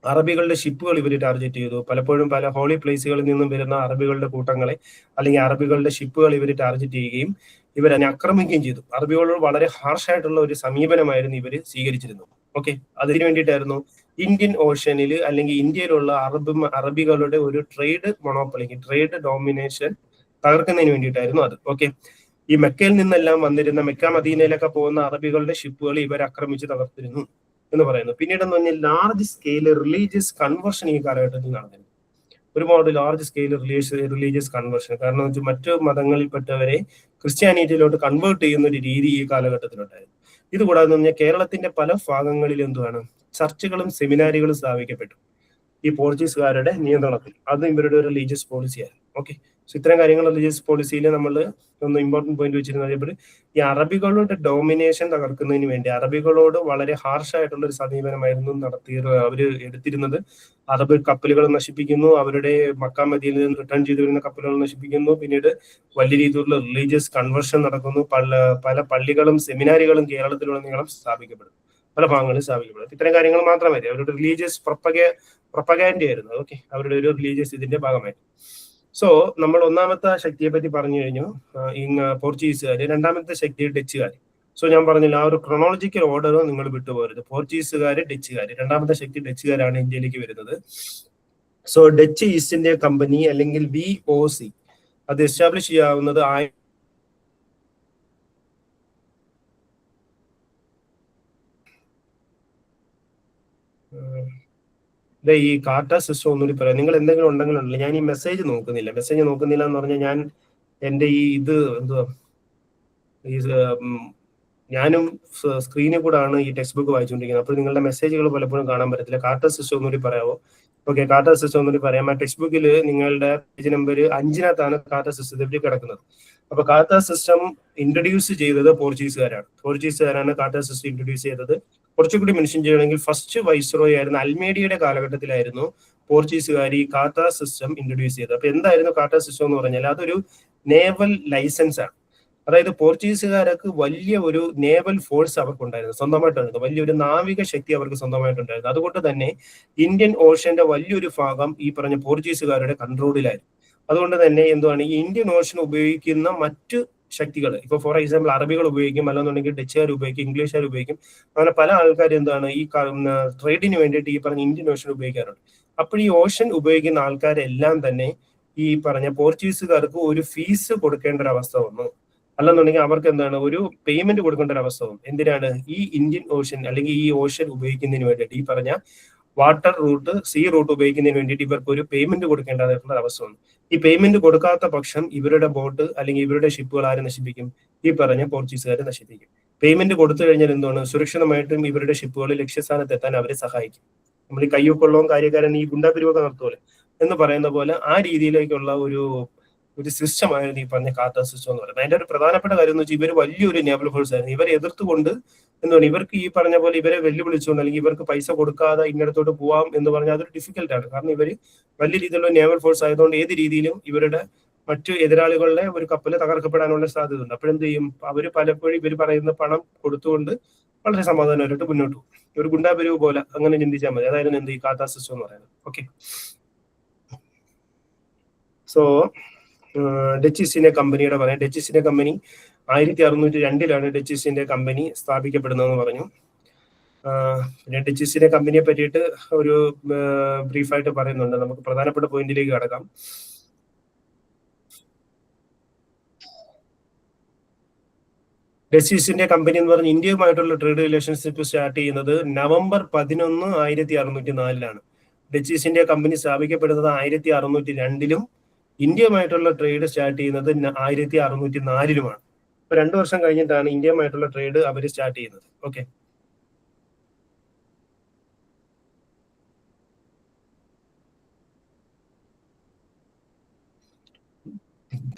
അറബികളുടെ ഷിപ്പുകൾ ഇവർ ടാർഗറ്റ് ചെയ്തു. പലപ്പോഴും പല ഹോളി പ്ലേസുകളിൽ നിന്നും വരുന്ന അറബികളുടെ കൂട്ടങ്ങളെ അല്ലെങ്കിൽ അറബികളുടെ ഷിപ്പുകൾ ഇവർ ടാർഗറ്റ് ചെയ്യുകയും ഇവരതിനെ ആക്രമിക്കുകയും ചെയ്തു. അറബികളോട് വളരെ ഹാർഷായിട്ടുള്ള ഒരു സമീപനമായിരുന്നു ഇവർ സ്വീകരിച്ചിരുന്നത്. ഓക്കെ, അതിനു വേണ്ടിയിട്ടായിരുന്നു ഇന്ത്യൻ ഓഷ്യനിൽ അല്ലെങ്കിൽ ഇന്ത്യയിലുള്ള അറബികളുടെ ഒരു ട്രേഡ് മൊണോപ്പൊളി, ട്രേഡ് ഡോമിനേഷൻ തകർക്കുന്നതിന് വേണ്ടിയിട്ടായിരുന്നു അത്. ഓക്കെ, ഈ മെക്കയിൽ നിന്നെല്ലാം വന്നിരുന്ന മെക്ക മദീനയിലൊക്കെ പോകുന്ന അറബികളുടെ ഷിപ്പുകൾ ഇവർ ആക്രമിച്ച് തകർത്തിരുന്നു എന്ന് പറയുന്നു. പിന്നീട് എന്ന് പറഞ്ഞാൽ ലാർജ് സ്കെയിൽ റിലീജിയസ് കൺവേർഷൻ ഈ കാലഘട്ടത്തിൽ നടന്നിരുന്നു. ഒരുപാട് ലാർജ് സ്കെയിൽ റിലീജിയസ് കൺവേർഷൻ. കാരണം വെച്ചാൽ മറ്റു മതങ്ങളിൽപ്പെട്ടവരെ ക്രിസ്ത്യാനിറ്റിയിലോട്ട് കൺവേർട്ട് ചെയ്യുന്ന ഒരു രീതി ഈ കാലഘട്ടത്തിലുണ്ടായിരുന്നു. ഇതുകൂടാതെ പറഞ്ഞാൽ കേരളത്തിന്റെ പല ഭാഗങ്ങളിലും എന്തുവാണ്, ചർച്ചുകളും സെമിനാരികളും സ്ഥാപിക്കപ്പെട്ടു ഈ പോർച്ചുഗീസുകാരുടെ നിയന്ത്രണത്തിൽ. അത് ഇവരുടെ ഒരു റിലീജിയസ് പോളിസിയായിരുന്നു. ഓക്കെ, ഇത്തരം കാര്യങ്ങൾ റിലീജിയസ് പോളിസിയിൽ നമ്മൾ ഒന്ന് ഇമ്പോർട്ടന്റ് പോയിന്റ് വെച്ചിരുന്നത് ഈ അറബികളുടെ ഡോമിനേഷൻ തകർക്കുന്നതിന് വേണ്ടി അറബികളോട് വളരെ ഹാർഷായിട്ടുള്ള ഒരു സമീപനമായിരുന്നു അവര് എടുത്തിരുന്നത്. അറബ് കപ്പലുകൾ നശിപ്പിക്കുന്നു, അവരുടെ മക്ക മദീനയിൽ നിന്ന് റിട്ടേൺ ചെയ്തു വരുന്ന കപ്പലുകൾ നശിപ്പിക്കുന്നു, പിന്നീട് വലിയ രീതിയിലുള്ള റിലീജിയസ് കൺവേർഷൻ നടക്കുന്നു, പല പള്ളികളും സെമിനാരികളും കേരളത്തിലുടനീളം സ്ഥാപിക്കപ്പെടുന്നു, പല ഭാഗങ്ങളിൽ സ്ഥാപിക്കപ്പെടുന്നു. ഇത്തരം കാര്യങ്ങൾ മാത്രമല്ല, അവരുടെ റിലീജിയസ് പ്രൊപ്പഗാൻഡ ആയിരുന്നു. ഓക്കെ, അവരുടെ ഒരു റിലീജിയസ് ഇതിന്റെ ഭാഗമായി. സോ നമ്മൾ ഒന്നാമത്തെ ശക്തിയെ പറ്റി പറഞ്ഞു കഴിഞ്ഞു, പോർച്ചുഗീസുകാര്. രണ്ടാമത്തെ ശക്തി ഡച്ചുകാർ. സോ ഞാൻ പറഞ്ഞില്ല, ആ ഒരു ക്രൊണോളജിക്കൽ ഓർഡർ നിങ്ങൾ വിട്ടുപോകരുത്. പോർച്ചുഗീസുകാര്, ഡച്ചുകാര്. രണ്ടാമത്തെ ശക്തി ഡച്ചുകാരാണ് ഇന്ത്യയിലേക്ക് വരുന്നത്. So Dutch East India company അല്ലെങ്കിൽ VOC അത് എസ്റ്റാബ്ലിഷ് ചെയ്യാവുന്നത് ഈ കാർട്ട സിസ്റ്റം ഒന്നുകൂടി പറയാം. നിങ്ങൾ എന്തെങ്കിലും ഉണ്ടെങ്കിലുണ്ടല്ലോ, ഞാൻ ഈ മെസ്സേജ് നോക്കുന്നില്ല എന്ന് പറഞ്ഞാൽ ഞാൻ എൻ്റെ ഈ ഇത് എന്തുവാ ഞാനും സ്ക്രീനിൽ കൂടെ ആണ് ഈ ടെക്സ്റ്റ് ബുക്ക് വായിച്ചുകൊണ്ടിരിക്കുന്നത്. അപ്പോൾ നിങ്ങളുടെ മെസ്സേജുകൾ പലപ്പോഴും കാണാൻ പറ്റത്തില്ല. കാർട്ട സിസ്റ്റം ഒന്നുകൂടി പറയാമോ? ഓക്കെ, കാർട്ട സിസ്റ്റം ഒന്നുകൂടി പറയാം. ആ ടെക്സ്റ്റ് ബുക്കിൽ നിങ്ങളുടെ പേജ് നമ്പർ 5-നകത്താണ് കാർട്ട സിസ്റ്റത്തെ പറ്റി കിടക്കുന്നത്. അപ്പൊ കാർട്ട സിസ്റ്റം ഇൻട്രൊഡ്യൂസ് ചെയ്തത് പോർച്ചുഗീസുകാരാണ് കാർട്ട സിസ്റ്റം ഇൻട്രൊഡ്യൂസ് ചെയ്തത്. കുറച്ചുകൂടി മെൻഷൻ ചെയ്യണമെങ്കിൽ ഫസ്റ്റ് വൈസ്രോയി ആയിരുന്ന അൽമേഡിയുടെ കാലഘട്ടത്തിലായിരുന്നു പോർച്ചുഗീസുകാർ ഈ കാർട്ട സിസ്റ്റം ഇൻട്രൊഡ്യൂസ് ചെയ്തത്. അപ്പൊ എന്തായിരുന്നു കാർട്ട സിസ്റ്റം എന്ന് പറഞ്ഞാൽ അതൊരു നേവൽ ലൈസൻസ് ആണ്. അതായത് പോർച്ചുഗീസുകാർക്ക് വലിയ ഒരു നേവൽ ഫോഴ്സ് അവർക്കുണ്ടായിരുന്നു, സ്വന്തമായിട്ടുണ്ടായിരുന്നു. വലിയൊരു നാവിക ശക്തി അവർക്ക് സ്വന്തമായിട്ടുണ്ടായിരുന്നു. അതുകൊണ്ട് തന്നെ ഇന്ത്യൻ ഓഷ്യന്റെ വലിയൊരു ഭാഗം ഈ പറഞ്ഞ പോർച്ചുഗീസുകാരുടെ കൺട്രോളിലായിരുന്നു. അതുകൊണ്ട് തന്നെ എന്തുവാണ്, ഈ ഇന്ത്യൻ ഓഷ്യൻ ഉപയോഗിക്കുന്ന മറ്റു ശക്തികൾ, ഇപ്പൊ ഫോർ എക്സാമ്പിൾ അറബികൾ ഉപയോഗിക്കും, അല്ലെന്നുണ്ടെങ്കിൽ ഡച്ചുകാർ ഉപയോഗിക്കും, ഇംഗ്ലീഷുകാർ ഉപയോഗിക്കും, അങ്ങനെ പല ആൾക്കാർ എന്താണ് ഈ ട്രേഡിന് വേണ്ടിയിട്ട് ഈ പറഞ്ഞ ഇന്ത്യൻ ഓഷ്യൻ ഉപയോഗിക്കാറുണ്ട്. അപ്പോൾ ഈ ഓഷ്യൻ ഉപയോഗിക്കുന്ന ആൾക്കാരെല്ലാം തന്നെ ഈ പറഞ്ഞ പോർച്ചുഗീസുകാർക്ക് ഒരു ഫീസ് കൊടുക്കേണ്ട ഒരു അവസ്ഥ വന്നു. അല്ലെന്നുണ്ടെങ്കിൽ അവർക്ക് എന്താണ് ഒരു പേയ്മെന്റ് കൊടുക്കേണ്ട ഒരു അവസ്ഥ വന്നു. എന്തിനാണ്? ഈ ഇന്ത്യൻ ഓഷ്യൻ അല്ലെങ്കിൽ ഈ ഓഷ്യൻ ഉപയോഗിക്കുന്നതിന് വേണ്ടിയിട്ട്, ഈ പറഞ്ഞ വാട്ടർ റൂട്ട്, സീ റൂട്ട് ഉപയോഗിക്കുന്നതിന് വേണ്ടിയിട്ട് ഇവർക്ക് ഒരു പേയ്മെന്റ് കൊടുക്കേണ്ടതായിട്ടുള്ള അവസ്ഥ വന്നു. ഈ പേയ്മെന്റ് കൊടുക്കാത്ത പക്ഷം ഇവരുടെ ബോട്ട് അല്ലെങ്കിൽ ഇവരുടെ ഷിപ്പുകൾ ആര് നശിപ്പിക്കും? ഈ പറഞ്ഞ പോർച്ചുഗീസുകാർ നശിപ്പിക്കും. പേയ്മെന്റ് കൊടുത്തു കഴിഞ്ഞാൽ എന്താണ്, സുരക്ഷിതമായിട്ടും ഇവരുടെ ഷിപ്പുകൾ ലക്ഷ്യസ്ഥാനത്ത് എത്താൻ അവരെ സഹായിക്കും. നമ്മൾ ഈ കയ്യൊക്കൊള്ളവും കാര്യക്കാരൻ ഈ ഗുണ്ടാപിരിവൊക്കെ നടത്തുമല്ലോ എന്ന് പറയുന്ന പോലെ ആ രീതിയിലേക്കുള്ള ഒരു സിസ്റ്റമായിരുന്നു ഈ പറഞ്ഞ കാർട്ട സിസ്റ്റം എന്ന് പറയുന്നത്. അതിന്റെ ഒരു പ്രധാനപ്പെട്ട കാര്യം എന്ന് വെച്ചാൽ ഇവർ വലിയൊരു നേവൽ ഫോഴ്സ് ആയിരുന്നു. ഇവരെ എതിർത്തുകൊണ്ട് എന്താണ്, ഇവർക്ക് ഈ പറഞ്ഞ പോലെ ഇവരെ വെല്ലുവിളിച്ചുകൊണ്ട് അല്ലെങ്കിൽ ഇവർക്ക് പൈസ കൊടുക്കാതെ ഇങ്ങടത്തോട്ട് പോവാം എന്ന് പറഞ്ഞാൽ അതൊരു ഡിഫിക്കൽട്ടാണ്. കാരണം ഇവര് വലിയ രീതിയിലുള്ള നേവൽ ഫോഴ്സ് ആയതുകൊണ്ട് ഏത് രീതിയിലും ഇവരുടെ മറ്റു എതിരാളികളുടെ ഒരു കപ്പല് തകർക്കപ്പെടാനുള്ള സാധ്യത ഉണ്ട്. അപ്പോഴെന്ത് ചെയ്യും, അവര് പലപ്പോഴും ഇവർ പറയുന്ന പണം കൊടുത്തുകൊണ്ട് വളരെ സമാധാനമായിട്ട് മുന്നോട്ട് പോകും. ഒരു ഗുണ്ടാപിരിവ് പോലെ അങ്ങനെ ചിന്തിച്ചാൽ മതി. അതായിരുന്നു എന്ത് ഈ കാർട്ട സിസ്റ്റം എന്ന് പറയുന്നത്. Okay, so Dutch East India കമ്പനിയുടെ പറയാം. Dutch East India company 1602 Dutch East India company സ്ഥാപിക്കപ്പെടുന്നതെന്ന് പറഞ്ഞു. പിന്നെ ഡച്ച് ഈസ്റ്റ് ഇന്ത്യ കമ്പനിയെ പറ്റിയിട്ട് ഒരു ബ്രീഫായിട്ട് പറയുന്നുണ്ട്. നമുക്ക് പ്രധാനപ്പെട്ട പോയിന്റിലേക്ക് കടക്കാം. ഡച്ച് ഈസ്റ്റ് ഇന്ത്യ കമ്പനി എന്ന് പറഞ്ഞ ഇന്ത്യയുമായിട്ടുള്ള ട്രേഡ് റിലേഷൻഷിപ്പ് സ്റ്റാർട്ട് ചെയ്യുന്നത് November 11, 1604 Dutch East India company സ്ഥാപിക്കപ്പെടുന്നത് 1602 ഇന്ത്യയുമായിട്ടുള്ള ട്രേഡ് സ്റ്റാർട്ട് ചെയ്യുന്നത് 1604 ഇപ്പൊ 2 വർഷം കഴിഞ്ഞിട്ടാണ് ഇന്ത്യയുമായിട്ടുള്ള ട്രേഡ് അവർ സ്റ്റാർട്ട് ചെയ്യുന്നത്. ഓക്കെ,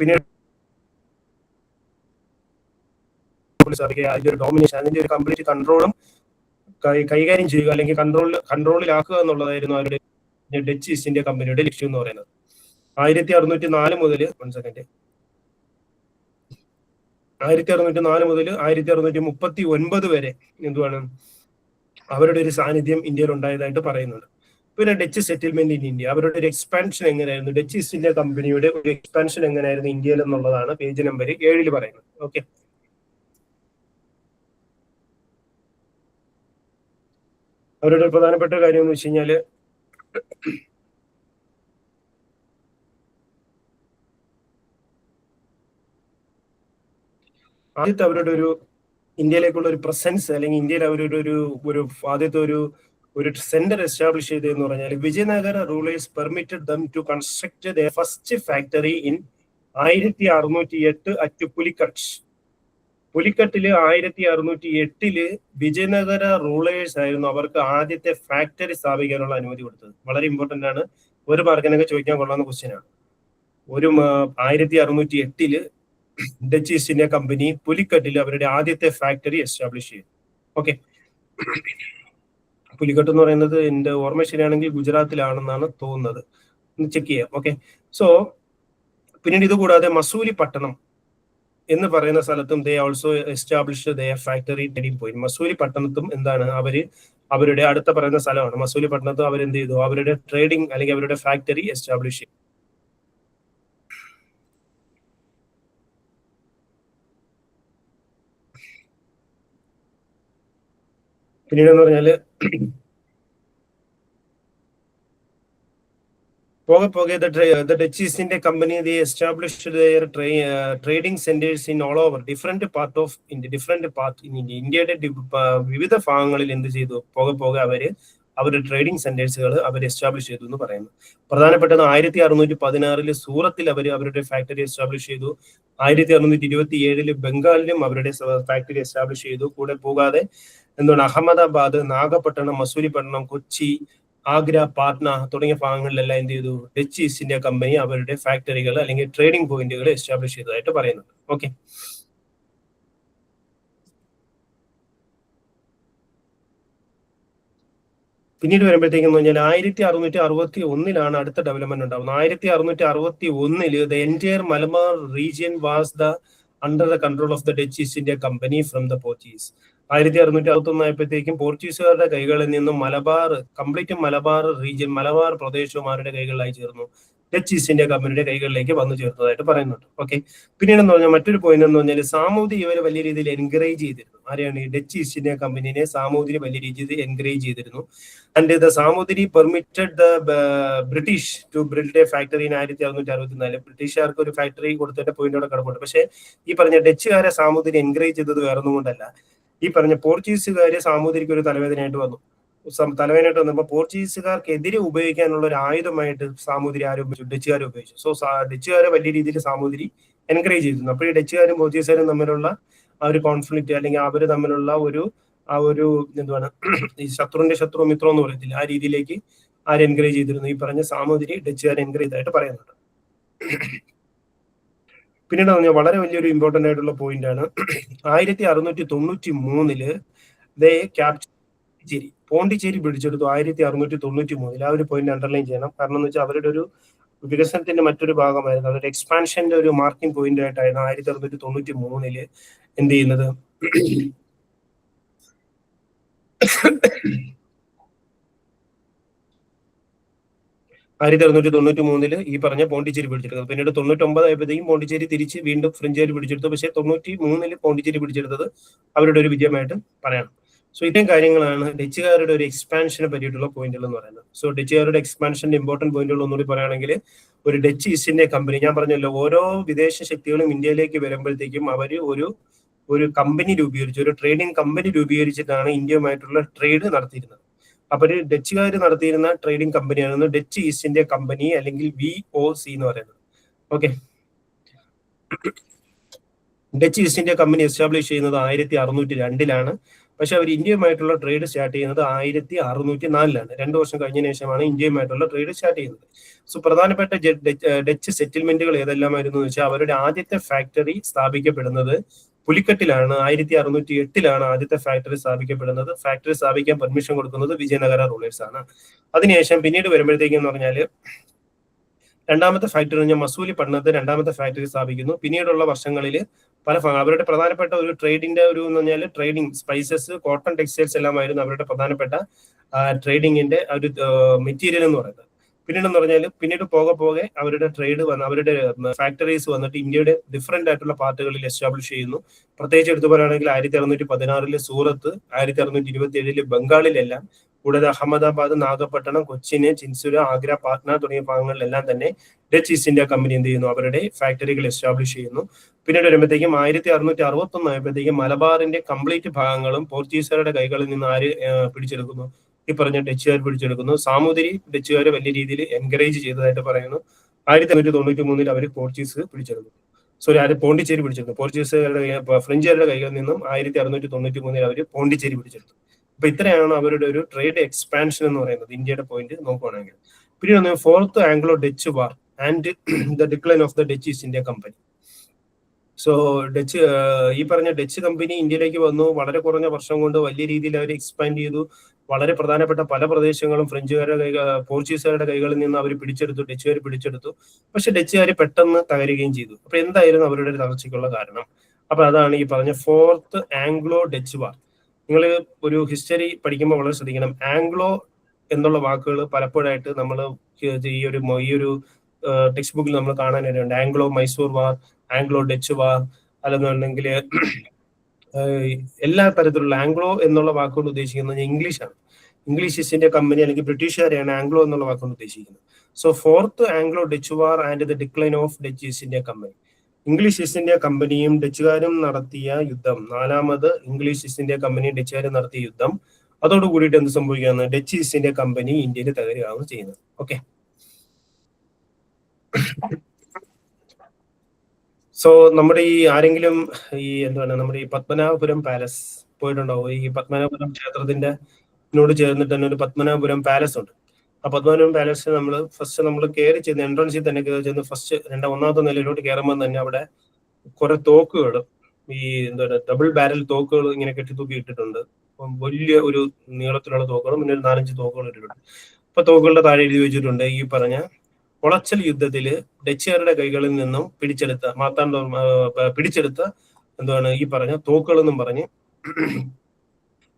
പിന്നെ അതിന്റെ ഒരു ഡോമിനേഷൻ, അതിന്റെ ഒരു കംപ്ലീറ്റ് കൺട്രോളും കൈകാര്യം ചെയ്യുക അല്ലെങ്കിൽ കൺട്രോളിലാക്കുക എന്നുള്ളതായിരുന്നു അവരുടെ ഡച്ച് ഈസ്റ്റ് ഇന്ത്യ കമ്പനിയുടെ ലക്ഷ്യം എന്ന് പറയുന്നത്. 1604 മുതൽ 1639 വരെ എന്തുവാണ് അവരുടെ ഒരു സാന്നിധ്യം ഇന്ത്യയിൽ ഉണ്ടായതായിട്ട് പറയുന്നുണ്ട്. പിന്നെ ഡച്ച് സെറ്റിൽമെന്റ് ഇൻ ഇന്ത്യ, അവരുടെ ഒരു എക്സ്പാൻഷൻ എങ്ങനെയായിരുന്നു, ഡച്ച് ഈസ്റ്റ് ഇന്ത്യ കമ്പനിയുടെ ഒരു എക്സ്പാൻഷൻ എങ്ങനെയായിരുന്നു ഇന്ത്യയിൽ എന്നുള്ളതാണ് പേജ് നമ്പർ 7 പറയുന്നത്. ഓക്കെ, അവരുടെ പ്രധാനപ്പെട്ട കാര്യം എന്ന് വെച്ച് കഴിഞ്ഞാല് ആദ്യത്തെ അവരുടെ ഒരു ഇന്ത്യയിലേക്കുള്ള ഒരു പ്രസൻസ് അല്ലെങ്കിൽ ഇന്ത്യയിൽ അവരുടെ ഒരു ആദ്യത്തെ ഒരു സെന്റർ എസ്റ്റാബ്ലിഷ് ചെയ്തതെന്ന് പറഞ്ഞാൽ Vijayanagara rulers permitted them to construct the first factory in 1608 at Pulicat. പുലിക്കട്ടില് 1608 വിജയനഗര റൂളേഴ്സ് ആയിരുന്നു അവർക്ക് ആദ്യത്തെ ഫാക്ടറി സ്ഥാപിക്കാനുള്ള അനുമതി കൊടുത്തത്. വളരെ ഇമ്പോർട്ടന്റ് ആണ്, ഒരു മാർക്കിനൊക്കെ ചോദിക്കാൻ കൊള്ളാവുന്ന ക്വസ്റ്റ്യൻ ആണ്. ഒരു 1608 ഡച്ച് ഈസ്റ്റ് ഇന്ത്യ കമ്പനി പുലിക്കട്ടിൽ അവരുടെ ആദ്യത്തെ ഫാക്ടറി എസ്റ്റാബ്ലിഷ് ചെയ്തു. ഓക്കെ, പുലിക്കട്ട് എന്ന് പറയുന്നത് എന്റെ ഓർമ്മ ശരിയാണെങ്കിൽ ഗുജറാത്തിലാണെന്നാണ് തോന്നുന്നത്, ചെക്ക് ചെയ്യാം. ഓക്കെ, സോ പിന്നീട് ഇത് കൂടാതെ മസൂലിപട്ടണം എന്ന് പറയുന്ന സ്ഥലത്തും they also establish their factory trading point. മസൂലിപട്ടണത്തും എന്താണ് അവരുടെ അടുത്ത പറയുന്ന സ്ഥലമാണ്. മസൂലിപട്ടണത്തും അവരെന്ത് ചെയ്തു, അവരുടെ ട്രേഡിംഗ് അല്ലെങ്കിൽ അവരുടെ ഫാക്ടറി എസ്റ്റാബ്ലിഷ് ചെയ്തു. പിന്നീട് എന്ന് പറഞ്ഞാല് പോകെ പോകെ the Dutch East India Company they established their trading centers in all over different part in India. ഇന്ത്യയുടെ വിവിധ ഭാഗങ്ങളിൽ എന്ത് ചെയ്തു, പോകെ പോകെ അവരുടെ ട്രേഡിംഗ് സെന്റേഴ്സുകൾ അവർ എസ്റ്റാബ്ലിഷ് ചെയ്തു എന്ന് പറയുന്നു. പ്രധാനപ്പെട്ടത് 1616 സൂറത്തിൽ അവരുടെ ഫാക്ടറി എസ്റ്റാബ്ലിഷ് ചെയ്തു. 1627 ബംഗാളിലും അവരുടെ ഫാക്ടറി എസ്റ്റാബ്ലിഷ് ചെയ്തു. കൂടെ പോകാതെ എന്താണ് അഹമ്മദാബാദ്, നാഗപട്ടണം, മസൂലിപട്ടണം, കൊച്ചി, ആഗ്ര, പാട്ന തുടങ്ങിയ ഭാഗങ്ങളിലെല്ലാം എന്ത് ചെയ്തു, ഡച്ച് ഈസ്റ്റ് ഇന്ത്യ കമ്പനി അവരുടെ ഫാക്ടറികൾ അല്ലെങ്കിൽ ട്രേഡിംഗ് പോയിന്റുകൾ എസ്റ്റാബ്ലിഷ് ചെയ്തതായിട്ട് പറയുന്നുണ്ട്. ഓക്കെ, പിന്നീട് വരുമ്പോഴത്തേക്കും പറഞ്ഞാൽ 1661 അടുത്ത ഡെവലപ്മെന്റ് ഉണ്ടാവുന്നത്. 1661 the entire Malabar region was under the control of the Dutch East India company from the Portuguese. 1661 ആയപ്പോഴത്തേക്കും പോർച്ചുഗീസുകാരുടെ കൈകളിൽ നിന്നും കംപ്ലീറ്റ് മലബാർ റീജിയൻ, മലബാർ പ്രദേശവും അവരുടെ കൈകളിലായി ചേർന്നു, ഡച്ച് ഈസ്റ്റ് ഇന്ത്യ കമ്പനിയുടെ കൈകളിലേക്ക് വന്നു ചേർത്തതായിട്ട് പറയുന്നുണ്ട്. ഓക്കെ, പിന്നീട് എന്ന് പറഞ്ഞാൽ മറ്റൊരു പോയിന്റ് എന്ന് പറഞ്ഞാൽ സാമൂതിരി ഇവരെ വലിയ രീതിയിൽ എൻകറേജ് ചെയ്തിരുന്നു. ആരെയാണ്? ഈ ഡച്ച് ഈസ്റ്റ് ഇന്ത്യ കമ്പനിയെ സാമൂതിരി വലിയ രീതിയിൽ എൻകറേജ് ചെയ്തിരുന്നു. And the Samoothiri permitted the British to build a factory in 1664. ബ്രിട്ടീഷുകാർക്ക് ഒരു ഫാക്ടറി കൊടുത്തതിന്റെ പോയിന്റ് അവിടെ കിടപ്പുണ്ട്. പക്ഷേ ഈ പറഞ്ഞ ഡച്ചുകാരെ സാമൂതിരി എൻകറേജ് ചെയ്തത് വേറൊന്നും കൊണ്ടല്ല, ഈ പറഞ്ഞ പോർച്ചുഗീസുകാര് സാമൂതിരിക്ക് ഒരു തലവേദനയായിട്ട് വന്നപ്പോൾ പോർച്ചുഗീസുകാർക്കെതിരെ ഉപയോഗിക്കാനുള്ള ഒരു ആയുധമായിട്ട് സാമൂതിരി ആരോപിച്ചു, ഡച്ചുകാർ ഉപയോഗിച്ചു. സോ ഡച്ചുകാരെ വലിയ രീതിയിൽ സാമൂതിരി എൻകറേജ് ചെയ്തിരുന്നു. അപ്പോൾ ഈ ഡച്ചുകാരും പോർച്ചുഗീസുകാരും തമ്മിലുള്ള ആ ഒരു കോൺഫ്ലിക്റ്റ് അല്ലെങ്കിൽ അവർ തമ്മിലുള്ള ഒരു എന്താണ്, ഈ ശത്രുവിന്റെ ശത്രു മിത്രം എന്ന് പറയത്തില്ല, ആ രീതിയിലേക്ക് ആര് എൻകറേജ് ചെയ്തിരുന്നു? ഈ പറഞ്ഞ സാമൂതിരി ഡച്ചുകാരെ എൻകറേജ് ചെയ്തതായിട്ട് പറയുന്നുണ്ട്. പിന്നീട് പറഞ്ഞാൽ വളരെ വലിയൊരു ഇമ്പോർട്ടന്റ് ആയിട്ടുള്ള പോയിന്റ് ആണ് 1693 ദേ ക്യാപ്ചർ പോണ്ടിച്ചേരി പിടിച്ചെടുത്തു. 1693 ആ ഒരു പോയിന്റ് അണ്ടർലൈൻ ചെയ്യണം. കാരണം എന്ന് വെച്ചാൽ അവരുടെ ഒരു വികസനത്തിന്റെ മറ്റൊരു ഭാഗമായിരുന്നു, അവരുടെ എക്സ്പാൻഷന്റെ ഒരു മാർക്കിംഗ് പോയിന്റ് ആയിട്ടായിരുന്നു 1693 എന്ത് ചെയ്യുന്നത്, 1693 ഈ പറഞ്ഞ പോണ്ടിച്ചേരി പിടിച്ചെടുത്തത്. പിന്നീട് 99 ആയപ്പോഴത്തേക്കും പോണ്ടിച്ചേരി തിരിച്ച് വീണ്ടും ഫ്രഞ്ചുകാർ പിടിച്ചെടുത്തു. പക്ഷേ 93 പോണ്ടിച്ചേരി പിടിച്ചെടുത്തത് അവരുടെ ഒരു വിജയമായിട്ട് പറയണം. സോ ഇത്രയും കാര്യങ്ങളാണ് ഡച്ചുകാരുടെ ഒരു എക്സ്പാൻഷനെ പറ്റിയിട്ടുള്ള പോയിന്റുകൾ എന്ന് പറയുന്നത്. സോ ഡച്ചുകാരുടെ എക്സ്പാൻഷന്റെ ഇമ്പോർട്ടന്റ് പോയിന്റുകൾ ഒന്നുകൂടി പറയുകയാണെങ്കിൽ, ഒരു ഡച്ച് ഈസ്റ്റ് ഇന്ത്യ കമ്പനി, ഞാൻ പറഞ്ഞല്ലോ ഓരോ വിദേശ ശക്തികളും ഇന്ത്യയിലേക്ക് വരുമ്പോഴത്തേക്കും അവർ ഒരു കമ്പനി രൂപീകരിച്ചു, ഒരു ട്രേഡിംഗ് കമ്പനി രൂപീകരിച്ചിട്ടാണ് ഇന്ത്യയുമായിട്ടുള്ള ട്രേഡ് നടത്തിയിരുന്നത്. അപ്പൊ ഒരു ഡച്ചുകാർ നടത്തിയിരുന്ന ട്രേഡിംഗ് കമ്പനിയാണ് ഡച്ച് ഈസ്റ്റ് ഇന്ത്യ കമ്പനി അല്ലെങ്കിൽ VOC എന്ന് പറയുന്നത്. Okay, Dutch East India company establish ചെയ്യുന്നത് 1602 പക്ഷെ അവർ ഇന്ത്യയുമായിട്ടുള്ള ട്രേഡ് സ്റ്റാർട്ട് ചെയ്യുന്നത് 1604. 2 വർഷം കഴിഞ്ഞതിന് ശേഷമാണ് ഇന്ത്യയുമായിട്ടുള്ള ട്രേഡ് സ്റ്റാർട്ട് ചെയ്യുന്നത്. സോ പ്രധാനപ്പെട്ട ഡച്ച് സെറ്റിൽമെന്റുകൾ ഏതെല്ലാമായിരുന്നു എന്ന് വെച്ചാൽ, അവരുടെ ആദ്യത്തെ ഫാക്ടറി സ്ഥാപിക്കപ്പെടുന്നത് പുലിക്കട്ടിലാണ്. 1608 ആദ്യത്തെ ഫാക്ടറി സ്ഥാപിക്കപ്പെടുന്നത്. ഫാക്ടറി സ്ഥാപിക്കാൻ പെർമിഷൻ കൊടുക്കുന്നത് വിജയനഗര റൂളേഴ്സ് ആണ്. അതിനുശേഷം പിന്നീട് വരുമ്പോഴത്തേക്കും എന്ന് പറഞ്ഞാൽ രണ്ടാമത്തെ ഫാക്ടറി പറഞ്ഞാൽ മസൂലിപട്ടണത്ത് രണ്ടാമത്തെ ഫാക്ടറി സ്ഥാപിക്കുന്നു. പിന്നീടുള്ള വർഷങ്ങളിൽ അവരുടെ പ്രധാനപ്പെട്ട ഒരു ട്രേഡിന്റെ ഒരു എന്ന് പറഞ്ഞാൽ ട്രേഡിംഗ് സ്പൈസസ്, കോട്ടൺ, ടെക്സ്റ്റൈൽസ് എല്ലാമായിരുന്നു അവരുടെ പ്രധാനപ്പെട്ട ട്രേഡിങ്ങിന്റെ ഒരു മെറ്റീരിയൽ എന്ന് പറയുന്നത്. പിന്നീടെന്ന് പറഞ്ഞാൽ പിന്നീട് പോകെ അവരുടെ അവരുടെ ഫാക്ടറീസ് വന്നിട്ട് ഇന്ത്യയുടെ ഡിഫറെന്റ് ആയിട്ടുള്ള പാർട്ടുകളിൽ എസ്റ്റാബ്ലിഷ് ചെയ്യുന്നു. പ്രത്യേകിച്ച് എടുത്തു പറയുകയാണെങ്കിൽ 1616 സൂറത്ത്, 1627 ബംഗാളിലെല്ലാം, കൂടാതെ അഹമ്മദാബാദ്, നാഗപട്ടണം, കൊച്ചിന്, ചിൻസുര, ആഗ്ര, പാട്ന തുടങ്ങിയ ഭാഗങ്ങളിലെല്ലാം തന്നെ ഡച്ച് ഈസ്റ്റ് ഇന്ത്യ കമ്പനി എന്ത് ചെയ്യുന്നു, അവരുടെ ഫാക്ടറികൾ എസ്റ്റാബ്ലിഷ് ചെയ്യുന്നു. പിന്നീട് വരുമ്പോഴത്തേക്കും 1661 ആയപ്പോഴത്തേക്കും മലബാറിന്റെ കംപ്ലീറ്റ് ഭാഗങ്ങളും പോർച്ചുഗീസുകാരുടെ കൈകളിൽ നിന്ന് ആര് പിടിച്ചെടുക്കുന്നു? ഈ പറഞ്ഞ ഡച്ചുകാർ പിടിച്ചെടുക്കുന്നു. സാമൂതിരി ഡച്ചുകാരെ വലിയ രീതിയിൽ എൻകറേജ് ചെയ്തതായിട്ട് പറയുന്നു. 1693 അവർ പോർച്ചുഗീസ് പിടിച്ചെടുക്കുന്നു. പോണ്ടിച്ചേരി പിടിച്ചെടുത്തു. പോർച്ചുഗീസുകാരുടെ ഫ്രഞ്ചുകാരുടെ കൈകളിൽ നിന്നും 1693 അവർ പോണ്ടിച്ചേരി പിടിച്ചെടുത്തു. അപ്പൊ ഇത്രയാണ് അവരുടെ ഒരു ട്രേഡ് എക്സ്പാൻഷൻ എന്ന് പറയുന്നത് ഇന്ത്യയുടെ പോയിന്റ് നോക്കുകയാണെങ്കിൽ. പിന്നീട് 4th Anglo Dutch war and the decline of the Dutch East India company. So Dutch ഈ പറഞ്ഞ ഡച്ച് കമ്പനി ഇന്ത്യയിലേക്ക് വന്നു. വളരെ കുറഞ്ഞ വർഷം കൊണ്ട് വലിയ രീതിയിൽ അവർ എക്സ്പാൻഡ് ചെയ്തു. വളരെ പ്രധാനപ്പെട്ട പല പ്രദേശങ്ങളും ഫ്രഞ്ചുകാരുടെ പോർച്ചുഗീസുകാരുടെ കൈകളിൽ നിന്ന് അവർ പിടിച്ചെടുത്തു, ഡച്ചുകാർ പിടിച്ചെടുത്തു. പക്ഷെ ഡച്ചുകാർ പെട്ടെന്ന് തകരുകയും ചെയ്തു. അപ്പൊ എന്തായിരുന്നു അവരുടെ തകർച്ചയ്ക്കുള്ള കാരണം? അപ്പൊ അതാണ് ഈ പറഞ്ഞ ഫോർത്ത് ആംഗ്ലോ ഡച്ച് വാർ. നിങ്ങൾ ഒരു ഹിസ്റ്ററി പഠിക്കുമ്പോൾ വളരെ ശ്രദ്ധിക്കണം. ആംഗ്ലോ എന്നുള്ള വാക്കുകൾ പലപ്പോഴായിട്ട് നമ്മൾ ഈ ഒരു ടെക്സ്റ്റ് ബുക്കിൽ നമ്മൾ കാണാനായിട്ടുണ്ട്. ആംഗ്ലോ മൈസൂർ വാർ, ആംഗ്ലോ ഡച്ച് വാർ, അല്ലെന്നുണ്ടെങ്കിൽ എല്ലാ തരത്തിലുള്ള ആംഗ്ലോ എന്നുള്ള വാക്കുകൊണ്ട് ഉദ്ദേശിക്കുന്നത് ഇംഗ്ലീഷാണ്. ഇംഗ്ലീഷ് ഈസ്റ്റ് ഇന്ത്യ കമ്പനി അല്ലെങ്കിൽ ബ്രിട്ടീഷുകാരെയാണ് ആംഗ്ലോ എന്നുള്ള വാക്കുകൊണ്ട് ഉദ്ദേശിക്കുന്നത്. So fourth Anglo Dutch war and the decline of Dutch East India company. English East India കമ്പനിയും ഡച്ചുകാരും നടത്തിയ യുദ്ധം, നാലാമത് ഇംഗ്ലീഷ് ഈസ്റ്റ് ഇന്ത്യ കമ്പനിയും ഡച്ചുകാരും നടത്തിയ യുദ്ധം, അതോട് കൂടിയിട്ട് എന്ത് സംഭവിക്കുകയാണ്? ഡച്ച് ഈസ്റ്റ് ഇന്ത്യ കമ്പനി ഇന്ത്യയിൽ തകരുകയാണ് ചെയ്യുന്നത്. ഓക്കെ, സോ നമ്മുടെ ഈ ആരെങ്കിലും ഈ എന്താണ് നമ്മുടെ ഈ പത്മനാഭപുരം പാലസ് പോയിട്ടുണ്ടാവോ? ഈ പത്മനാഭപുരം ക്ഷേത്രത്തിന്റെ ചേർന്നിട്ട് തന്നെ ഒരു പത്മനാഭപുരം പാലസ് ഉണ്ട്. ആ പത്മനാഭപുരം പാലസ് നമ്മൾ കയറി ചെന്ന് എൻട്രൻസിൽ തന്നെ കയറി ചെന്ന് ഫസ്റ്റ് ഒന്നാമത്തെ നിലയിലോട്ട് കയറുമ്പോൾ തന്നെ അവിടെ കുറെ തോക്കുകൾ, ഈ എന്താണ് ഡബിൾ ബാരൽ തോക്കുകൾ ഇങ്ങനെ കെട്ടിത്തൂക്കി ഇട്ടിട്ടുണ്ട്. വലിയ ഒരു നീളത്തിലുള്ള തോക്കുകളും പിന്നെ ഒരു 4-5 തോക്കുകൾ ഇട്ടിട്ടുണ്ട്. അപ്പൊ തോക്കുകളുടെ താഴെ എഴുതി വെച്ചിട്ടുണ്ട് ഈ പറഞ്ഞ കൊളച്ചൽ യുദ്ധത്തില് ഡച്ചുകാരുടെ കൈകളിൽ നിന്നും പിടിച്ചെടുത്ത എന്താണ് ഈ പറഞ്ഞ തോക്കുകൾ എന്നും പറഞ്ഞ്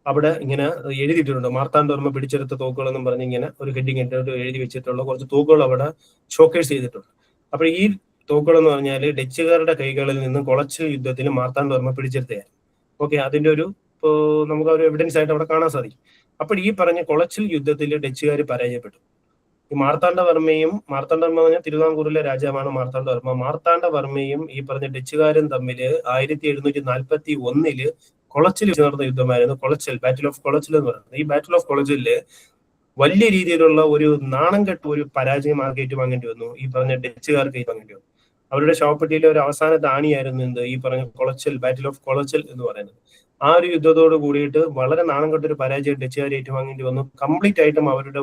അവിടെ ഇങ്ങനെ എഴുതിയിട്ടുണ്ട്. മാർത്താണ്ഡവർമ്മ പിടിച്ചെടുത്ത തോക്കുകൾ എന്നും പറഞ്ഞ് ഇങ്ങനെ ഒരു ഹെഡിങ് ഇട്ടിട്ട് എഴുതി വെച്ചിട്ടുള്ള കുറച്ച് തോക്കുകൾ അവിടെ ഷോക്കേസ് ചെയ്തിട്ടുണ്ട്. അപ്പൊ ഈ തോക്കുകൾ എന്ന് പറഞ്ഞാല് ഡച്ചുകാരുടെ കൈകളിൽ നിന്നും കൊളച്ചൽ യുദ്ധത്തിൽ മാർത്താണ്ഡവർമ്മ പിടിച്ചെടുത്തതാണ്. ഓക്കെ, അതിന്റെ ഒരു നമുക്ക് ഒരു എവിഡൻസ് ആയിട്ട് അവിടെ കാണാൻ സാധിക്കും. അപ്പോൾ ഈ പറഞ്ഞ കൊളച്ചൽ യുദ്ധത്തിൽ ഡച്ചുകാർ പരാജയപ്പെട്ടു. ഈ മാർത്താണ്ഡവർമ്മ പറഞ്ഞാൽ തിരുവിതാംകൂറിലെ രാജാവാണ് മാർത്താണ്ഡവർമ്മയും ഈ പറഞ്ഞ ഡച്ചുകാരും തമ്മിൽ 1741 കൊളച്ചിൽ നടന്ന യുദ്ധമായിരുന്നു കൊളച്ചൽ, ബാറ്റിൽ ഓഫ് കൊളച്ചിൽ എന്ന് പറയുന്നത്. ഈ ബാറ്റിൽ ഓഫ് കൊളച്ചില് വലിയ രീതിയിലുള്ള ഒരു നാണം കെട്ട ഒരു പരാജയം ഏറ്റുവാങ്ങേണ്ടി വന്നു. ഈ പറഞ്ഞ ഡച്ചുകാർക്ക് ഏറ്റുവാങ്ങേണ്ടി വന്നു. അവരുടെ ശവപ്പെട്ടിയിലെ ഒരു അവസാന താണിയായിരുന്നു എന്ത് ഈ പറഞ്ഞ കൊളച്ചൽ, ബാറ്റിൽ ഓഫ് കൊളച്ചൽ എന്ന് പറയുന്നത്. ആ ഒരു യുദ്ധത്തോട് കൂടിയിട്ട് വളരെ നാണം കെട്ട ഒരു പരാജയം ഡച്ചുകാർ ഏറ്റുവാങ്ങേണ്ടി വന്നു. കംപ്ലീറ്റ് ആയിട്ടും അവരുടെ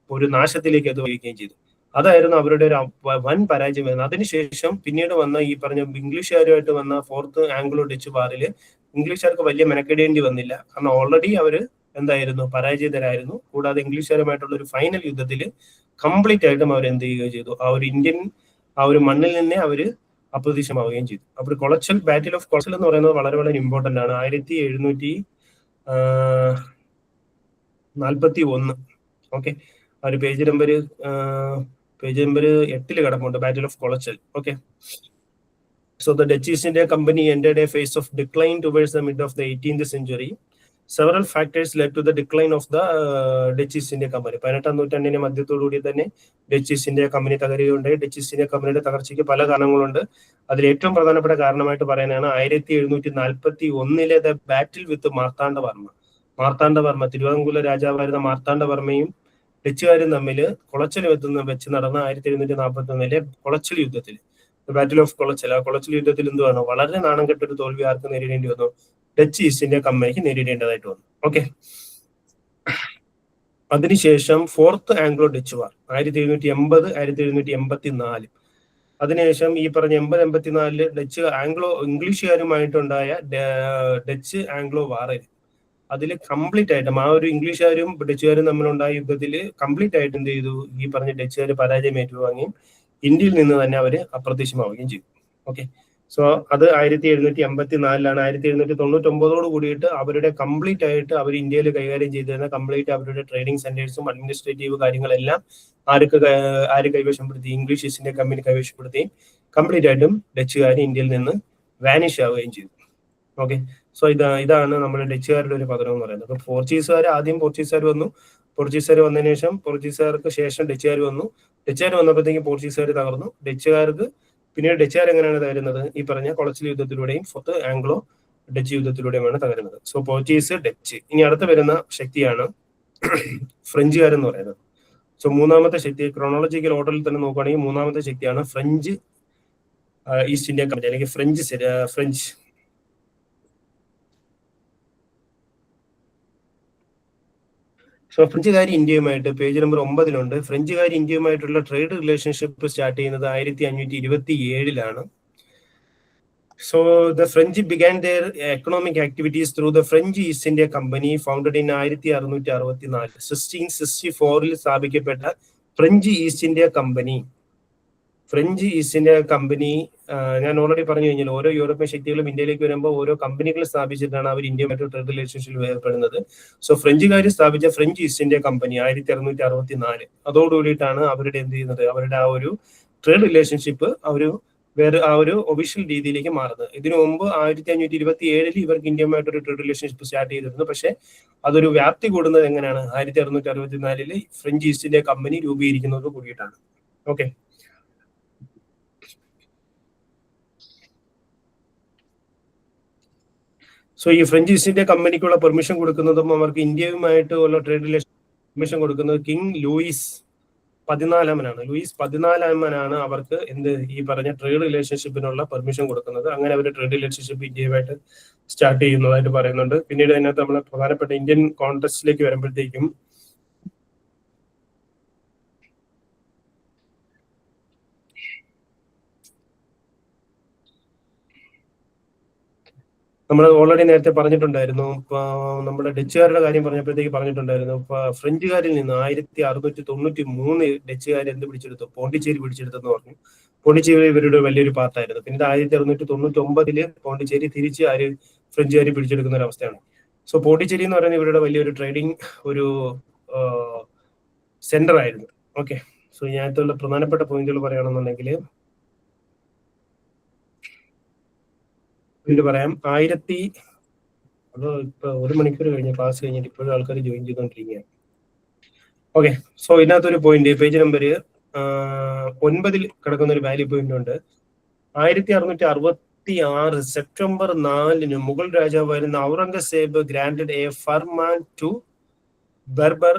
ഒരു നാശത്തിലേക്ക് അത് വഹിക്കുകയും ചെയ്തു. അതായിരുന്നു അവരുടെ ഒരു വൻ പരാജയം വരുന്നത്. അതിനുശേഷം പിന്നീട് വന്ന ഈ പറഞ്ഞ ഇംഗ്ലീഷുകാരുമായിട്ട് വന്ന ഫോർത്ത് ആംഗ്ലോ ഡച്ച് വാറിൽ ഇംഗ്ലീഷുകാർക്ക് വലിയ മെനക്കെടേണ്ടി വന്നില്ല. കാരണം ഓൾറെഡി അവര് എന്തായിരുന്നു, പരാജിതരായിരുന്നു. കൂടാതെ ഇംഗ്ലീഷുകാരുമായിട്ടുള്ള ഒരു ഫൈനൽ യുദ്ധത്തിൽ കംപ്ലീറ്റ് ആയിട്ടും അവർ എന്ത് ചെയ്യുകയും ചെയ്തു, ആ ഒരു മണ്ണിൽ നിന്നെ അവര് അപ്രത്യക്ഷമാവുകയും ചെയ്തു. അപ്പോൾ കൊളച്ചൽ, ബാറ്റിൽ ഓഫ് കൊളച്ചൽ എന്ന് പറയുന്നത് വളരെ വളരെ ഇമ്പോർട്ടന്റ് ആണ്. 1741. ഓക്കെ, ആ ഒരു പേജ് നമ്പർ 8 കിടപ്പുണ്ട്, battle of Colachel. Okay, so the Dutch East India Company entered a phase of decline towards the mid of the 18th century. Several factors led to the decline of the Dutch East India Company. 18ാം നൂറ്റാണ്ടിന്റെ മധ്യത്തോടുകൂടി തന്നെ Dutch East India company തകരുകയുണ്ടായി. Dutch East India കമ്പനിയുടെ തകർച്ചയ്ക്ക് പല കാരണങ്ങളുണ്ട്. അതിൽ ഏറ്റവും പ്രധാനപ്പെട്ട കാരണമായിട്ട് പറയാനാണ് 1741 ദ ബാറ്റിൽ വിത്ത് മാർത്താണ്ഡവർമ്മ തിരുവിതാംകൂർ രാജാവായിരുന്ന മാർത്താണ്ഡവർമ്മയും ഡച്ചുകാരും തമ്മിൽ കൊളച്ചൽ വെച്ച് നടന്ന 1741 കൊളച്ചൽ യുദ്ധത്തിൽ, ബാറ്റിൽ ഓഫ് കൊളച്ചൽ. ആ കൊളച്ചൽ യുദ്ധത്തിൽ എന്തുവാണ്, വളരെ നാണം കെട്ടൊരു തോൽവി ആർക്ക് നേരിടേണ്ടി വന്നു? ഡച്ച് ഈസ്റ്റ് ഇന്ത്യ കമ്പനിക്ക് നേരിടേണ്ടതായിട്ട് വന്നു. ഓക്കെ, അതിനുശേഷം ഫോർത്ത് ആംഗ്ലോ ഡച്ച് വാർ 1780, 1784. അതിനുശേഷം ഈ പറഞ്ഞ 80-84 ഇംഗ്ലീഷുകാരുമായിട്ടുണ്ടായ ഡച്ച് ആംഗ്ലോ വാറിൽ അതിൽ കംപ്ലീറ്റ് ആയിട്ടും ആ ഒരു ഇംഗ്ലീഷുകാരും ഡച്ചുകാരും തമ്മിലുണ്ടായ യുദ്ധത്തിൽ കംപ്ലീറ്റ് ആയിട്ട് എന്ത് ചെയ്തു, ഈ പറഞ്ഞ ഡച്ചുകാർ പരാജയം ഏറ്റുവാങ്ങുകയും ഇന്ത്യയിൽ നിന്ന് തന്നെ അവര് അപ്രത്യക്ഷമാവുകയും ചെയ്തു. ഓക്കെ, സോ അത് 1784. 1799 കൂടിയിട്ട് അവരുടെ കംപ്ലീറ്റ് ആയിട്ട് അവർ ഇന്ത്യയിൽ കൈകാര്യം ചെയ്തിരുന്ന കംപ്ലീറ്റ് അവരുടെ ട്രേഡിംഗ് സെന്റേഴ്സും അഡ്മിനിസ്ട്രേറ്റീവ് കാര്യങ്ങളെല്ലാം ആര് കൈവശപ്പെടുത്തി? ഇംഗ്ലീഷ് ഈസ്റ്റ് ഇന്ത്യ കമ്പനി കൈവശപ്പെടുത്തുകയും കംപ്ലീറ്റ് ആയിട്ടും ഡച്ചുകാർ ഇന്ത്യയിൽ നിന്ന് വാനിഷ് ആവുകയും ചെയ്തു. ഓക്കെ, സോ ഇതാണ് നമ്മുടെ ഡച്ചുകാരുടെ ഒരു പതനം എന്ന് പറയുന്നത്. അപ്പൊ പോർച്ചുഗീസുകാർ വന്നതിന് ശേഷം പോർച്ചുഗീസുകാർക്ക് ശേഷം ഡച്ചുകാർ വന്നപ്പോഴത്തേക്കും പോർച്ചുഗീസുകാർ തകർന്നു. പിന്നീട് ഡച്ചുകാർ എങ്ങനെയാണ് തകരുന്നത്? ഈ പറഞ്ഞ കൊളച്ചിൽ യുദ്ധത്തിലൂടെയും ഫോർത്ത് ആംഗ്ലോ ഡച്ച് യുദ്ധത്തിലൂടെയുമാണ് തകരുന്നത്. So Portuguese, Dutch. ഇനി അടുത്ത് വരുന്ന ശക്തിയാണ് ഫ്രഞ്ചുകാരെന്ന് പറയുന്നത്. സോ മൂന്നാമത്തെ ശക്തി, ക്രോണോളജിക്കൽ ഓർഡറിൽ തന്നെ നോക്കുകയാണെങ്കിൽ മൂന്നാമത്തെ ശക്തിയാണ് ഫ്രഞ്ച് ഈസ്റ്റ് ഇന്ത്യ കമ്പനി അല്ലെങ്കിൽ ഫ്രഞ്ച്. സോ ഫ്രഞ്ചുകാർ ഇന്ത്യയുമായിട്ട് പേജ് നമ്പർ 9 ഫ്രഞ്ചുകാർ ഇന്ത്യയുമായിട്ടുള്ള ട്രേഡ് റിലേഷൻഷിപ്പ് സ്റ്റാർട്ട് ചെയ്യുന്നത് 1527 So the French began their economic activities through the French East India Company founded in 1664. 1664 സ്ഥാപിക്കപ്പെട്ട French East India company. French East India company ഞാൻ already പറഞ്ഞു കഴിഞ്ഞാൽ ഓരോ യൂറോപ്യൻ ശക്തികളും ഇന്ത്യയിലേക്ക് വരുമ്പോൾ ഓരോ കമ്പനികൾ സ്ഥാപിച്ചിട്ടാണ് അവർ ഇന്ത്യയുമായിട്ട് ട്രേഡ് റിലേഷൻഷിപ്പ് ഏർപ്പെടുന്നത്. സോ ഫ്രഞ്ചുകാർ സ്ഥാപിച്ച ഫ്രഞ്ച് ഈസ്റ്റ് ഇന്ത്യ കമ്പനി 1664 അതോടുകൂടിയിട്ടാണ് അവരുടെ എന്ത് ചെയ്യുന്നത്, അവരുടെ ആ ഒരു ട്രേഡ് റിലേഷൻഷിപ്പ് വേറെ ആ ഒരു ഒഫീഷ്യൽ രീതിയിലേക്ക് മാറുന്നത്. ഇതിനു മുമ്പ് 1527 ഇവർക്ക് ഇന്ത്യയുമായിട്ട് ഒരു ട്രേഡ് റിലേഷൻഷിപ്പ് സ്റ്റാർട്ട് ചെയ്തിരുന്നു. പക്ഷെ അതൊരു വ്യാപ്തി കൂടുന്നത് എങ്ങനെയാണ്, 1664 ഫ്രഞ്ച് ഈസ്റ്റ് ഇന്ത്യ കമ്പനി രൂപീകരിക്കുന്നത് കൂടിയിട്ടാണ്. ഓക്കെ, സോ ഈ ഫ്രഞ്ച് ഈസ്റ്റ് ഇന്ത്യ കമ്പനിക്കുള്ള പെർമിഷൻ കൊടുക്കുന്നതും അവർക്ക് ഇന്ത്യയുമായിട്ട് ഉള്ള ട്രേഡ് റിലേഷൻ പെർമിഷൻ കൊടുക്കുന്നത് കിങ് ലൂയിസ് 14 ലൂയിസ് 14 അവർക്ക് ഈ പറഞ്ഞ ട്രേഡ് റിലേഷൻഷിപ്പിനുള്ള പെർമിഷൻ കൊടുക്കുന്നത്. അങ്ങനെ അവർ ട്രേഡ് റിലേഷൻഷിപ്പ് ഇന്ത്യയുമായിട്ട് സ്റ്റാർട്ട് ചെയ്യുന്നതായിട്ട് പറയുന്നുണ്ട്. പിന്നീട് അതിനകത്ത് നമ്മൾ പ്രധാനപ്പെട്ട ഇന്ത്യൻ കോൺടെക്സ്റ്റിലേക്ക് വരുമ്പോഴത്തേക്കും നമ്മൾ ഓൾറെഡി നേരത്തെ പറഞ്ഞിട്ടുണ്ടായിരുന്നു, നമ്മുടെ ഡച്ചുകാരുടെ കാര്യം പറഞ്ഞപ്പോഴത്തേക്ക് പറഞ്ഞിട്ടുണ്ടായിരുന്നു. ഫ്രഞ്ചുകാരിൽ നിന്ന് 1693 ഡച്ചുകാർ പിടിച്ചെടുത്തു, പോണ്ടിച്ചേരി പിടിച്ചെടുത്തെന്ന് പറഞ്ഞു. പോണ്ടിച്ചേരി ഇവരുടെ വലിയൊരു പാർട്ടായിരുന്നു. പിന്നീട് 1699 പോണ്ടിച്ചേരി തിരിച്ച് ഫ്രഞ്ചുകാരി പിടിച്ചെടുക്കുന്ന ഒരു അവസ്ഥയാണ്. സോ പോണ്ടിച്ചേരി എന്ന് പറയുന്നത് ഇവരുടെ വലിയൊരു ട്രേഡിംഗ് ഒരു സെന്റർ ആയിരുന്നു. ഓക്കെ, സോ ഇതിനകത്തുള്ള പ്രധാനപ്പെട്ട പോയിന്റുകൾ പറയുകയാണെന്നുണ്ടെങ്കിൽ പറയാം. ഇപ്പൊ 1 മണിക്കൂർ കഴിഞ്ഞ ക്ലാസ് കഴിഞ്ഞിട്ട് ഇപ്പോഴും ആൾക്കാർ ജോയിൻ ചെയ്തോണ്ടിരിക്കുകയാണ്. ഓക്കെ, സോ ഇതിനകത്തൊരു പോയിന്റ് പേജ് നമ്പർ 9 കിടക്കുന്ന ഒരു വാല്യൂ പോയിന്റ് ഉണ്ട്. 1666 സെപ്റ്റംബർ 4 മുഗൾ രാജാവായിരുന്ന Aurangzeb granted a farman to Barber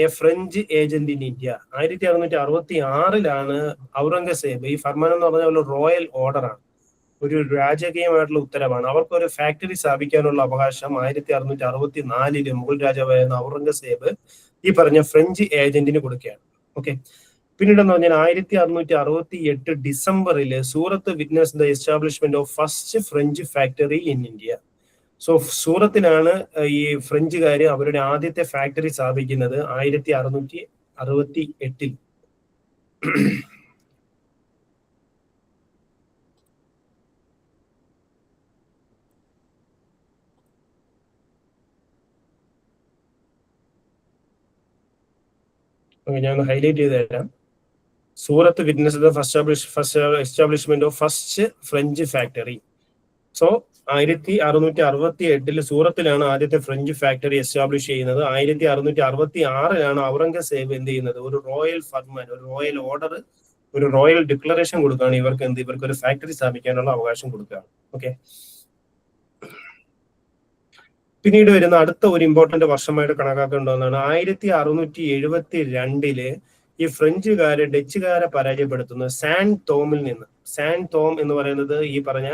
a French agent in India. 1666 Aurangzeb, ഈ ഫർമാൻ എന്ന് പറഞ്ഞാൽ റോയൽ ഓർഡർ ആണ്, ഒരു രാജകീയമായിട്ടുള്ള ഉത്തരവാണ്. അവർക്കൊരു ഫാക്ടറി സ്ഥാപിക്കാനുള്ള അവകാശം 1664 മുഗൾ രാജാവായിരുന്ന ഔറംഗസേബ് ഈ പറഞ്ഞ ഫ്രഞ്ച് ഏജന്റിന് കൊടുക്കുകയാണ്. ഓക്കെ, പിന്നീടെന്ന് പറഞ്ഞാൽ 1668 ഡിസംബറിൽ Surat witness the establishment of first French factory in India. So സൂറത്തിലാണ് ഈ ഫ്രഞ്ചുകാര് അവരുടെ ആദ്യത്തെ ഫാക്ടറി സ്ഥാപിക്കുന്നത് 1668. ഞാൻ ഹൈലൈറ്റ് ചെയ്ത് തരാം. Surat witness the first establishment of first French factory. So 1668 സൂറത്തിലാണ് ആദ്യത്തെ ഫ്രഞ്ച് ഫാക്ടറി എസ്റ്റാബ്ലിഷ് ചെയ്യുന്നത്. 1666 ഔറംഗസേബ് ചെയ്യുന്നത്, ഒരു റോയൽ ഫർമാൻ, ഒരു റോയൽ ഓർഡർ, ഒരു റോയൽ ഡിക്ലറേഷൻ കൊടുക്കുകയാണ് ഇവർക്ക് ഒരു ഫാക്ടറി സ്ഥാപിക്കാനുള്ള അവകാശം കൊടുക്കുകയാണ്. ഓക്കെ, പിന്നീട് വരുന്ന അടുത്ത ഒരു ഇമ്പോർട്ടന്റ് വർഷമായിട്ട് കണക്കാക്കേണ്ടതാണ് 1672 ഈ ഫ്രഞ്ചുകാര് ഡച്ചുകാരെ പരാജയപ്പെടുത്തുന്നത് സാൻ തോമിൽ നിന്ന്. സാൻ തോം എന്ന് പറയുന്നത് ഈ പറഞ്ഞ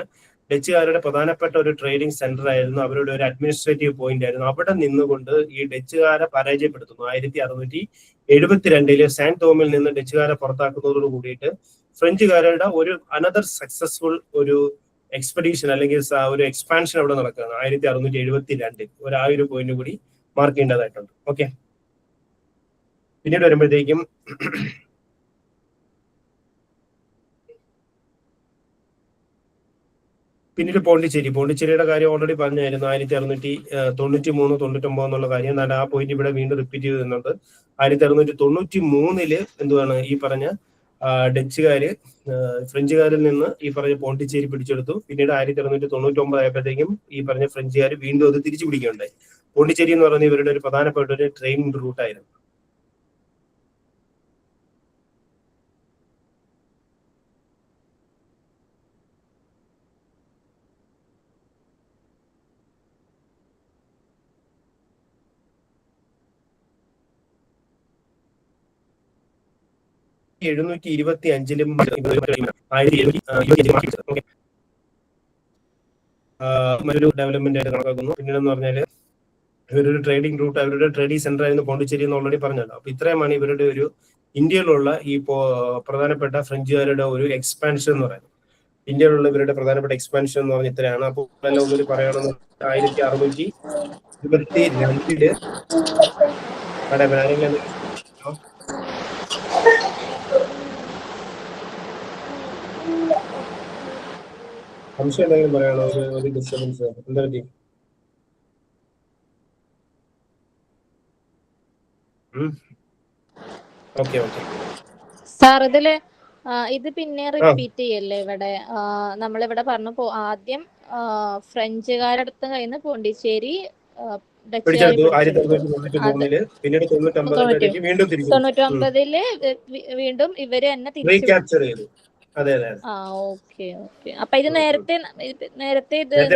ഡച്ചുകാരുടെ പ്രധാനപ്പെട്ട ഒരു ട്രേഡിംഗ് സെന്റർ ആയിരുന്നു, അവരുടെ ഒരു അഡ്മിനിസ്ട്രേറ്റീവ് പോയിന്റ് ആയിരുന്നു. അവിടെ നിന്നുകൊണ്ട് ഈ ഡച്ചുകാരെ പരാജയപ്പെടുത്തുന്നു. 1672 സാൻ തോമിൽ നിന്ന് ഡച്ചുകാരെ പുറത്താക്കുന്നതോട് കൂടിയിട്ട് ഫ്രഞ്ചുകാരുടെ ഒരു അനദർ സക്സസ്ഫുൾ ഒരു എക്സ്പെഡീഷൻ അല്ലെങ്കിൽ ഒരു എക്സ്പാൻഷൻ അവിടെ നടക്കുകയാണ് 1672. ആ ഒരു പോയിന്റ് കൂടി മാർക്ക് ചെയ്യേണ്ടതായിട്ടുണ്ട്. ഓക്കെ, പിന്നീട് വരുമ്പോഴത്തേക്കും പിന്നീട് പോണ്ടിച്ചേരിയുടെ കാര്യം ഓൾറെഡി പറഞ്ഞായിരുന്നു. 1693-99 എന്നുള്ള കാര്യം. എന്നാൽ ആ പോയിന്റ് ഇവിടെ വീണ്ടും റിപ്പീറ്റ് ചെയ്തിരുന്നുണ്ട്. 1693 എന്തുവാണ് ഈ പറഞ്ഞ ഡച്ചുകാര് ഫ്രഞ്ചുകാരിൽ നിന്ന് ഈ പറഞ്ഞ പോണ്ടിച്ചേരി പിടിച്ചെടുത്തു. പിന്നീട് 1699 ആയപ്പോഴത്തേക്കും ഈ പറഞ്ഞ ഫ്രഞ്ചുകാർ വീണ്ടും അത് തിരിച്ചു പിടിക്കുകയുണ്ടായി. പോണ്ടിച്ചേരി എന്ന് പറയുന്നത് ഇവരുടെ ഒരു പ്രധാനപ്പെട്ട ഒരു ട്രെയിൻ റൂട്ടായിരുന്നു. മറ്റൊരു ഡെവലപ്മെന്റ് ആയിട്ട് കണക്കാക്കുന്നു. പിന്നീടെന്ന് പറഞ്ഞാല് ഇവരൊരു ട്രേഡിംഗ് റൂട്ട്, അവരുടെ ട്രേഡിംഗ് സെന്റർ ആയിരുന്നു പോണ്ടിച്ചേരി എന്ന് ഓൾറെഡി പറഞ്ഞല്ലോ. അപ്പൊ ഇത്രയുമാണ് ഇവരുടെ ഒരു ഇന്ത്യയിലുള്ള ഈ പ്രധാനപ്പെട്ട ഫ്രഞ്ചുകാരുടെ ഒരു എക്സ്പാൻഷൻ എന്ന് പറയുന്നത്. ഇന്ത്യയിലുള്ള ഇവരുടെ പ്രധാനപ്പെട്ട എക്സ്പാൻഷൻ എന്ന് പറഞ്ഞ ഇത്രയാണ്. അപ്പോൾ എല്ലാം ഒന്നുകൂടി പറയണമെന്ന് 1622 സംശയം എന്തെങ്കിലും പറയാനോ? ഒരു ഡിസ്റ്റർബൻസ് എന്താ പറ്റി? ഓക്കെ ഓക്കെ സാർ ഇതില് ഇത് പിന്നെ റിപ്പീറ്റ് ചെയ്യല്ലേ ഇവിടെ? നമ്മളിവിടെ പറഞ്ഞു ആദ്യം ഫ്രഞ്ചുകാരടുത്ത് കയ്യിൽ നിന്ന് പോണ്ടിച്ചേരി പിടിച്ചെടുത്തു 1993-ല്. പിന്നീട് 1999 വീണ്ടും തിരിച്ചു 99-ല് വീണ്ടും ഇവര് തന്നെ റീക്യാപ്ചർ ചെയ്തു. അതെ അതെ. അപ്പൊ ഇത് നേരത്തെ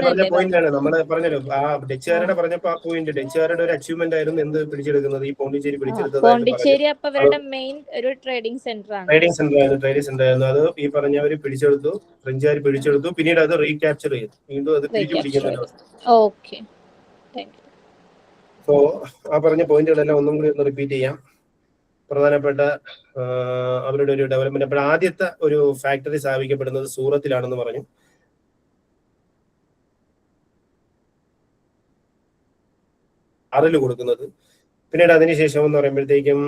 പറഞ്ഞ പോയിന്റ് ആണ് നമ്മള് പറഞ്ഞല്ലോ. ആ ഡച്ചുകാരുടെ പറഞ്ഞപ്പോ ആ പോയിന്റ്, ഡച്ചുകാരുടെ ഒരു അച്ചീവ്മെന്റ് ആയിരുന്നു എന്ത് പിടിച്ചെടുക്കുന്നത്, ഈ പോണ്ടിച്ചേരി പിടിച്ചെടുത്തത്. പോണ്ടിച്ചേരി അപ്പൊ ഇവരുടെ മെയിൻ ഒരു ട്രേഡിംഗ് സെന്റർ ആണ്. ട്രേഡിംഗ് സെന്റർ ആയിരുന്നു. അത് ഈ പറഞ്ഞവര് പിടിച്ചെടുത്തു, ഫ്രഞ്ചുകാർ പിടിച്ചെടുത്തു, പിന്നീട് അത് റീക്യാപ്ചർ ചെയ്തു, വീണ്ടും അത് തിരിച്ചു പിടിക്കുന്ന. സോ ആ പറഞ്ഞ പോയിന്റുകളെല്ലാം ഒന്നും കൂടി ഒന്ന് റിപ്പീറ്റ് ചെയ്യാം. പ്രധാനപ്പെട്ട അവരുടെ ഒരു ഡെവലപ്മെന്റ്. അപ്പോൾ ആദ്യത്തെ ഒരു ഫാക്ടറി സ്ഥാപിക്കപ്പെടുന്നത് സൂറത്തിലാണെന്ന് പറഞ്ഞു. അറിൽ കൊടുക്കുന്നത്. പിന്നീട് അതിനുശേഷം എന്ന് പറയുമ്പോഴത്തേക്കും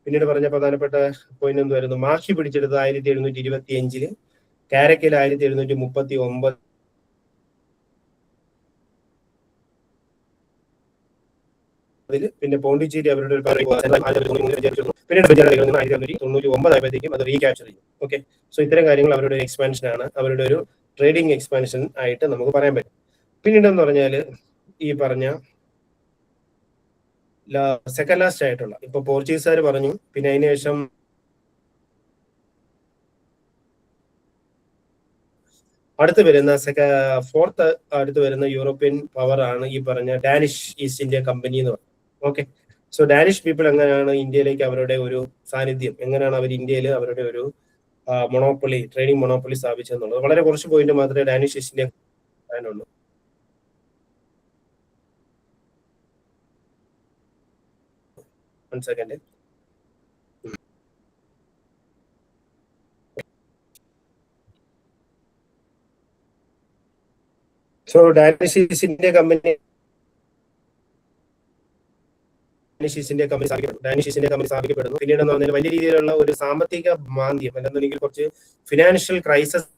പിന്നീട് പറഞ്ഞ പ്രധാനപ്പെട്ട പോയിന്റ് എന്തുവായിരുന്നു? മാഹി പിടിച്ചെടുത്തത് 1725-ല്, കാരക്കൽ 1739, പിന്നെ പോണ്ടിച്ചേരി അവരുടെ പിന്നീട് 1999 ആയപ്പോഴത്തേക്കും അത് റീക്യാപ്ചർ ചെയ്യും. ഓക്കെ, സോ ഇത്തരം കാര്യങ്ങൾ അവരുടെ ഒരു എക്സ്പാൻഷൻ ആണ്, അവരുടെ ഒരു ട്രേഡിംഗ് എക്സ്പാൻഷൻ ആയിട്ട് നമുക്ക് പറയാൻ പറ്റും. പിന്നീട് എന്ന് പറഞ്ഞാൽ ഈ പറഞ്ഞ സെക്കൻഡ് ലാസ്റ്റ് ആയിട്ടുള്ള ഇപ്പൊ പോർച്ചുഗീസുകാർ പറഞ്ഞു, പിന്നെ അതിനുശേഷം അടുത്ത് വരുന്ന ഫോർത്ത് അടുത്ത് വരുന്ന യൂറോപ്യൻ പവർ ആണ് ഈ പറഞ്ഞ ഡാനിഷ് ഈസ്റ്റ് ഇന്ത്യ കമ്പനി എന്ന് പറയുന്നത്. ഓക്കെ, സോ ഡാനിഷ് പീപ്പിൾ എങ്ങനെയാണ് ഇന്ത്യയിലേക്ക് അവരുടെ ഒരു സാന്നിധ്യം, എങ്ങനെയാണ് അവർ ഇന്ത്യയിൽ അവരുടെ ഒരു മൊണോപ്പൊളി, ട്രേഡിംഗ് മൊണോപ്പൊളി സ്ഥാപിച്ചെന്നുള്ളത് വളരെ കുറച്ച് പോയിന്റ് മാത്രമേ ഡാനിഷ് ഈസ്റ്റ് ഇന്ത്യ പറയാനുള്ളൂ. Second. So Danish East India company സ്ഥാപിക്കപ്പെടുന്നു. പിന്നീട് എന്ന് പറഞ്ഞാൽ വലിയ രീതിയിലുള്ള ഒരു സാമ്പത്തിക മാന്ദ്യം, അല്ലെന്നുണ്ടെങ്കിൽ കുറച്ച് ഫിനാൻഷ്യൽ ക്രൈസിസ്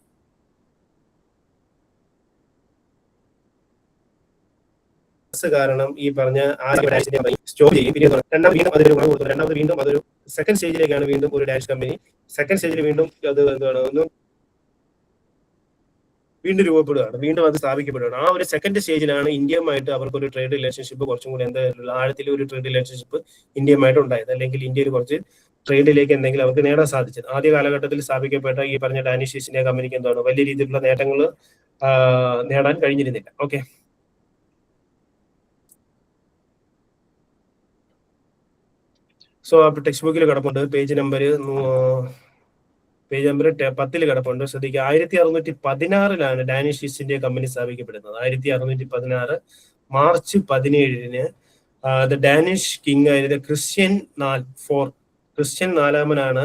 കാരണം ഈ പറഞ്ഞ സ്റ്റോപ്പ് ചെയ്യും. രണ്ടാമത് വീണ്ടും അതൊരു സെക്കൻഡ് സ്റ്റേജിലേക്കാണ് വീണ്ടും ഒരു ഡാനിഷ് കമ്പനി. സെക്കൻഡ് സ്റ്റേജിൽ വീണ്ടും അത് എന്താണ് വീണ്ടും രൂപപ്പെടുകയാണ്, വീണ്ടും അത് സ്ഥാപിക്കപ്പെടുകയാണ്. ആ ഒരു സെക്കൻഡ് സ്റ്റേജിലാണ് ഇന്ത്യയുമായിട്ട് അവർക്കൊരു ട്രേഡ് റിലേഷൻഷിപ്പ്, കുറച്ചും കൂടി എന്തായാലും ആഴത്തിൽ ഒരു ട്രേഡ് റിലേഷൻഷിപ്പ് ഇന്ത്യയുമായിട്ട് ഉണ്ടായത്, അല്ലെങ്കിൽ ഇന്ത്യയിൽ കുറച്ച് ട്രേഡിലേക്ക് എന്തെങ്കിലും അവർക്ക് നേടാൻ സാധിച്ചത്. ആദ്യ കാലഘട്ടത്തിൽ സ്ഥാപിക്കപ്പെട്ട ഈ പറഞ്ഞ ഡാനിഷ് ഈസ്റ്റ് ഇന്ത്യ കമ്പനിക്ക് എന്താണ് വലിയ രീതിയിലുള്ള നേട്ടങ്ങൾ നേടാൻ കഴിഞ്ഞിരുന്നില്ല. ഓക്കെ, സോ അപ്പൊ ടെക്സ്റ്റ് ബുക്കിൽ കിടപ്പുണ്ട്, പേജ് നമ്പർ 10 കിടപ്പുണ്ട്. ശ്രദ്ധിക്കുക, 1616-ലാണ് ഡാനിഷ് ഈസ്റ്റ് ഇന്ത്യ കമ്പനി സ്ഥാപിക്കപ്പെടുന്നത്. 1616 മാർച്ച് 17-ന് ദ ഡാനിഷ് കിങ് ആയിരുന്ന ക്രിസ്ത്യൻ 4-മനാണ്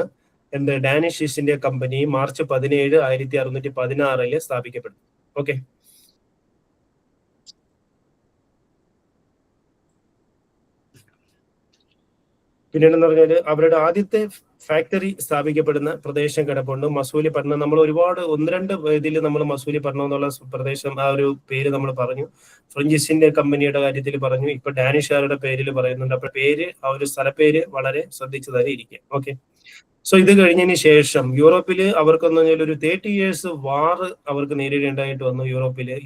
എന്ത് Danish East India company March 17, 1616 സ്ഥാപിക്കപ്പെടുന്നത്. ഓക്കെ, പിന്നീടെന്ന് പറഞ്ഞാൽ അവരുടെ ആദ്യത്തെ ഫാക്ടറി സ്ഥാപിക്കപ്പെടുന്ന പ്രദേശം കിടപ്പുണ്ട്, മസൂലിപട്ടണം. നമ്മൾ ഒരുപാട് 1-2 ഇതിൽ നമ്മൾ മസൂലിപട്ടണം എന്നുള്ള പ്രദേശം ആ ഒരു പേര് നമ്മൾ പറഞ്ഞു. ഫ്രഞ്ച് ഈസ്റ്റ് ഇന്ത്യ കമ്പനിയുടെ കാര്യത്തിൽ പറഞ്ഞു, ഇപ്പൊ ഡാനിഷുകാരുടെ പേരിൽ പറയുന്നുണ്ട്. അപ്പൊ പേര്, ആ ഒരു സ്ഥലപ്പേര് വളരെ ശ്രദ്ധിച്ചു തന്നെ ഇരിക്കുക. ഓക്കെ, സോ ഇത് കഴിഞ്ഞതിന് ശേഷം യൂറോപ്പില് അവർക്കെന്ന് പറഞ്ഞാൽ ഒരു 30 years വാർ അവർക്ക് നേരിടേണ്ടതായിട്ട് വന്നു.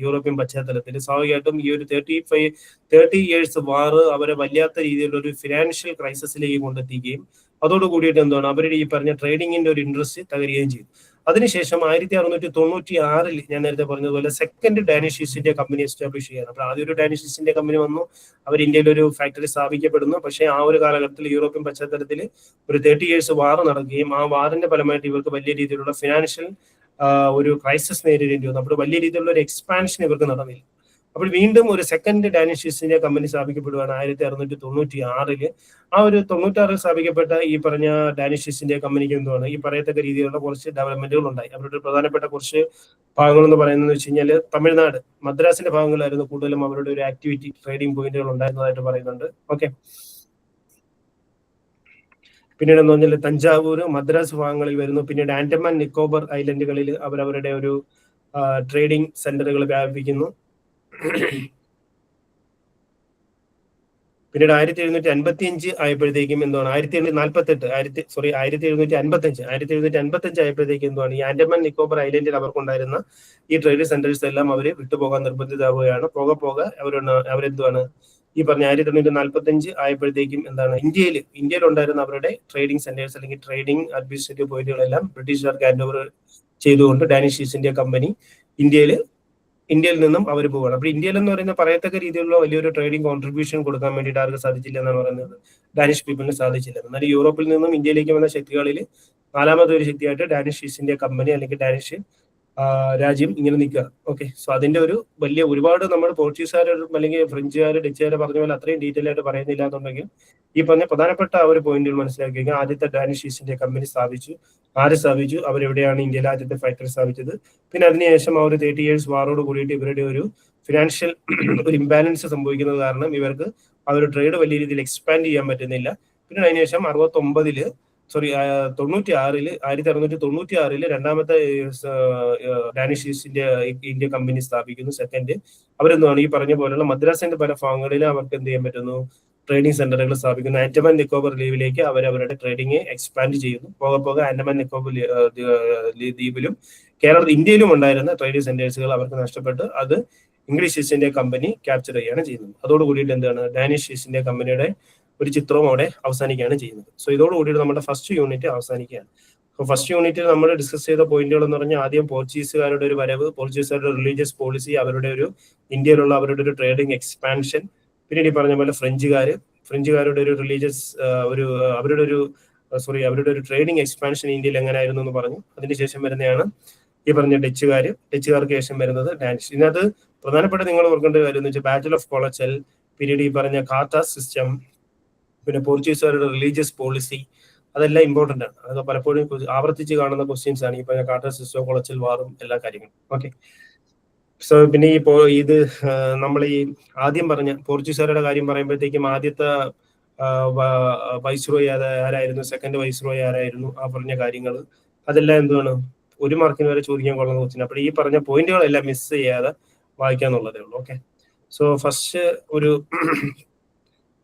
യൂറോപ്യൻ പശ്ചാത്തലത്തിൽ സ്വാഭാവികമായിട്ടും ഈ ഒരു 30 years വാർ അവരെ വല്ലാത്ത രീതിയിലുള്ള ഒരു ഫിനാൻഷ്യൽ ക്രൈസിസിലേക്ക് കൊണ്ടെത്തിക്കുകയും അതോട് കൂടിയിട്ട് എന്താണ് അവരുടെ ഈ പറഞ്ഞ ട്രേഡിങ്ങിന്റെ ഒരു ഇൻട്രസ്റ്റ് തകരുകയും ചെയ്തു. അതിനുശേഷം 1696-ൽ ഞാൻ നേരത്തെ പറഞ്ഞതുപോലെ second Danish East India company establish ചെയ്യാണ്. അപ്പോൾ ആദ്യം ഒരു ഡാനിഷ് ഈസ്റ്റ് ഇന്ത്യ കമ്പനി വന്നു, അവർ ഇന്ത്യയിൽ ഒരു ഫാക്ടറി സ്ഥാപിക്കപ്പെടുന്നു. പക്ഷേ ആ ഒരു കാലഘട്ടത്തിൽ യൂറോപ്യൻ പശ്ചാത്തലത്തിൽ ഒരു 30 years വാർ നടക്കുകയും ആ വാറിന്റെ ഫലമായിട്ട് ഇവർക്ക് വലിയ രീതിയിലുള്ള ഫിനാൻഷ്യൽ ഒരു ക്രൈസിസ് നേരിടേണ്ടി വന്നു. അപ്പോൾ വലിയ രീതിയിലുള്ള ഒരു എക്സ്പാൻഷൻ ഇവർക്ക് നടന്നില്ല. അപ്പോൾ വീണ്ടും ഒരു second Danish East India company സ്ഥാപിക്കപ്പെടുകയാണ് 1696. ആ ഒരു 96 സ്ഥാപിക്കപ്പെട്ട ഈ പറഞ്ഞ ഡാനിഷ് ഈസ്റ്റ് ഇന്ത്യ കമ്പനിക്ക് എന്താണ് ഈ പറയത്തക്ക രീതിയിലുള്ള കുറച്ച് ഡെവലപ്മെന്റുകൾ ഉണ്ടായി. അവരുടെ പ്രധാനപ്പെട്ട കുറച്ച് ഭാഗങ്ങൾ എന്ന് പറയുന്നത് വെച്ച് കഴിഞ്ഞാൽ തമിഴ്നാട് മദ്രാസിന്റെ ഭാഗങ്ങളായിരുന്നു കൂടുതലും അവരുടെ ഒരു ആക്ടിവിറ്റി ട്രേഡിംഗ് പോയിന്റുകൾ ഉണ്ടായിരുന്നതായിട്ട് പറയുന്നുണ്ട്. ഓക്കെ, പിന്നീട് എന്ന് പറഞ്ഞാൽ തഞ്ചാവൂർ മദ്രാസ് ഭാഗങ്ങളിൽ വരുന്നു. പിന്നീട് ആൻഡമാൻ നിക്കോബർ ഐലൻഡുകളിൽ അവരവരുടെ ഒരു ട്രേഡിംഗ് സെന്ററുകൾ വ്യാപിപ്പിക്കുന്നു. പിന്നീട് 1755 ആയപ്പോഴത്തേക്കും എന്താണ് 1755 ആയപ്പോഴത്തേക്കും എന്താണ് ഈ ആൻഡമാൻ നിക്കോബർ ഐലൻഡിൽ അവർക്കുണ്ടായിരുന്ന ഈ ട്രേഡിംഗ് സെന്റേഴ്സ് എല്ലാം അവര് വിട്ടുപോകാൻ നിർബന്ധിതമാവുകയാണ്. പോകെ അവരെന്താണ് ഈ പറഞ്ഞ 1845 ആയപ്പോഴത്തേക്കും എന്താണ് ഇന്ത്യയിൽ ഉണ്ടായിരുന്ന അവരുടെ ട്രേഡിംഗ് സെന്റേഴ്സ് അല്ലെങ്കിൽ ട്രേഡിംഗ് അഡ്മിനിസ്ട്രേറ്റീവ് പോയിന്റുകളെല്ലാം ബ്രിട്ടീഷുകാർക്ക് ഹാൻഡ് ഓവർ ചെയ്തുകൊണ്ട് ഡാനിഷ് ഈസ്റ്റ് ഇന്ത്യ കമ്പനി ഇന്ത്യയിൽ നിന്നും അവർ പോവുകയാണ്. അപ്പോൾ ഇന്ത്യയിൽ എന്ന് പറയുന്ന പറയത്തക്ക രീതിയിലുള്ള വലിയൊരു ട്രേഡിംഗ് കോൺട്രിബ്യൂഷൻ കൊടുക്കാൻ വേണ്ടിയിട്ട് ആർക്ക് സാധിച്ചില്ല എന്നാണ് പറയുന്നത്, ഡാനിഷ് പീപ്പിളിന് സാധിച്ചില്ല. എന്നാൽ യൂറോപ്പിൽ നിന്നും ഇന്ത്യയിലേക്ക് വന്ന ശക്തികളിൽ നാലാമത്തെ ഒരു ശക്തിയായിട്ട് ഡാനിഷ് ഈസ്റ്റ് ഇന്ത്യ കമ്പനി അല്ലെങ്കിൽ ഡാനിഷ് രാജ്യം ഇങ്ങനെ നിൽക്കുക. ഓക്കെ, സോ അതിന്റെ ഒരു വലിയ ഒരുപാട് നമ്മൾ പോർച്ചുഗീസുകാർ അല്ലെങ്കിൽ ഫ്രഞ്ചുകാർ ഡച്ചുകാർ പറഞ്ഞ പോലെ അത്രയും ഡീറ്റെയിൽ ആയിട്ട് പറയുന്നില്ല എന്നുണ്ടെങ്കിൽ ഈ പറഞ്ഞ പ്രധാനപ്പെട്ട ആ ഒരു പോയിന്റുകൾ മനസ്സിലാക്കി കഴിഞ്ഞാൽ ആദ്യത്തെ ഡാനിഷ് ഈസ്റ്റ് ഇന്ത്യ കമ്പനി ആര് സ്ഥാപിച്ചു, അവരെവിടെയാണ് ഇന്ത്യയിലെ ആദ്യത്തെ ഫാക്ടറി സ്ഥാപിച്ചത്. പിന്നെ അതിനുശേഷം ആ ഒരു 30 years വാറോട് കൂടിയിട്ട് ഇവരുടെ ഒരു ഫിനാൻഷ്യൽ ഒരു ഇംബാലൻസ് സംഭവിക്കുന്നത് കാരണം ഇവർക്ക് ആ ഒരു ട്രേഡ് വലിയ രീതിയിൽ എക്സ്പാൻഡ് ചെയ്യാൻ പറ്റുന്നില്ല. പിന്നെ അതിനുശേഷം 1696 രണ്ടാമത്തെ ഡാനിഷ് ഈസ്റ്റ് ഇന്ത്യ കമ്പനി സ്ഥാപിക്കുന്നു. സെക്കൻഡ് അവരെന്താണ് ഈ പറഞ്ഞ പോലെയുള്ള മദ്രാസിന്റെ പല ഭാഗങ്ങളിൽ അവർക്ക് എന്ത് ചെയ്യാൻ പറ്റുന്നു, ട്രേഡിംഗ് സെന്ററുകൾ സ്ഥാപിക്കുന്നു. ആൻഡമാൻ നിക്കോബർ ദ്വീപിലേക്ക് അവരവരുടെ ട്രേഡിംഗ് എക്സ്പാൻഡ് ചെയ്യുന്നു. പോകെ ആൻഡമാൻ നിക്കോബർ ദ്വീപിലും ഇന്ത്യയിലും ഉണ്ടായിരുന്ന ട്രേഡിംഗ് സെന്റേഴ്സുകൾ അവർക്ക് നഷ്ടപ്പെട്ട് അത് English East India company capture ചെയ്യുകയാണ് ചെയ്യുന്നത്. അതോടുകൂടിയിട്ട് എന്താണ് ഡാനിഷ് ഈസ്റ്റ് ഇന്ത്യ കമ്പനിയുടെ ഒരു ചിത്രവും അവിടെ അവസാനിക്കുകയാണ് ചെയ്യുന്നത്. സോ ഇതോടുകൂടിയിട്ട് നമ്മുടെ ഫസ്റ്റ് യൂണിറ്റ് അവസാനിക്കുകയാണ്. സോ ഫസ്റ്റ് യൂണിറ്റിൽ നമ്മൾ ഡിസ്കസ് ചെയ്ത പോയിന്റുകൾ എന്ന് പറഞ്ഞാൽ ആദ്യം പോർച്ചുഗീസുകാരുടെ ഒരു വരവ്, പോർച്ചുഗീസുകാരുടെ റിലീജിയസ് പോളിസി, അവരുടെ ഒരു ഇന്ത്യയിലുള്ള അവരുടെ ഒരു ട്രേഡിംഗ് എക്സ്പാൻഷൻ, പിന്നീട് ഈ പറഞ്ഞ പോലെ ഫ്രഞ്ചുകാരുടെ ഒരു റിലീജിയസ് അവരുടെ ഒരു ട്രേഡിംഗ് എക്സ്പാൻഷൻ ഇന്ത്യയിൽ എങ്ങനെയായിരുന്നു എന്ന് പറഞ്ഞു. അതിനുശേഷം വരുന്നതാണ് ഈ പറഞ്ഞ ഡച്ചുകാർക്ക് ശേഷം വരുന്നത് ഡാനിഷ്. ഇതിനകത്ത് പ്രധാനപ്പെട്ട നിങ്ങൾ ഓർക്കേണ്ട കാര്യം എന്ന് വെച്ചാൽ ബാറ്റിൽ ഓഫ് കൊളച്ചൽ, പിന്നീട് ഈ പറഞ്ഞ കാർട്ട സിസ്റ്റം, പിന്നെ പോർച്ചുഗീസുകാരുടെ റിലീജിയസ് പോളിസി, അതെല്ലാം ഇമ്പോർട്ടന്റ് ആണ്. അതൊക്കെ പലപ്പോഴും ആവർത്തിച്ച് കാണുന്ന ക്വസ്റ്റ്യൻസ് ആണ് ഈ പറഞ്ഞ കാർട്ടർ സിസ്റ്റം, കൊളച്ചൽ വാറും എല്ലാ കാര്യങ്ങളും. ഓക്കെ, സോ പിന്നെ ഇത് നമ്മൾ ഈ ആദ്യം പറഞ്ഞ പോർച്ചുഗീസുകാരുടെ കാര്യം പറയുമ്പോഴത്തേക്കും ആദ്യത്തെ വൈസ്രോയി ആരായിരുന്നു, സെക്കൻഡ് വൈസ്രോയി ആരായിരുന്നു, ആ പറഞ്ഞ കാര്യങ്ങൾ അതെല്ലാം എന്താണ് 1 മാർക്കിന് വരെ ചോദിക്കാൻ കൊള്ളുന്ന ക്വസ്റ്റ്യൻ. അപ്പോൾ ഈ പറഞ്ഞ പോയിന്റുകളെല്ലാം മിസ് ചെയ്യാതെ വായിക്കാന്നുള്ളതേ ഉള്ളൂ. ഓക്കെ, സോ ഫസ്റ്റ് ഒരു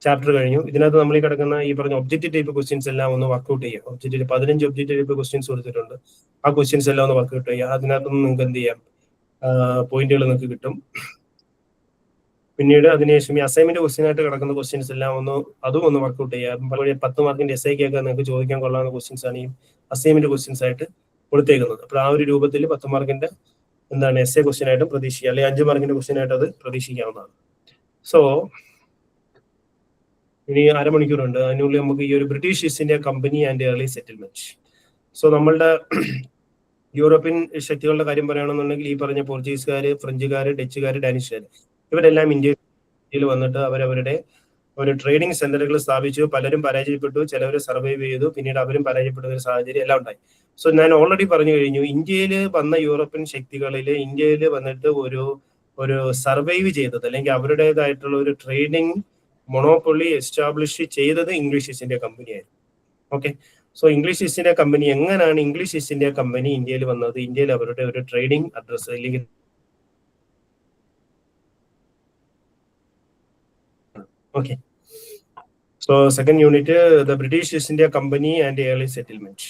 ചാപ്റ്റർ കഴിഞ്ഞു. ഇതിനകത്ത് നമ്മൾ ഈ കിടക്കുന്ന ഈ പറഞ്ഞ ഒബ്ജക്റ്റീവ് ടൈപ്പ് ക്വസ്റ്റ്യൻസ് എല്ലാം ഒന്ന് വർക്ക്ഔട്ട് ചെയ്യാം. 15 ഒബ്ജക്റ്റീവ് ടൈപ്പ് ക്വസ്റ്റ്യൻസ് കൊടുത്തിട്ടുണ്ട്. ആ ക്വസ്റ്റ്യൻസ് എല്ലാം ഒന്ന് വർക്ക്ഔട്ട് ചെയ്യാം. അതിനകത്തൊന്നും നിങ്ങൾക്ക് എന്ത് ചെയ്യാം, പോയിന്റുകൾ നിങ്ങൾക്ക് കിട്ടും. പിന്നീട് അതിനുശേഷം ഈ അസൈൻമെന്റ് ക്വസ്റ്റ്യൻ ആയിട്ട് കിടക്കുന്ന ക്വസ്റ്റ്യൻസ് എല്ലാം അതും ഒന്ന് വർക്ക്ഔട്ട് ചെയ്യാം. 10 മാർക്കിന്റെ എസ്ഐക്കൊക്കെ നിങ്ങൾക്ക് ചോദിക്കാൻ കൊള്ളാവുന്ന ക്വസ്റ്റ്യൻസ് ആണ് ഈ അസൈൻമെന്റ് ക്വസ്റ്റ്യൻസ് ആയിട്ട് കൊടുത്തേക്കുന്നത്. അപ്പോൾ ആ ഒരു രൂപത്തിൽ 10 മാർക്കിന്റെ എസ്ഐ ക്വസ്റ്റ്യൻ ആയിട്ടും പ്രതീക്ഷിക്കുക, അല്ലെങ്കിൽ 5 മാർക്കിന്റെ ക്വസ്റ്റ്യൻ ആയിട്ട് അത് പ്രതീക്ഷിക്കാവുന്നതാണ്. സോ ഇനി അരമണിക്കൂറുണ്ട്. അതിനുള്ളിൽ നമുക്ക് ഈ ഒരു British East India company and early settlement. So നമ്മളുടെ യൂറോപ്യൻ ശക്തികളുടെ കാര്യം പറയുകയാണെന്നുണ്ടെങ്കിൽ ഈ പറഞ്ഞ പോർച്ചുഗീസുകാർ, ഫ്രഞ്ചുകാർ, ഡച്ചുകാർ, ഡാനിഷുകാർ ഇവരെല്ലാം ഇന്ത്യയിൽ വന്നിട്ട് അവരവരുടെ ഒരു ട്രേഡിംഗ് സെന്ററുകൾ സ്ഥാപിച്ചു. പലരും പരാജയപ്പെട്ടു, ചിലവർ സർവൈവ് ചെയ്തു, പിന്നീട് അവരും പരാജയപ്പെടുന്ന ഒരു സാഹചര്യം എല്ലാം ഉണ്ടായി. സോ ഞാൻ ഓൾറെഡി പറഞ്ഞു കഴിഞ്ഞു, ഇന്ത്യയിൽ വന്ന യൂറോപ്യൻ ശക്തികളിൽ ഇന്ത്യയിൽ വന്നിട്ട് ഒരു സർവൈവ് ചെയ്തത് അല്ലെങ്കിൽ അവരുടേതായിട്ടുള്ള ഒരു ട്രേഡിംഗ് മൊണോപ്പൊളി എസ്റ്റാബ്ലിഷ് ചെയ്തത് ഇംഗ്ലീഷ് ഈസ്റ്റ് ഇന്ത്യ കമ്പനിയായിരുന്നു. Okay, so English East India company എങ്ങനെയാണ് ഇംഗ്ലീഷ് ഈസ്റ്റ് ഇന്ത്യ കമ്പനി ഇന്ത്യയിൽ വന്നത്, ഇന്ത്യയിൽ അവരുടെ ഒരു ട്രേഡിംഗ് അഡ്രസ് അല്ലെങ്കിൽ okay. So second unit the British East India company and early settlement.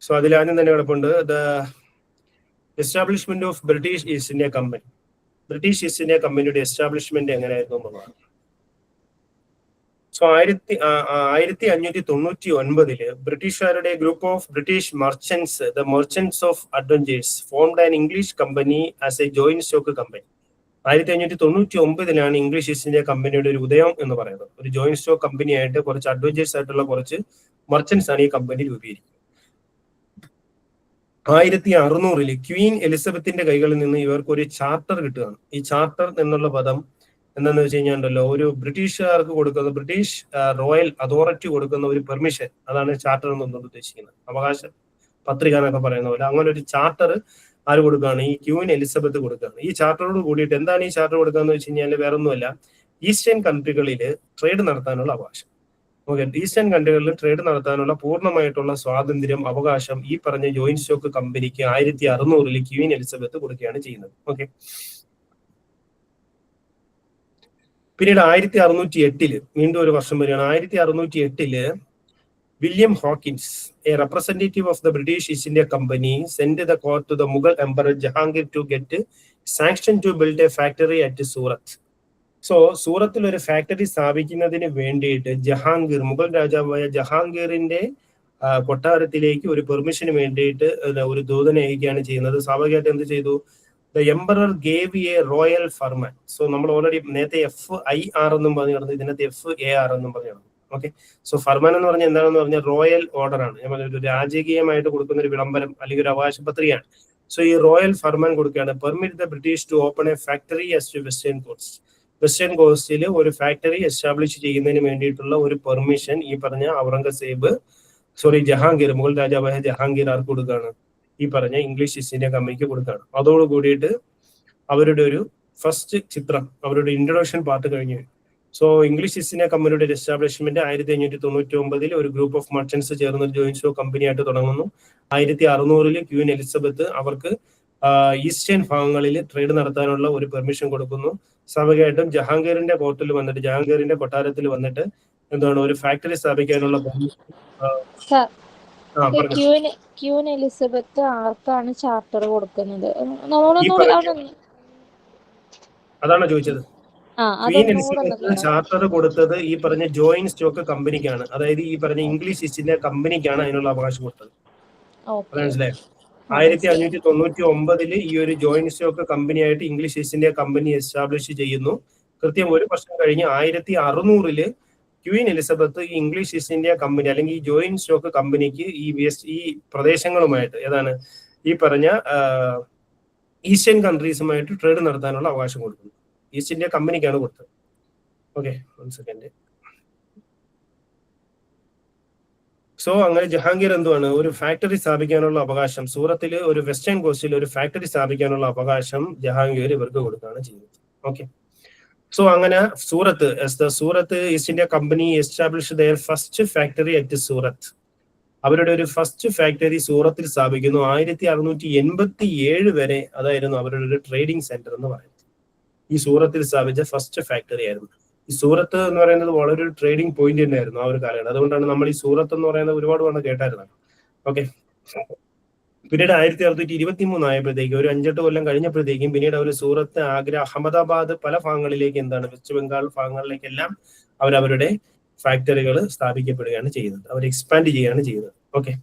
So അതിൽ ആദ്യം തന്നെ കിടപ്പുണ്ട് the establishment of British East India company. British East India കമ്പനിയുടെ എസ്റ്റാബ്ലിഷ്മെന്റ് എങ്ങനെയായിരുന്നു എന്നുള്ളതാണ്. സോ 1599 ബ്രിട്ടീഷുകാരുടെ group of British merchants, the merchants of adventures, formed an English company as A joint stock company. 1599 English East India കമ്പനിയുടെ ഒരു ഉദയം എന്ന് പറയുന്നത്. ഒരു ജോയിന്റ് സ്റ്റോക്ക് കമ്പനി ആയിട്ട് കുറച്ച് അഡ്വഞ്ചേഴ്സ് ആയിട്ടുള്ള കുറച്ച് മർച്ചന്റ്സ് ആണ് ഈ കമ്പനി രൂപീകരിക്കുന്നത്. 1600 ക്വീൻ എലിസബത്തിന്റെ കൈകളിൽ നിന്ന് ഇവർക്ക് ഒരു ചാർട്ടർ കിട്ടുകയാണ്. ഈ ചാർട്ടർ എന്നുള്ള പദം എന്താണെന്ന് വെച്ച് കഴിഞ്ഞാൽ ഉണ്ടല്ലോ, ഒരു ബ്രിട്ടീഷുകാർക്ക് കൊടുക്കുന്ന, ബ്രിട്ടീഷ് റോയൽ അതോറിറ്റി കൊടുക്കുന്ന ഒരു പെർമിഷൻ, അതാണ് ചാർട്ടർ എന്നുള്ളത് ഉദ്ദേശിക്കുന്നത്. അവകാശ പത്രിക എന്നൊക്കെ പറയുന്ന പോലെ അങ്ങനെ ഒരു ചാർട്ടർ ആര് കൊടുക്കുകയാണ്? ഈ ക്വീൻ എലിസബത്ത് കൊടുക്കുകയാണ്. ഈ ചാർട്ടറോട് കൂടിയിട്ട് എന്താണ് ഈ ചാർട്ടർ കൊടുക്കുക എന്ന് വെച്ച് കഴിഞ്ഞാൽ വേറെ ഒന്നുമല്ല, ഈസ്റ്റേൺ കൺട്രികളിൽ ട്രേഡ് നടത്താനുള്ള അവകാശം. ഓക്കെ, ഈസ്റ്റേൺ കൺട്രികളിൽ ട്രേഡ് നടത്താനുള്ള പൂർണ്ണമായിട്ടുള്ള സ്വാതന്ത്ര്യം, അവകാശം ഈ പറഞ്ഞ ജോയിന്റ് സ്റ്റോക്ക് കമ്പനിക്ക് 1600 ക്വീൻ എലിസബത്ത് കൊടുക്കുകയാണ് ചെയ്യുന്നത്. ഓക്കെ, പിന്നീട് 1608 വീണ്ടും ഒരു വർഷം വരികയാണ്. 1608 William Hawkins, a representative of the British East India Company, send the court to the Mughal emperor Jahangir to get sanction to build a factory at Surat. So സൂറത്തിൽ ഒരു ഫാക്ടറി സ്ഥാപിക്കുന്നതിന് വേണ്ടിയിട്ട് ജഹാംഗീർ, മുഗൾ രാജാവായ ജഹാംഗീറിന്റെ കൊട്ടാരത്തിലേക്ക് ഒരു പെർമിഷന് വേണ്ടിയിട്ട് ഒരു ദൂതനെ അയക്കുകയാണ് ചെയ്യുന്നത്. സ്വാഭാവികമായിട്ട് എന്ത് ചെയ്തു? The emperor gave a royal farman. So നമ്മൾ ഓൾറെഡി നേരത്തെ FIR എന്നും പറഞ്ഞു കിടന്നു, ഇതിനകത്ത് FAR എന്നും പറഞ്ഞു കിടന്നു. ഓക്കെ, സോ ഫർമാൻ എന്ന് പറഞ്ഞാൽ എന്താണെന്ന് പറഞ്ഞാൽ റോയൽ ഓർഡർ ആണ്. ഞാൻ പറഞ്ഞ ഒരു രാജകീയമായിട്ട് കൊടുക്കുന്ന ഒരു വിളംബരം അല്ലെങ്കിൽ ഒരു അവകാശ പത്രികയാണ്. സോ ഈ റോയൽ ഫർമാൻ കൊടുക്കുകയാണ്, permit the British to open a factory at western coast. Western കോസ്റ്റിൽ ഒരു ഫാക്ടറി എസ്റ്റാബ്ലിഷ് ചെയ്യുന്നതിന് വേണ്ടിയിട്ടുള്ള ഒരു പെർമിഷൻ ഈ പറഞ്ഞ ജഹാംഗീർ, മുഗൾ രാജാവായ ജഹാംഗീർ ആർക്ക് കൊടുക്കുകയാണ്? ഈ പറഞ്ഞ ഇംഗ്ലീഷ് ഈസ്റ്റ് ഇന്ത്യ കമ്പനിക്ക് കൊടുക്കുകയാണ്. അതോട് കൂടിയിട്ട് അവരുടെ ഒരു ഫസ്റ്റ് ചിത്രം, അവരുടെ ഇൻട്രൊഡക്ഷൻ പാർട്ട് കഴിഞ്ഞു. സോ ഇംഗ്ലീഷ് ഈസ്റ്റ് ഇന്ത്യ കമ്പനിയുടെ എസ്റ്റാബ്ലിഷ്മെന്റ് 1599 ഒരു ഗ്രൂപ്പ് ഓഫ് മർച്ചന്റ്സ് ചേർന്ന് ഒരു ജോയിന്റ് സ്റ്റോക്ക് കമ്പനിയായിട്ട് തുടങ്ങുന്നു. 1600 ക്വീൻ എലിസബത്ത് അവർക്ക് ഈസ്റ്റേൺ ഭാഗങ്ങളിൽ ട്രേഡ് നടത്താനുള്ള ഒരു പെർമിഷൻ കൊടുക്കുന്നു. സ്വാഭാവികമായിട്ടും ജഹാംഗീറിന്റെ കോർട്ടിൽ വന്നിട്ട്, ജഹാംഗീറിന്റെ കൊട്ടാരത്തിൽ വന്നിട്ട് എന്താണ് ഒരു ഫാക്ടറി സ്ഥാപിക്കാനുള്ള ക്വീൻ എലിസബത്ത് ആർക്കാണ് ചാർട്ടർ കൊടുക്കുന്നത്? അതാണോ ചോദിച്ചത്? ക്വീൻ എലിസബത്ത് ചാർട്ടർ കൊടുത്തത് ഈ പറഞ്ഞ ജോയിന്റ് സ്റ്റോക്ക് കമ്പനിക്കാണ്, അതായത് ഈ പറഞ്ഞ ഇംഗ്ലീഷ് ഈസ്റ്റ് ഇന്ത്യ കമ്പനിക്കാണ് അതിനുള്ള അവകാശം കൊടുത്തത്. മനസ്സിലായോ? 1599 ഈ ഒരു ജോയിന്റ് സ്റ്റോക്ക് കമ്പനിയായിട്ട് English East India company establish ചെയ്യുന്നു. കൃത്യം ഒരു വർഷം കഴിഞ്ഞ് 1600 ക്വീൻ എലിസബത്ത് ഈ ഇംഗ്ലീഷ് ഈസ്റ്റ് ഇന്ത്യ കമ്പനി അല്ലെങ്കിൽ ഈ ജോയിന്റ് സ്റ്റോക്ക് കമ്പനിക്ക് ഈ പ്രദേശങ്ങളുമായിട്ട്, ഏതാണ് ഈ പറഞ്ഞ ഈസ്റ്റേൺ കൺട്രീസുമായിട്ട് ട്രേഡ് നടത്താനുള്ള അവകാശം കൊടുക്കുന്നു. ഈസ്റ്റ് ഇന്ത്യ കമ്പനിക്കാണ് കൊടുത്തത്. Okay, 1 second. സോ അങ്ങനെ ജഹാംഗീർ എന്തുവാണ്, ഒരു ഫാക്ടറി സ്ഥാപിക്കാനുള്ള അവകാശം, സൂറത്തിൽ ഒരു വെസ്റ്റേൺ കോസ്റ്റിൽ ഒരു ഫാക്ടറി സ്ഥാപിക്കാനുള്ള അവകാശം ജഹാംഗീർ ഇവർക്ക് കൊടുക്കുകയാണ് ചെയ്യുന്നത്. ഓക്കെ, സോ അങ്ങനെ Surat East India company establish their first factory at Surat. അവരുടെ ഒരു ഫസ്റ്റ് ഫാക്ടറി സൂറത്തിൽ സ്ഥാപിക്കുന്നു. 1687 വരെ അതായിരുന്നു അവരുടെ ഒരു ട്രേഡിംഗ് സെന്റർ എന്ന് പറയുന്നത്. ഈ സൂറത്തിൽ സ്ഥാപിച്ച ഫസ്റ്റ് ഫാക്ടറി ആയിരുന്നു. ഈ സൂറത്ത് എന്ന് പറയുന്നത് വളരെ ഒരു ട്രേഡിംഗ് പോയിന്റ് തന്നെയായിരുന്നു ആ ഒരു കാലഘട്ടം. അതുകൊണ്ടാണ് നമ്മൾ ഈ സൂറത്ത് എന്ന് പറയുന്നത് ഒരുപാട് തവണ കേട്ടായിരുന്നത്. ഓക്കെ, പിന്നീട് 1623 ആയപ്പോഴത്തേക്കും, ഒരു 5-8 കൊല്ലം കഴിഞ്ഞപ്പോഴത്തേക്കും പിന്നീട് അവർ സൂറത്ത്, ആഗ്ര, അഹമ്മദാബാദ് പല ഭാഗങ്ങളിലേക്ക്, വെസ്റ്റ് ബംഗാൾ ഭാഗങ്ങളിലേക്കെല്ലാം അവരവരുടെ ഫാക്ടറികൾ സ്ഥാപിക്കപ്പെടുകയാണ് ചെയ്യുന്നത്. അവർ എക്സ്പാൻഡ് ചെയ്യുകയാണ് ചെയ്യുന്നത്. ഓക്കെ,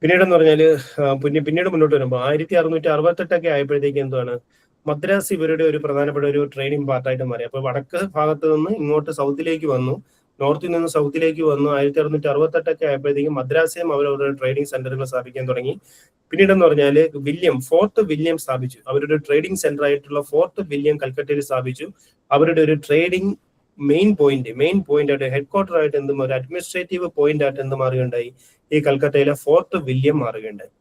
പിന്നീട് എന്ന് പറഞ്ഞാല് പിന്നീട് മുന്നോട്ട് വരുമ്പോൾ 1668 ആയപ്പോഴത്തേക്ക് എന്താണ്, മദ്രാസ് ഇവരുടെ ഒരു പ്രധാനപ്പെട്ട ഒരു ട്രെയിനിങ് പാർട്ടായിട്ട് മാറി. അപ്പൊ വടക്ക് ഭാഗത്ത് നിന്ന് ഇങ്ങോട്ട് സൗത്തിലേക്ക് വന്നു, നോർത്തിൽ നിന്ന് സൗത്തിലേക്ക് വന്നു. 1668 ആയപ്പോഴത്തേക്കും മദ്രാസിലും അവരവരുടെ ട്രേഡിംഗ് സെന്ററുകൾ സ്ഥാപിക്കാൻ തുടങ്ങി. പിന്നീട് എന്ന് പറഞ്ഞാല് ഫോർട്ട് വില്യം സ്ഥാപിച്ചു. അവരുടെ ട്രേഡിംഗ് സെന്റർ ആയിട്ടുള്ള ഫോർട്ട് വില്യം കൽക്കട്ടയിൽ സ്ഥാപിച്ചു. അവരുടെ ഒരു ട്രേഡിംഗ് മെയിൻ പോയിന്റ് ആയിട്ട്, ഹെഡ് ക്വാർട്ടർ ആയിട്ട് എന്തും ഒരു അഡ്മിനിസ്ട്രേറ്റീവ് പോയിന്റ് ആയിട്ട് എന്ത് മാറുകയുണ്ടായി, ഈ കൽക്കട്ടയിലെ ഫോർട്ട് വില്യം മാറുകയുണ്ടായി.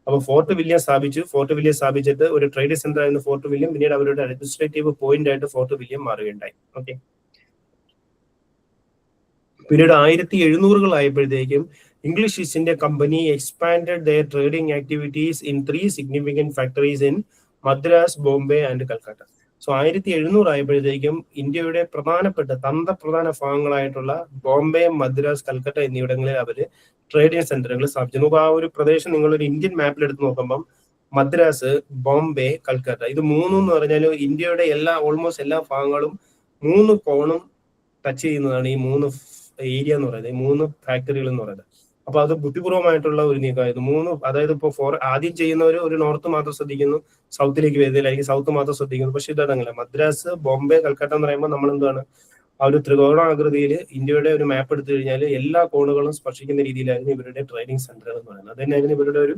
അപ്പൊ ഫോർട്ട് വില്യം സ്ഥാപിച്ചിട്ട് ഒരു ട്രേഡിംഗ് സെന്റർ ആയിരുന്നു ഫോർട്ട് വില്യം. പിന്നീട് അവരുടെ അഡ്മിനിസ്ട്രേറ്റീവ് പോയിന്റ് ആയിട്ട് ഫോർട്ട് വില്യം മാറുകയുണ്ടായി. ഓക്കെ, പിന്നീട് 1700 ആയപ്പോഴത്തേക്കും English East India Company expanded their trading activities in 3 significant factories in Madras, Bombay and Calcutta. So 1700 ആയപ്പോഴത്തേക്കും ഇന്ത്യയുടെ തന്ത്രപ്രധാന ഭാഗങ്ങളായിട്ടുള്ള ബോംബെ, മദ്രാസ്, കൽക്കട്ട എന്നിവിടങ്ങളിൽ അവര് ട്രേഡിംഗ് സെന്ററുകൾ സ്ഥാപിച്ചു. നമുക്ക് ആ ഒരു പ്രദേശം നിങ്ങളൊരു ഇന്ത്യൻ മാപ്പിൽ എടുത്ത് നോക്കുമ്പം മദ്രാസ്, ബോംബെ, കൽക്കട്ട, ഇത് മൂന്നും പറഞ്ഞാൽ ഇന്ത്യയുടെ ഓൾമോസ്റ്റ് എല്ലാ ഭാഗങ്ങളും 3 കോണും ടച്ച് ചെയ്യുന്നതാണ് ഈ 3 ഏരിയ എന്ന് പറയുന്നത്, ഈ 3 ഫാക്ടറികൾ എന്ന് പറയുന്നത്. അപ്പൊ അത് ബുദ്ധിപൂർവ്വമായിട്ടുള്ള ഒരു നീക്കമായിരുന്നു. അതായത് ഇപ്പോൾ ആദ്യം ചെയ്യുന്നവർ ഒരു നോർത്ത് മാത്രം ശ്രദ്ധിക്കുന്നു, സൗത്തിലേക്ക് വരുന്നില്ല, അല്ലെങ്കിൽ സൗത്ത് മാത്രം ശ്രദ്ധിക്കുന്നു. പക്ഷെ ഇതങ്ങനെ മദ്രാസ്, ബോംബെ, കൽക്കട്ട എന്ന് പറയുമ്പോൾ നമ്മൾ എന്താണ് ആ ഒരു ത്രികോണാകൃതിയിൽ ഇന്ത്യയുടെ ഒരു മാപ്പ് എടുത്തു കഴിഞ്ഞാൽ എല്ലാ കോണുകളും സ്പർശിക്കുന്ന രീതിയിലായിരുന്നു ഇവരുടെ ട്രെയിനിങ് സെന്ററുകൾ എന്ന് പറയുന്നത്. അത് തന്നെയായിരുന്നു ഇവരുടെ ഒരു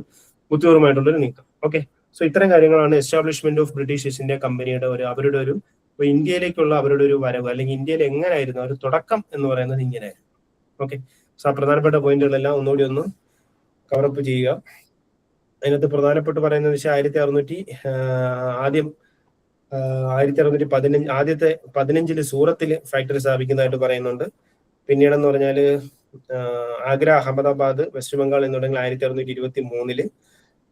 ബുദ്ധിപരമായിട്ടുള്ള ഒരു നീക്കം. ഓക്കെ, സോ ഇത്തരം കാര്യങ്ങളാണ് establishment of British East India കമ്പനിയുടെ അവരുടെ ഒരു ഇന്ത്യയിലേക്കുള്ള അവരുടെ ഒരു വരവ്, അല്ലെങ്കിൽ ഇന്ത്യയിൽ എങ്ങനെയായിരുന്നു ഒരു തുടക്കം എന്ന് പറയുന്നത് ഇങ്ങനെയായിരുന്നു. ഓക്കെ, സോ ആ പ്രധാനപ്പെട്ട പോയിന്റുകളെല്ലാം ഒന്നുകൂടി ഒന്ന് കവറപ്പ് ചെയ്യുക. അതിനകത്ത് പ്രധാനപ്പെട്ട് പറയുന്നത് വെച്ചാൽ 1615 ആദ്യത്തെ 15 സൂറത്തിൽ ഫാക്ടറി സ്ഥാപിക്കുന്നതായിട്ട് പറയുന്നുണ്ട്. പിന്നീടെന്ന് പറഞ്ഞാൽ ആഗ്ര, അഹമ്മദാബാദ്, വെസ്റ്റ് ബംഗാൾ എന്നുണ്ടെങ്കിൽ 1623.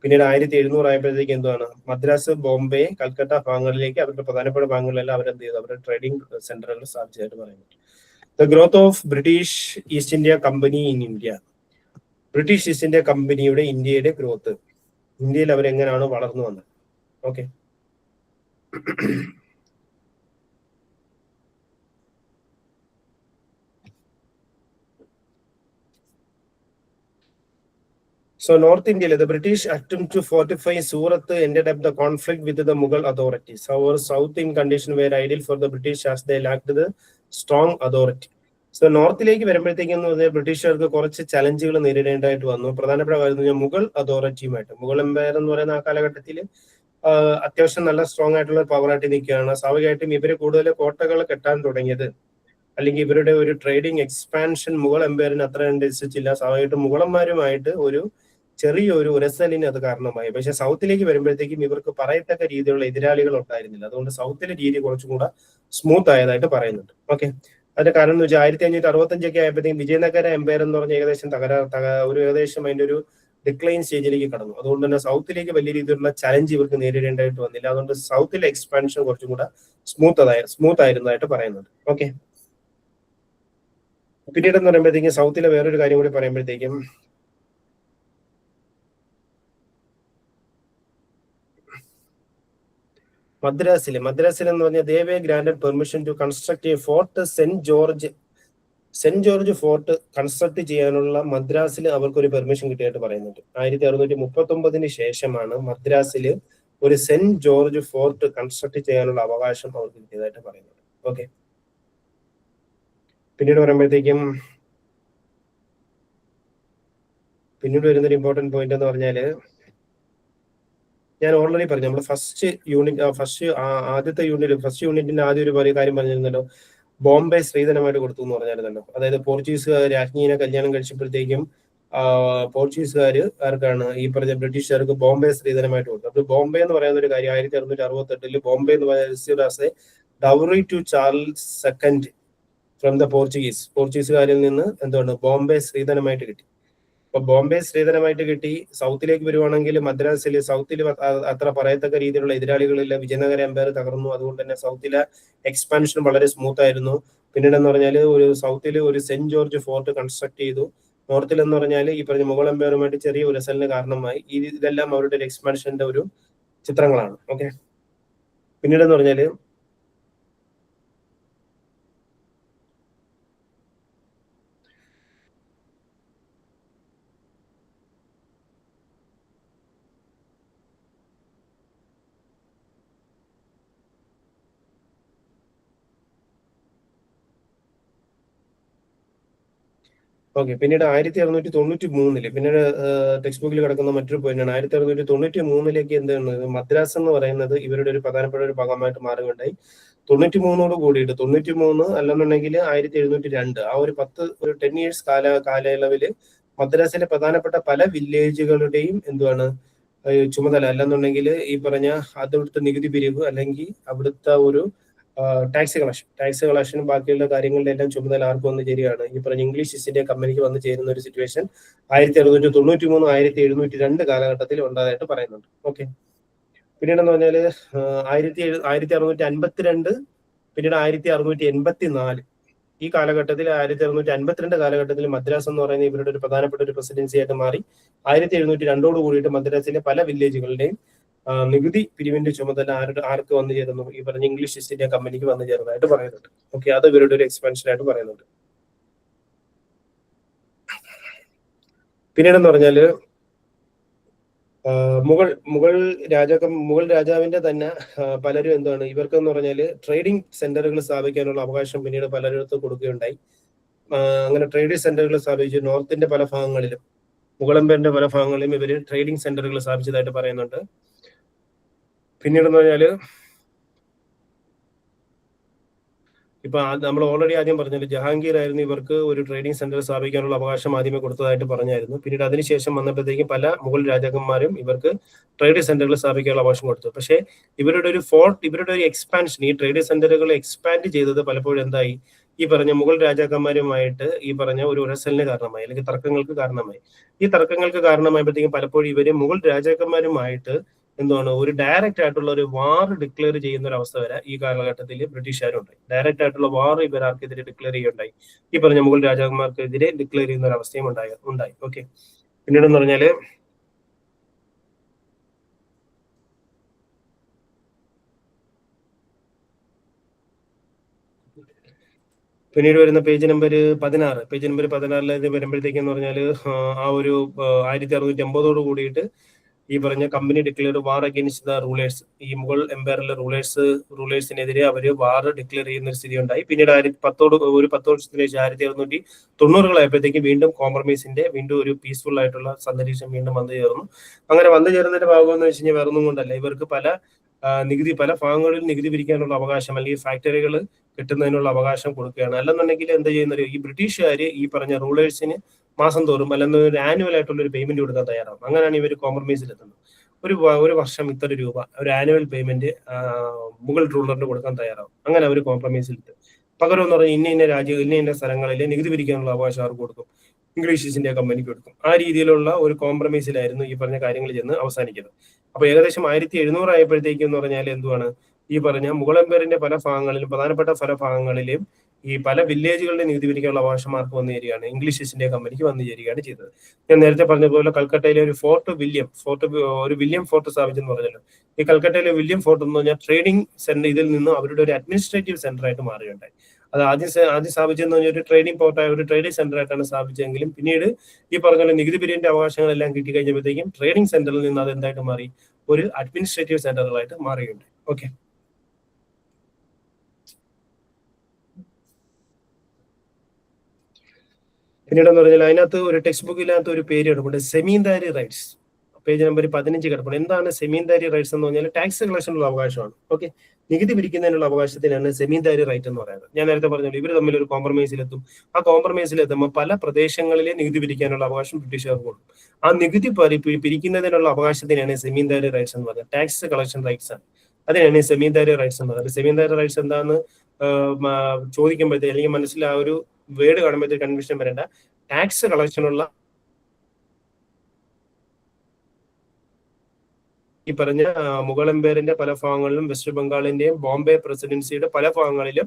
പിന്നീട് 1700 ആയപ്പോഴത്തേക്ക് എന്താണ് മദ്രാസ്, ബോംബെ, കൽക്കട്ട ഭാഗങ്ങളിലേക്ക് അവരുടെ പ്രധാനപ്പെട്ട ഭാഗങ്ങളിലെല്ലാം അവരെന്ത് ചെയ്തു, അവരുടെ ട്രേഡിംഗ് സെന്ററുകൾ സ്ഥാപിച്ചതായിട്ട് പറയുന്നുണ്ട്. The growth of British East India company in India. British East India കമ്പനിയുടെ ഇന്ത്യയുടെ ഗ്രോത്ത്, ഇന്ത്യയിൽ അവരെങ്ങനെയാണ് വളർന്നു വന്നത്. Okay, so North India, the British attempt to fortify Surat ended up the conflict with the Mughal authorities. However, South in condition were ideal for the British as they lacked the strong authority. So നോർത്തിലേക്ക് വരുമ്പോഴത്തേക്കും ബ്രിട്ടീഷുകാർക്ക് കുറച്ച് ചലഞ്ചുകൾ നേരിടേണ്ടതായിട്ട് വന്നു. പ്രധാനപ്പെട്ട കാര്യം Mughal അതോറിറ്റിയുമായിട്ട്, Mughal Empire എന്ന് പറയുന്ന ആ കാലഘട്ടത്തിൽ അത്യാവശ്യം നല്ല സ്ട്രോങ് ആയിട്ടുള്ള പവറായിട്ട് നിൽക്കുകയാണ്. സ്വാഭാവികമായിട്ടും ഇവര് കൂടുതൽ കോട്ടകൾ കെട്ടാൻ തുടങ്ങിയത്, അല്ലെങ്കിൽ ഇവരുടെ ഒരു ട്രേഡിംഗ് എക്സ്പാൻഷൻ മുഗൾ എംപയറിന് അത്ര അനുസരിച്ചില്ല. സ്വാഭാവികമായിട്ടും മുഗളന്മാരുമായിട്ട് ഒരു ചെറിയൊരു ഉരസലിന് അത് കാരണമായി. പക്ഷെ സൗത്തിലേക്ക് വരുമ്പോഴത്തേക്കും ഇവർക്ക് പറയത്തക്ക രീതിയിലുള്ള എതിരാളികൾ ഉണ്ടായിരുന്നില്ല. അതുകൊണ്ട് സൗത്തിലെ രീതി കുറച്ചും കൂടെ സ്മൂത്ത് ആയതായിട്ട് പറയുന്നുണ്ട്. ഓക്കെ, അതിന്റെ കാരണം എന്ന് വെച്ചാൽ 1565 ആയപ്പോഴത്തേക്കും വിജയനഗര എംപയർ എന്ന് പറഞ്ഞ ഏകദേശം ഏകദേശം അതിന്റെ ഒരു ഡിക്ലൈൻ സ്റ്റേജിലേക്ക് കടന്നു. അതുകൊണ്ട് തന്നെ സൗത്തിലേക്ക് വലിയ രീതിയിലുള്ള ചലഞ്ച് ഇവർക്ക് നേരിടേണ്ടതായിട്ട് വന്നില്ല. അതുകൊണ്ട് സൗത്തിലെ എക്സ്പാൻഷൻ കുറച്ചും കൂടെ സ്മൂത്ത് ആയിരുന്നതായിട്ട് പറയുന്നുണ്ട്. ഓക്കെ, പിന്നീട് എന്ന് പറയുമ്പോഴത്തേക്കും സൗത്തിലെ വേറൊരു കാര്യം കൂടി പറയുമ്പോഴത്തേക്കും മദ്രാസിൽ എന്ന് പറഞ്ഞാൽ they granted permission to construct a fort Saint George fort construct ചെയ്യാനുള്ള മദ്രാസിൽ അവർക്കൊരു പെർമിഷൻ കിട്ടിയായിട്ട് പറയുന്നുണ്ട്. 1639 ശേഷമാണ് മദ്രാസിൽ ഒരു സെന്റ് ജോർജ് ഫോർട്ട് കൺസ്ട്രക്ട് ചെയ്യാനുള്ള അവകാശം അവർക്ക് കിട്ടിയതായിട്ട് പറയുന്നുണ്ട്. ഓക്കെ, പിന്നീട് വരുന്നൊരു ഇമ്പോർട്ടന്റ് പോയിന്റ് എന്ന് പറഞ്ഞാല് ഞാൻ ഓൾറെഡി പറഞ്ഞു, നമ്മൾ ഫസ്റ്റ് യൂണിറ്റിന്റെ ആദ്യം ഒരു കാര്യം പറഞ്ഞിരുന്നല്ലോ, ബോംബെ സ്ത്രീധനമായിട്ട് കൊടുത്തു എന്ന് പറഞ്ഞായിരുന്നല്ലോ. അതായത് പോർച്ചുഗീസുകാർ രാജ്ഞീനെ കല്യാണം കഴിച്ചപ്പോഴത്തേക്കും പോർച്ചുഗീസുകാർ ആർക്കാണ്, ഈ പറഞ്ഞ ബ്രിട്ടീഷുകാർക്ക് ബോംബെ സ്ത്രീധനമായിട്ട് കൊടുത്തു. അപ്പോൾ ബോംബെ എന്ന് പറയുന്ന ഒരു കാര്യം 1668 ബോംബെ എന്ന് പറയുന്നത് dowry to Charles second from the പോർച്ചുഗീസുകാരിൽ നിന്ന് എന്താണ് ബോംബെ സ്ത്രീധനമായിട്ട് കിട്ടി. അപ്പൊ ബോംബെ സ്ത്രീധനമായിട്ട് കിട്ടി. സൗത്തിലേക്ക് വരുവാണെങ്കിൽ മദ്രാസിൽ സൗത്തിൽ അത്ര പറയത്തക്ക രീതിയിലുള്ള എതിരാളികളില്ല. വിജയനഗര എംപയർ തകർന്നു. അതുകൊണ്ട് തന്നെ സൗത്തിലെ എക്സ്പാൻഷൻ വളരെ സ്മൂത്ത് ആയിരുന്നു. പിന്നീട് എന്ന് പറഞ്ഞാൽ ഒരു സൗത്തിൽ ഒരു സെന്റ് ജോർജ് ഫോർട്ട് കൺസ്ട്രക്ട് ചെയ്തു. നോർത്തിൽ എന്ന് പറഞ്ഞാൽ ഈ പറഞ്ഞ മുഗൾ എംപയറുമായിട്ട് ചെറിയ ഉരസലിന് കാരണമായി. ഇതെല്ലാം അവരുടെ ഒരു എക്സ്പാൻഷന്റെ ഒരു ചിത്രങ്ങളാണ്. ഓക്കെ, പിന്നീട് എന്ന് പറഞ്ഞാല് പിന്നീട് 1693 പിന്നീട് ടെക്സ്റ്റ് ബുക്കിൽ കിടക്കുന്ന മറ്റൊരു പോയിന്റാണ് 1693 എന്താണ് മദ്രാസ് എന്ന് പറയുന്നത് ഇവരുടെ ഒരു പ്രധാനപ്പെട്ട ഒരു ഭാഗമായിട്ട് മാറുകയുണ്ടായി. 93 കൂടിയിട്ട് 93 അല്ലെന്നുണ്ടെങ്കിൽ 1702 ആ ഒരു 10 years കാലയളവില് മദ്രാസിലെ പ്രധാനപ്പെട്ട പല വില്ലേജുകളുടെയും എന്തുവാണ് ചുമതല, അല്ലെന്നുണ്ടെങ്കിൽ ഈ പറഞ്ഞ അവിടുത്തെ നികുതി പിരിവ് അല്ലെങ്കിൽ അവിടുത്തെ ഒരു ടാക്സ് കളക്ഷനും ബാക്കിയുള്ള കാര്യങ്ങളുടെ എല്ലാം ചുമതല ആർക്ക് വന്ന് ചേരുകയാണ്, ഈ പറഞ്ഞ ഇംഗ്ലീഷ് ഈസ്റ്റ് ഇന്ത്യ കമ്പനിക്ക് വന്ന് ചേരുന്ന ഒരു സിറ്റുവേഷൻ 1693 1702 കാലഘട്ടത്തിൽ ഉണ്ടായതായിട്ട് പറയുന്നുണ്ട്. ഓക്കെ, പിന്നീടെന്ന് പറഞ്ഞാല് 1652 പിന്നീട് 1684 ഈ കാലഘട്ടത്തിൽ 1652 കാലഘട്ടത്തിൽ മദ്രാസ് എന്ന് പറയുന്ന ഇവരുടെ ഒരു പ്രധാനപ്പെട്ട ഒരു പ്രസിഡൻസി ആയിട്ട് മാറി. 1702 കൂടിയിട്ട് മദ്രാസിലെ പല വില്ലേജുകളുടെയും നികുതി പിരിവിന്റെ ചുമതല ആർക്ക് വന്നു ചേരുന്നു, ഈ പറഞ്ഞ ഇംഗ്ലീഷ് ഈസ്റ്റ് ഇന്ത്യ കമ്പനിക്ക് വന്നു ചേർന്നതായിട്ട് പറയുന്നുണ്ട്. ഓക്കെ, അത് ഇവരുടെ ഒരു എക്സ്പാൻഷൻ ആയിട്ട് പറയുന്നുണ്ട്. പിന്നീടെന്ന് പറഞ്ഞാല് മുഗൾ രാജാവിന്റെ തന്നെ പലരും എന്താണ് ഇവർക്കെന്ന് പറഞ്ഞാല് ട്രേഡിംഗ് സെന്ററുകൾ സ്ഥാപിക്കാനുള്ള അവകാശം പിന്നീട് പലരിടത്തും കൊടുക്കുകയുണ്ടായി. അങ്ങനെ ട്രേഡിംഗ് സെന്ററുകൾ സ്ഥാപിച്ചു. നോർത്തിന്റെ പല ഭാഗങ്ങളിലും മുഗൾ എംപയറിന്റെ പല ഭാഗങ്ങളിലും ഇവര് ട്രേഡിംഗ് സെന്ററുകൾ സ്ഥാപിച്ചതായിട്ട് പറയുന്നുണ്ട്. പിന്നീടെന്ന് പറഞ്ഞാല് ഇപ്പൊ നമ്മൾ ഓൾറെഡി ആദ്യം പറഞ്ഞത് ജഹാംഗീർ ആയിരുന്നു ഇവർക്ക് ഒരു ട്രേഡിംഗ് സെന്റർ സ്ഥാപിക്കാനുള്ള അവകാശം ആദ്യമേ കൊടുത്തതായിട്ട് പറഞ്ഞായിരുന്നു. പിന്നീട് അതിനുശേഷം വന്നപ്പോഴത്തേക്കും പല മുഗൾ രാജാക്കന്മാരും ഇവർക്ക് ട്രേഡിംഗ് സെന്ററുകൾ സ്ഥാപിക്കാനുള്ള അവകാശം കൊടുത്തു. പക്ഷേ ഇവരുടെ ഒരു എക്സ്പാൻഷൻ, ഈ ട്രേഡിംഗ് സെന്ററുകൾ എക്സ്പാൻഡ് ചെയ്തത് പലപ്പോഴും എന്തായി, ഈ പറഞ്ഞ മുഗൾ രാജാക്കന്മാരുമായിട്ട് ഈ പറഞ്ഞ ഒരു ഉരസലിന് കാരണമായി, അല്ലെങ്കിൽ തർക്കങ്ങൾക്ക് കാരണമായി. ഈ തർക്കങ്ങൾക്ക് കാരണമായപ്പോഴത്തേക്കും പലപ്പോഴും ഇവര് മുഗൾ രാജാക്കന്മാരുമായിട്ട് എന്താണ് ഒരു ഡയറക്റ്റ് ആയിട്ടുള്ള ഒരു വാർ ഡിക്ലെയർ ചെയ്യുന്ന ഒരു അവസ്ഥ വരെ ഈ കാലഘട്ടത്തിൽ ബ്രിട്ടീഷുകാരുണ്ടായി. ഡയറക്റ്റ് ആയിട്ടുള്ള വാർ ഇവരാർക്കെതിരെ ഡിക്ലെയർ ചെയ്യുണ്ടായി, ഈ പറഞ്ഞ മുഗൾ രാജാക്കന്മാർക്കെതിരെ ഡിക്ലെയർ ചെയ്യുന്ന ഒരു അവസ്ഥയും ഉണ്ടായി. ഓക്കെ, പിന്നീടെന്ന് പറഞ്ഞാല് പിന്നീട് വരുന്ന പേജ് നമ്പർ 16. പേജ് നമ്പർ 16 വരുമ്പോഴത്തേക്കെന്ന് പറഞ്ഞാൽ ആ ഒരു 1650 കൂടിയിട്ട് ഈ പറഞ്ഞ company declare war against the rulers. ഈ മുഗൾ എംപയറിലെ റൂളേഴ്സിനെതിരെ അവര് വാർ ഡിക്ലെയർ ചെയ്യുന്ന ഒരു സ്ഥിതി ഉണ്ടായി. പിന്നീട് 10 വർഷത്തിന് ശേഷം 1790 വീണ്ടും കോംപ്രമൈസിന്റെ വീണ്ടും ഒരു പീസ്ഫുൾ ആയിട്ടുള്ള അന്തരീക്ഷം വീണ്ടും വന്നു ചേർന്നു. അങ്ങനെ വന്നു ചേർന്നതിന്റെ ഭാഗം എന്ന് വെച്ച് കഴിഞ്ഞാൽ വേറെ ഒന്നും കൊണ്ടല്ല, ഇവർക്ക് പല ഭാഗങ്ങളിൽ നികുതി പിരിക്കാനുള്ള അവകാശം, അല്ലെങ്കിൽ ഫാക്ടറികൾ കിട്ടുന്നതിനുള്ള അവകാശം കൊടുക്കുകയാണ്. അല്ലെന്നുണ്ടെങ്കിൽ എന്താ ചെയ്യുന്നത്, ഈ ബ്രിട്ടീഷുകാര് ഈ പറഞ്ഞ റൂളേഴ്സിന് മാസം തോറും അല്ലെങ്കിൽ ഒരു ആനുവൽ ആയിട്ടുള്ള ഒരു പേയ്മെന്റ് കൊടുക്കാൻ തയ്യാറാവും. അങ്ങനെയാണ് ഇവർ കോംപ്രമൈസിൽ എത്തുന്നത്. ഒരു വർഷം ഇത്ര രൂപ ഒരു ആനുവൽ പേയ്മെന്റ് മുഗൾ റൂളറിന് കൊടുക്കാൻ തയ്യാറാവും. അങ്ങനെ അവർ കോംപ്രമൈസിൽ എത്തും. പകരം എന്ന് പറഞ്ഞാൽ ഇന്ന സ്ഥലങ്ങളിൽ നികുതി പിരിക്കാനുള്ള അവകാശം അവർക്ക് കൊടുക്കും, ഇംഗ്ലീഷ് ഈസ്റ്റ് ഇന്ത്യ കമ്പനിക്ക് കൊടുക്കും. ആ രീതിയിലുള്ള ഒരു കോംപ്രമൈസിലായിരുന്നു ഈ പറഞ്ഞ കാര്യങ്ങൾ ചെന്ന് അവസാനിക്കുന്നത്. അപ്പൊ ഏകദേശം 1700 ആയപ്പോഴത്തേക്കും എന്ന് പറഞ്ഞാൽ എന്തുവാണ്, ഈ പറഞ്ഞ മുഗൾ എംപയറിന്റെ പല ഭാഗങ്ങളിലും, പ്രധാനപ്പെട്ട പല ഭാഗങ്ങളിലും ഈ പല വില്ലേജുകളുടെ നികുതി പിരിക്കാനുള്ള അവകാശമാർക്ക് വന്നു ചേരുകയാണ്, ഇംഗ്ലീഷ് ഈസ്റ്റ് ഇന്ത്യ കമ്പനിക്ക് വന്നു ചേരുകയാണ് ചെയ്തത്. ഞാൻ നേരത്തെ പറഞ്ഞതുപോലെ കൽക്കട്ടയിലെ ഒരു വില്യം ഫോർട്ട് സ്ഥാപിച്ചെന്ന് പറഞ്ഞല്ലോ. ഈ കൽക്കട്ടയിലെ വില്യം ഫോർട്ട് എന്ന് പറഞ്ഞാൽ ട്രേഡിംഗ് സെന്റർ, ഇതിൽ നിന്ന് അവരുടെ ഒരു അഡ്മിനിസ്ട്രേറ്റീവ് സെന്റർ ആയിട്ട് മാറുകയുണ്ടായി. അത് ആദ്യം സ്ഥാപിച്ചെന്ന് പറഞ്ഞാൽ ഒരു ട്രേഡിംഗ് പോർട്ടായ ഒരു ട്രേഡിംഗ് സെന്റർ ആയിട്ടാണ് സ്ഥാപിച്ചതെങ്കിലും പിന്നീട് ഈ പറഞ്ഞ നികുതി പിരിവിന്റെ അവകാശങ്ങളെല്ലാം കിട്ടിക്കഴിഞ്ഞപ്പോഴത്തേക്കും ട്രേഡിംഗ് സെന്ററിൽ നിന്ന് അത് എന്തായിട്ട് മാറി, ഒരു അഡ്മിനിസ്ട്രേറ്റീവ് സെന്ററുകളായിട്ട് മാറുകയുണ്ടായി. ഓക്കെ, പിന്നീടെന്ന് പറഞ്ഞാൽ അതിനകത്ത് ഒരു ടെക്സ്റ്റ് ബുക്കിനകത്ത് ഒരു പേര് കിടപ്പുണ്ട്, സെമീന്ദാരി റൈറ്റ്സ്. പേജ് നമ്പർ 15 കിടപ്പുണ്ട്. എന്താണ് സെമീന്ദാരി റൈറ്റ്സ് എന്ന് പറഞ്ഞാൽ ടാക്സ് കളക്ഷനുള്ള അവകാശമാണ്. ഓക്കെ, നികുതി പിരിക്കുന്നതിനുള്ള അവകാശത്തിനാണ് സെമീന്ദാരി റൈറ്റ് എന്ന് പറയുന്നത്. ഞാൻ നേരത്തെ പറഞ്ഞല്ലോ, ഇവർ തമ്മിൽ ഒരു കോംപ്രമൈസിലെത്തും. ആ കോംപ്രമൈസിലെത്തുമ്പോൾ പല പ്രദേശങ്ങളിലെ നികുതി പിരിക്കാനുള്ള അവകാശം ബ്രിട്ടീഷുകാർക്ക് കൊടുക്കും. ആ നികുതി പിരിക്കുന്നതിനുള്ള അവകാശത്തിനാണ് സെമീന്ദാരി റൈറ്റ്സ് എന്ന് പറയുന്നത്. ടാക്സ് കളക്ഷൻ റൈറ്റ്സ് ആണ്, അതിനാണ് സെമീന്ദാരി റൈറ്റ്സ് എന്ന് പറയുന്നത്. സെമീന്ദാരി റൈറ്റ്സ് എന്താന്ന് ചോദിക്കുമ്പോഴത്തേക്ക്, അല്ലെങ്കിൽ മനസ്സിൽ ആ ഒരു വേർഡ് കാണുമ്പോഴത്തേക്ക് കൺഫ്യൂഷൻ വരേണ്ട. ടാക്സ് കളക്ഷനുള്ള ഈ പറഞ്ഞ മുഗൾ എംപയറിന്റെ പല ഭാഗങ്ങളിലും, വെസ്റ്റ് ബംഗാളിന്റെയും ബോംബെ പ്രസിഡൻസിയുടെ പല ഭാഗങ്ങളിലും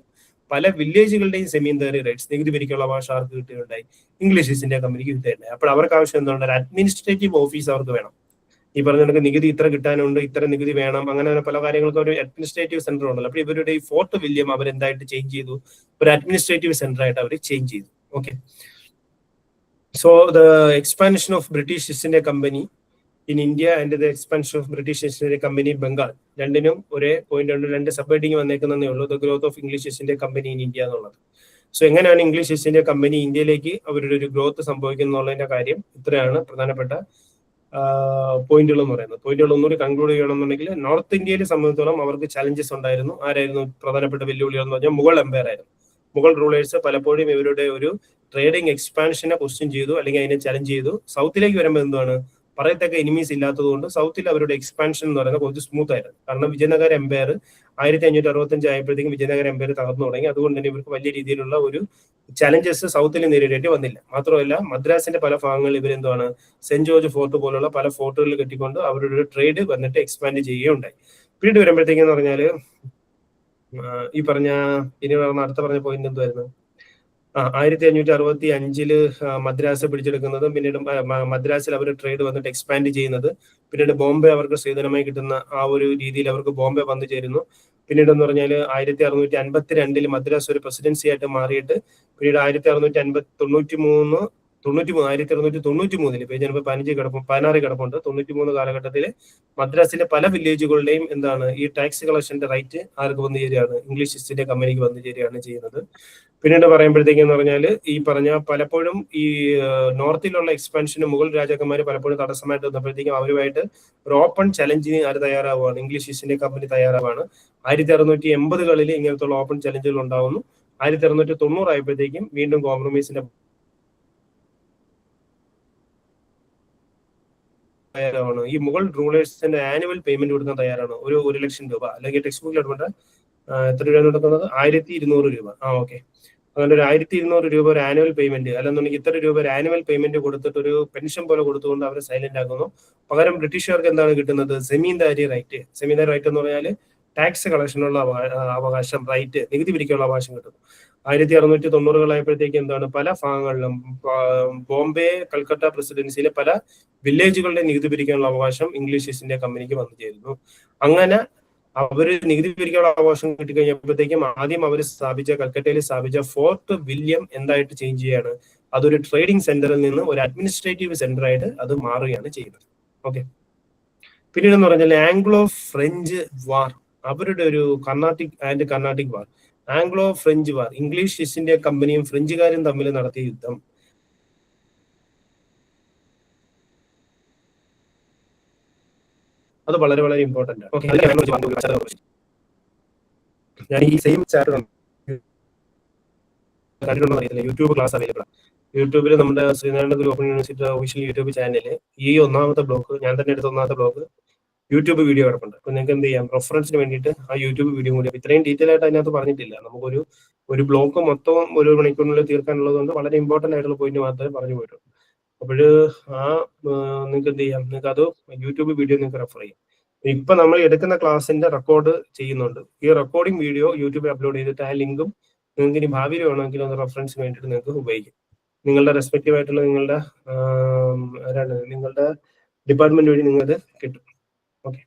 പല വില്ലേജുകളുടെയും സെമീന്ദാരി റൈറ്റ്സ്, നികുതി പിരിക്കാനുള്ള അവകാശം ആർക്ക് കിട്ടുകയുണ്ടായി, ഇംഗ്ലീഷ് ഈസ്റ്റ് ഇന്ത്യ കമ്പനിക്ക് കിട്ടുകയുണ്ടായി. അപ്പോൾ അവർക്ക് ആവശ്യം എന്തുകൊണ്ട്, ഒരു അഡ്മിനിസ്ട്രേറ്റീവ് ഓഫീസ് അവർക്ക് വേണം. ഈ പറഞ്ഞ നികുതി ഇത്ര കിട്ടാനുണ്ട്, ഇത്ര നികുതി വേണം, അങ്ങനെ പല കാര്യങ്ങൾക്ക് ഒരു അഡ്മിനിസ്ട്രേറ്റീവ് സെന്റർ ഉണ്ടല്ലോ. അപ്പോൾ ഇവരുടെ ഈ ഫോർട്ട് വില്യം അവരെന്തായിട്ട് ചേഞ്ച് ചെയ്തു, ഒരു അഡ്മിനിസ്ട്രേറ്റീവ് സെന്റർ ആയിട്ട് അവർ ചേഞ്ച് ചെയ്തു. Okay, so the expansion of British East India company in India and the expansion of British East India company Bengal, രണ്ടിനും ഒരേ പോയിന്റ് ഉണ്ട്, രണ്ട് സബ് ഹെഡിങ് വന്നേക്കുന്നതേ ഉള്ളൂ, the growth of English East India company in India എന്നുള്ളത്. So എങ്ങനെയാണ് English East India company ഇന്ത്യയിലേക്ക് അവരുടെ ഒരു ഗ്രോത്ത് സംഭവിക്കുന്നുള്ളതിന്റെ കാര്യം ഇത്രയാണ് പ്രധാനപ്പെട്ട പോയിന്റുകൾ എന്ന് പറയുന്നത്. പോയിന്റുകൾ ഒന്നുകൂടി കൺക്ലൂഡ് ചെയ്യണമെന്നുണ്ടെങ്കിൽ, നോർത്ത് ഇന്ത്യയെ സംബന്ധിച്ചിടത്തോളം അവർക്ക് ചലഞ്ചസ് ഉണ്ടായിരുന്നു. ആരായിരുന്നു പ്രധാനപ്പെട്ട വെല്ലുവിളികൾ എന്ന് പറഞ്ഞാൽ മുഗൾ എംപയർ ആയിരുന്നു. മുഗൾ റൂളേഴ്സ് പലപ്പോഴും ഇവരുടെ ഒരു ട്രേഡിംഗ് എക്സ്പാൻഷനെ ക്വസ്റ്റ്യൻ ചെയ്തു, അല്ലെങ്കിൽ അതിനെ ചലഞ്ച് ചെയ്തു. സൗത്തിലേക്ക് വരുമ്പോൾ എന്താണ്, പറയത്തക്ക എനിമീസ് ഇല്ലാത്തതുകൊണ്ട് സൗത്തിൽ അവരുടെ എക്സ്പാൻഷൻ എന്ന് പറയുന്നത് കുറച്ച് സ്മൂത്ത് ആയിരുന്നു. കാരണം വിജയനഗര എംപയർ 1565 ആയപ്പോഴത്തേക്കും വിജയനഗര എംപയർ തകർന്നു തുടങ്ങി. അതുകൊണ്ട് തന്നെ ഇവർക്ക് വലിയ രീതിയിലുള്ള ഒരു ചലഞ്ചസ് സൗത്തിൽ നേരിടേണ്ടി വന്നില്ല. മാത്രമല്ല മദ്രാസിന്റെ പല ഭാഗങ്ങളിൽ ഇവരെന്താണ് സെന്റ് ജോർജ് ഫോർട്ട് പോലുള്ള പല ഫോർട്ടുകളിൽ കെട്ടിക്കൊണ്ട് അവരുടെ ഒരു ട്രേഡ് വന്നിട്ട് എക്സ്പാൻഡ് ചെയ്യുകയുണ്ടായി. പിന്നീട് വരുമ്പോഴത്തേക്കെന്ന് പറഞ്ഞാല് ഈ പറഞ്ഞ ഇനി അടുത്ത പറഞ്ഞ പോയിന്റ് എന്തുവായിരുന്നു, 1565 മദ്രാസ് പിടിച്ചെടുക്കുന്നതും പിന്നീട് മദ്രാസിൽ അവർ ട്രേഡ് വന്നിട്ട് എക്സ്പാൻഡ് ചെയ്യുന്നത്, പിന്നീട് ബോംബെ അവർക്ക് സ്ത്രീധനമായി കിട്ടുന്ന ആ ഒരു രീതിയിൽ അവർക്ക് ബോംബെ വന്നു ചേരുന്നു. പിന്നീട് എന്ന് പറഞ്ഞാൽ 1652 മദ്രാസ് ഒരു പ്രസിഡൻസി ആയിട്ട് മാറിയിട്ട് പിന്നീട് 1693 1693 പേജ് നമ്പർ 16 കിടപ്പുണ്ട്. 93 കാലഘട്ടത്തിൽ മദ്രാസിലെ പല വില്ലേജുകളുടെയും എന്താണ് ഈ ടാക്സ് കളക്ഷന്റെ റൈറ്റ് ആർക്ക് വന്നു ചേരുകയാണ്? ഇംഗ്ലീഷ് ഈസ്റ്റ് ഇന്ത്യ കമ്പനിക്ക് വന്നു ചേരുകയാണ് ചെയ്യുന്നത്. പിന്നീട് പറയുമ്പോഴത്തേക്ക് എന്ന് പറഞ്ഞാൽ ഈ പറഞ്ഞ പലപ്പോഴും ഈ നോർത്തിലുള്ള എക്സ്പാൻഷന് മുഗൾ രാജാക്കന്മാർ പലപ്പോഴും തടസ്സമായിട്ട് വന്നപ്പോഴത്തേക്കും അവരുമായിട്ട് ഒരു ഓപ്പൺ ചലഞ്ചിന് ആര് തയ്യാറാവുകയാണ്? ഇംഗ്ലീഷ് ഈസ്റ്റ് ഇന്ത്യ കമ്പനി തയ്യാറാവുകയാണ്. 1680കളിൽ ഇങ്ങനത്തുള്ള ഓപ്പൺ ചലഞ്ചുകൾ ഉണ്ടാവുന്നു. 1690 ആയപ്പോഴത്തേക്കും വീണ്ടും കോംപ്രമൈസിന്റെ തയ്യാറാണ്. ഈ മുഗൾ റൂളേഴ്സിന്റെ ആനുവൽ പേയ്മെന്റ് കൊടുക്കാൻ തയ്യാറാണ്. ഒരു 1,00,000 രൂപ അല്ലെങ്കിൽ ടെക്സ്റ്റ് ബുക്കിൽ എടുക്കേണ്ട എത്ര രൂപ നടക്കുന്നത്? 1200 രൂപ. ഓക്കെ. അതുകൊണ്ട് ഒരു 1200 രൂപ ഒരു ആനുവൽ പേയ്മെന്റ്, അല്ലെന്നുണ്ടെങ്കിൽ ഇത്ര രൂപ ഒരു ആനുവൽ പേയ്മെന്റ് കൊടുത്തിട്ട് ഒരു പെൻഷൻ പോലെ കൊടുത്തുകൊണ്ട് അവരെ സൈലന്റ് ആക്കുന്നു. പകരം ബ്രിട്ടീഷുകാർക്ക് എന്താണ് കിട്ടുന്നത്? സെമീൻദാരി റൈറ്റ്. സെമീൻദാരി റൈറ്റ് എന്ന് പറഞ്ഞാൽ ടാക്സ് കളക്ഷനുള്ള അവകാശം, റൈറ്റ്, നികുതി പിരിക്കാനുള്ള അവകാശം കിട്ടുന്നു. 1690 എന്താണ് പല ഭാഗങ്ങളിലും ബോംബെ, കൽക്കട്ട പ്രസിഡൻസിയിലെ പല വില്ലേജുകളുടെ നികുതി പിരിക്കാനുള്ള അവകാശം ഇംഗ്ലീഷ് ഈസ്റ്റ് ഇന്ത്യ കമ്പനിക്ക് വന്നു ചേരുന്നു. അങ്ങനെ അവര് നികുതി പിരിക്കാനുള്ള അവകാശം കിട്ടിക്കഴിഞ്ഞപ്പോഴത്തേക്കും ആദ്യം അവർ കൽക്കട്ടയിൽ സ്ഥാപിച്ച ഫോർട്ട് വില്യം എന്തായിട്ട് ചേഞ്ച് ചെയ്യാണ്? അതൊരു ട്രേഡിംഗ് സെന്ററിൽ നിന്ന് ഒരു അഡ്മിനിസ്ട്രേറ്റീവ് സെന്റർ ആയിട്ട് അത് മാറുകയാണ് ചെയ്യുന്നത്. ഓക്കെ. പിന്നീട് എന്ന് പറഞ്ഞാൽ ആംഗ്ലോ ഫ്രഞ്ച് വാർ, അവരുടെ ഒരു കർണാട്ടിക് വാർ, ആംഗ്ലോ ഫ്രഞ്ച് വാർ, ഇംഗ്ലീഷ് ഈസ്റ്റ് ഇന്ത്യ കമ്പനിയും ഫ്രഞ്ചുകാരും തമ്മിൽ നടത്തിയ യുദ്ധം. അത് വളരെ വളരെ ഇമ്പോർട്ടന്റ് ആണ്. ഓക്കെ. ഞാൻ ഈ സെയിം ചാപ്റ്റർ കണ്ടിട്ടുണ്ടോ അറിയില്ല. യൂട്യൂബ് ക്ലാസ് അവൈലബിൾ ആണ്. യൂട്യൂബിൽ നമ്മുടെ ശ്രീനാരായണ ഗുരു ഓപ്പൺ യൂണിവേഴ്സിറ്റി ഒഫീഷ്യൽ യൂട്യൂബ് ചാനലിൽ ഈ ഒന്നാമത്തെ ബ്ലോക്ക്, ഞാൻ തന്നെ എടുത്ത ഒന്നാമത്തെ ബ്ലോക്ക് യൂട്യൂബ് വീഡിയോ കിടപ്പുണ്ട്. അപ്പൊ നിങ്ങൾക്ക് എന്ത് ചെയ്യാം, റെഫറൻസിന് വേണ്ടിയിട്ട് ആ യൂട്യൂബ് വീഡിയോ കൂടി. ഇത്രയും ഡീറ്റെയിൽ ആയിട്ട് അതിനകത്ത് പറഞ്ഞിട്ടില്ല. നമുക്കൊരു ബ്ലോക്ക് മൊത്തം 1 മണിക്കൂറിനുള്ളിൽ തീർക്കാനുള്ളത് കൊണ്ട് വളരെ ഇമ്പോർട്ടന്റ് ആയിട്ടുള്ള പോയിന്റ് മാത്രമേ പറഞ്ഞു പോയിട്ടുള്ളൂ. അപ്പോൾ നിങ്ങൾക്ക് എന്ത് ചെയ്യാം, നിങ്ങൾക്ക് അത് യൂട്യൂബ് വീഡിയോ നിങ്ങൾക്ക് റെഫർ ചെയ്യാം. ഇപ്പൊ നമ്മൾ എടുക്കുന്ന ക്ലാസ്സിന്റെ റെക്കോർഡ് ചെയ്യുന്നുണ്ട്. ഈ റെക്കോർഡിംഗ് വീഡിയോ യൂട്യൂബിൽ അപ്ലോഡ് ചെയ്തിട്ട് ആ ലിങ്കും നിങ്ങൾക്ക് ഇനി ഭാവിയിൽ വേണമെങ്കിൽ ഒന്ന് റെഫറൻസിന് വേണ്ടിയിട്ട് നിങ്ങൾക്ക് ഉപയോഗിക്കും. നിങ്ങളുടെ റെസ്പെക്റ്റീവ് ആയിട്ടുള്ള നിങ്ങളുടെ ഡിപ്പാർട്ട്മെന്റ് വഴി നിങ്ങൾക്ക് കിട്ടും. ഓക്കെ.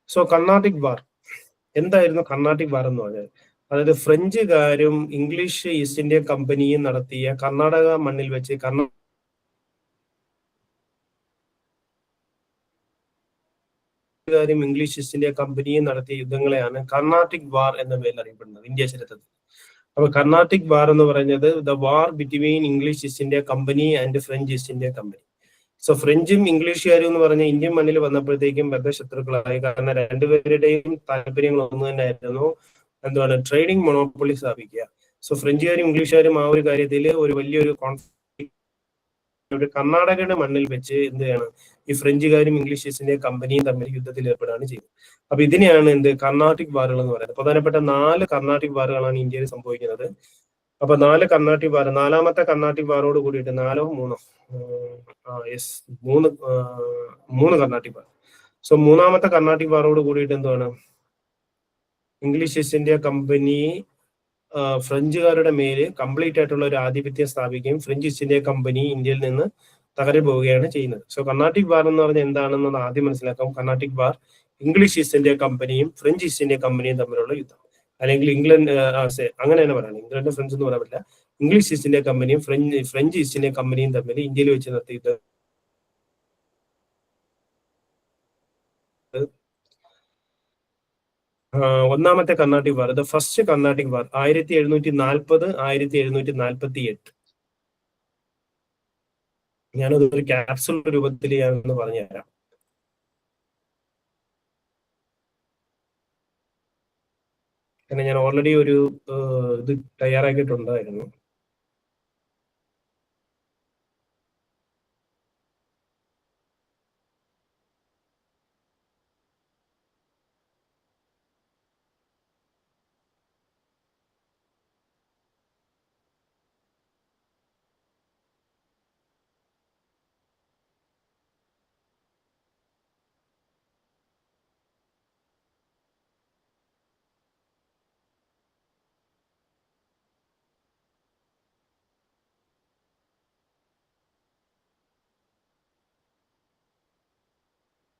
സോ കർണാട്ടിക് വാർ എന്തായിരുന്നു? കർണാട്ടിക് വാർ എന്ന് പറഞ്ഞാൽ അതായത് ഫ്രഞ്ചുകാരും ഇംഗ്ലീഷ് ഈസ്റ്റ് ഇന്ത്യ കമ്പനിയും നടത്തിയ കർണാടക മണ്ണിൽ വെച്ച് ഇംഗ്ലീഷ് ഈസ്റ്റ് ഇന്ത്യ കമ്പനിയും നടത്തിയ യുദ്ധങ്ങളെയാണ് കർണാട്ടിക് വാർ എന്ന പേരിൽ അറിയപ്പെടുന്നത് ഇന്ത്യ ചരിത്രത്തിൽ. അപ്പൊ കർണാട്ടിക് വാർ എന്ന് പറയുന്നത് the war between English East India company and French East India company. So ഫ്രഞ്ചും ഇംഗ്ലീഷുകാരും എന്ന് പറഞ്ഞ ഇന്ത്യൻ മണ്ണിൽ വന്നപ്പോഴത്തേക്കും ബദ്ധശത്രുക്കളായി. കാരണം രണ്ടുപേരുടെയും താല്പര്യങ്ങൾ ഒന്ന് തന്നെ ആയിരുന്നു, എന്താണ്, ട്രേഡിംഗ് മൊണോപ്പൊളി സ്ഥാപിക്കുക. സോ ഫ്രഞ്ചുകാരും ഇംഗ്ലീഷുകാരും ആ ഒരു കാര്യത്തിൽ ഒരു വലിയൊരു കർണാടകയുടെ മണ്ണിൽ വെച്ച് എന്താണ് ഈ ഫ്രഞ്ചുകാരും ഇംഗ്ലീഷ് ഈസ്റ്റ് ഇന്ത്യ കമ്പനിയും തമ്മിൽ യുദ്ധത്തിൽ ഏർപ്പെടുകയാണ് ചെയ്യുന്നത്. അപ്പൊ ഇതിനെയാണ് കർണാട്ടിക് വാറുകൾ എന്ന് പറയുന്നത്. പ്രധാനപ്പെട്ട 4 കർണാട്ടിക് വാറുകളാണ് ഇന്ത്യയിൽ സംഭവിക്കുന്നത്. അപ്പൊ 4 കർണാട്ടിക് വാർ, നാലാമത്തെ കർണാട്ടിക് വാറോട് കൂടിയിട്ട് 4 3 കർണാട്ടിക് വാർ. സോ മൂന്നാമത്തെ കർണാട്ടിക് വാറോട് കൂടിയിട്ട് എന്താണ് ഇംഗ്ലീഷ് ഈസ്റ്റ് ഇന്ത്യ കമ്പനി ഫ്രഞ്ചുകാരുടെ മേല് കംപ്ലീറ്റ് ആയിട്ടുള്ള ഒരു ആധിപത്യം സ്ഥാപിക്കുകയും ഫ്രഞ്ച് ഈസ്റ്റ് ഇന്ത്യ കമ്പനി ഇന്ത്യയിൽ നിന്ന് തകരി പോവുകയാണ് ചെയ്യുന്നത്. സോ കർണാട്ടിക് വാർ എന്ന് പറഞ്ഞാൽ എന്താണെന്ന് ആദ്യം മനസ്സിലാക്കാം. കർണാട്ടിക് വാർ ഇംഗ്ലീഷ് ഈസ്റ്റ് ഇന്ത്യ കമ്പനിയും ഫ്രഞ്ച് ഈസ്റ്റ് ഇന്ത്യ കമ്പനിയും തമ്മിലുള്ള യുദ്ധം, അല്ലെങ്കിൽ ഇംഗ്ലണ്ട് അങ്ങനെ തന്നെ പറയണം, ഇംഗ്ലണ്ട് ഫ്രഞ്ച് എന്ന് പറയാൻ പറ്റില്ല. ഇംഗ്ലീഷ് ഈസ്റ്റ് ഇന്ത്യ കമ്പനിയും ഫ്രഞ്ച് ഈസ്റ്റ് ഇന്ത്യ കമ്പനിയും തമ്മിൽ ഇന്ത്യയിൽ വെച്ച് നടത്തിയ യുദ്ധം ഒന്നാമത്തെ കർണാട്ടിക് വാർ, ദ ഫസ്റ്റ് കർണാട്ടിക് വാർ 1740 1748. ഞാനത് ഒരു ക്യാപ്സുൾ രൂപത്തിൽ ഞാനൊന്ന് പറഞ്ഞുതരാം. കാരണം ഞാൻ ഓൾറെഡി ഒരു ഇത് തയ്യാറാക്കിയിട്ടുണ്ടായിരുന്നു.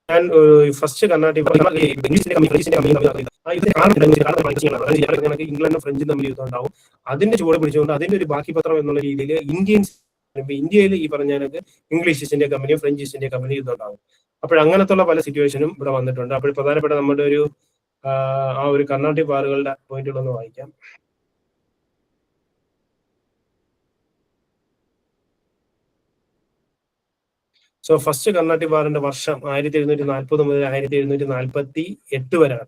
ഞാൻ ഫസ്റ്റ് കർണാട്ടിക് ഇംഗ്ലണ്ടും ഫ്രഞ്ചും തമ്മിൽ യുദ്ധം ഉണ്ടാവും. അതിന്റെ ചുവട് പിടിച്ചുകൊണ്ട് അതിന്റെ ഒരു ബാക്കി പത്രം എന്നുള്ള രീതിയിൽ ഇന്ത്യയിൽ ഈ പറഞ്ഞ ഇംഗ്ലീഷ് ഈസ്റ്റ് ഇന്ത്യ കമ്പനിയും ഫ്രഞ്ച് ഈസ്റ്റ് ഇന്ത്യ കമ്പനിയും യുദ്ധം ഉണ്ടാവും. അങ്ങനത്തുള്ള പല സിറ്റുവേഷനും ഇവിടെ വന്നിട്ടുണ്ട്. അപ്പോൾ പ്രധാനപ്പെട്ട നമ്മുടെ ഒരു ആ ഒരു കർണാട്ടിക് വാറുകളുടെ പോയിന്റുകളൊന്ന് വായിക്കാം. സോ ഫസ്റ്റ് കർണാട്ടിക് വാറിന്റെ വർഷം 1740 മുതൽ 1748 വരെയാണ്.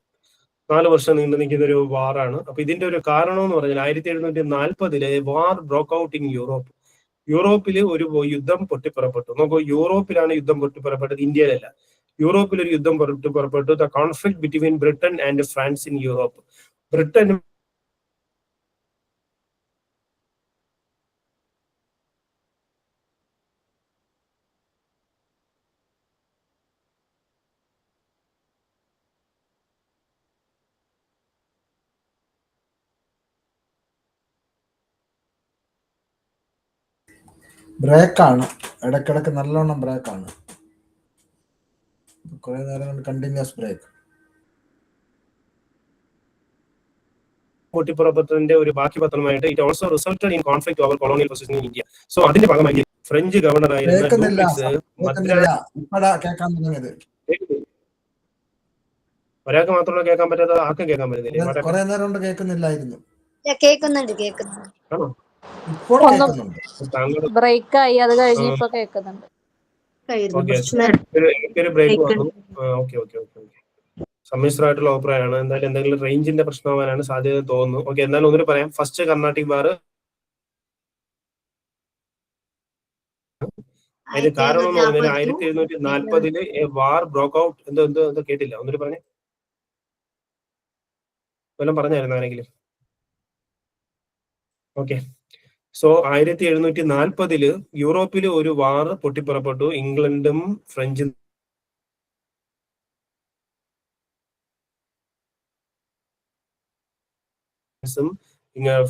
4 വർഷം നീണ്ടു നിൽക്കുന്ന ഒരു വാറാണ്. അപ്പൊ ഇതിന്റെ ഒരു കാരണം എന്ന് പറഞ്ഞാൽ 1740 വാർ ബ്രോക്ക് ഔട്ട് ഇൻ യൂറോപ്പ്. യൂറോപ്പില് ഒരു യുദ്ധം പൊട്ടിപ്പുറപ്പെട്ടു. നോക്കൂ, യൂറോപ്പിലാണ് യുദ്ധം പൊട്ടിപ്പുറപ്പെട്ടത്, ഇന്ത്യയിലല്ല. യൂറോപ്പിൽ ഒരു യുദ്ധം പൊട്ടിപ്പുറപ്പെട്ടു. The conflict between Britain and France in Europe. ബ്രിട്ടനും ബ്രേക്കാണ്, ഇടക്കിടക്ക് നല്ലോണം ബ്രേക്കാണ്, കുറെ നേരം കൊണ്ട് കണ്ടിന്യൂസ് ബ്രേക്ക്. പൊട്ടിപ്പുറപ്പെട്ടതിന്റെ ഒരു ബാക്കി പത്രമായിട്ട് it also resulted in conflict over colonial position in India. So അതിന്റെ ഭാഗമായി ഫ്രഞ്ച് ഗവർണർ ആയിരുന്ന ഒരാൾക്ക് മാത്രമല്ല കേൾക്കാൻ പറ്റാത്ത, ആർക്കും കേൾക്കാൻ പറ്റുന്നില്ല. കുറെ നേരം കൊണ്ട് കേൾക്കുന്നില്ലായിരുന്നു. ആണോ? ബ്രേക്ക് ആയി, അത് കഴിഞ്ഞ് ഇപ്പൊ കേൾക്കുന്നുണ്ട്. എനിക്കൊരു ബ്രേക്ക് വന്നു. ഓക്കെ ഓക്കെ ഓക്കെ ഓക്കെ സമ്മിശ്രമായിട്ടുള്ള അഭിപ്രായമാണ്. എന്തായാലും എന്തെങ്കിലും റേഞ്ചിന്റെ പ്രശ്നമാകാനാണ് സാധ്യത തോന്നുന്നു. ഓക്കെ, എന്നാലും ഒന്നുകൂടി പറയാം. ഫസ്റ്റ് കർണാട്ടിക് വാർ, അതിന്റെ കാരണം എന്ന് പറഞ്ഞാൽ 1740 വാർ ബ്രോക്ക് ഔട്ട്. എന്തോ കേട്ടില്ല, ഒന്നുകൂടി പറഞ്ഞേ. വല്ലതും പറഞ്ഞായിരുന്നു ആരെങ്കിലും? ഓക്കെ, സോ 1740 യൂറോപ്പിൽ ഒരു വാർ പൊട്ടിപ്പുറപ്പെട്ടു. ഇംഗ്ലണ്ടും ഫ്രഞ്ചും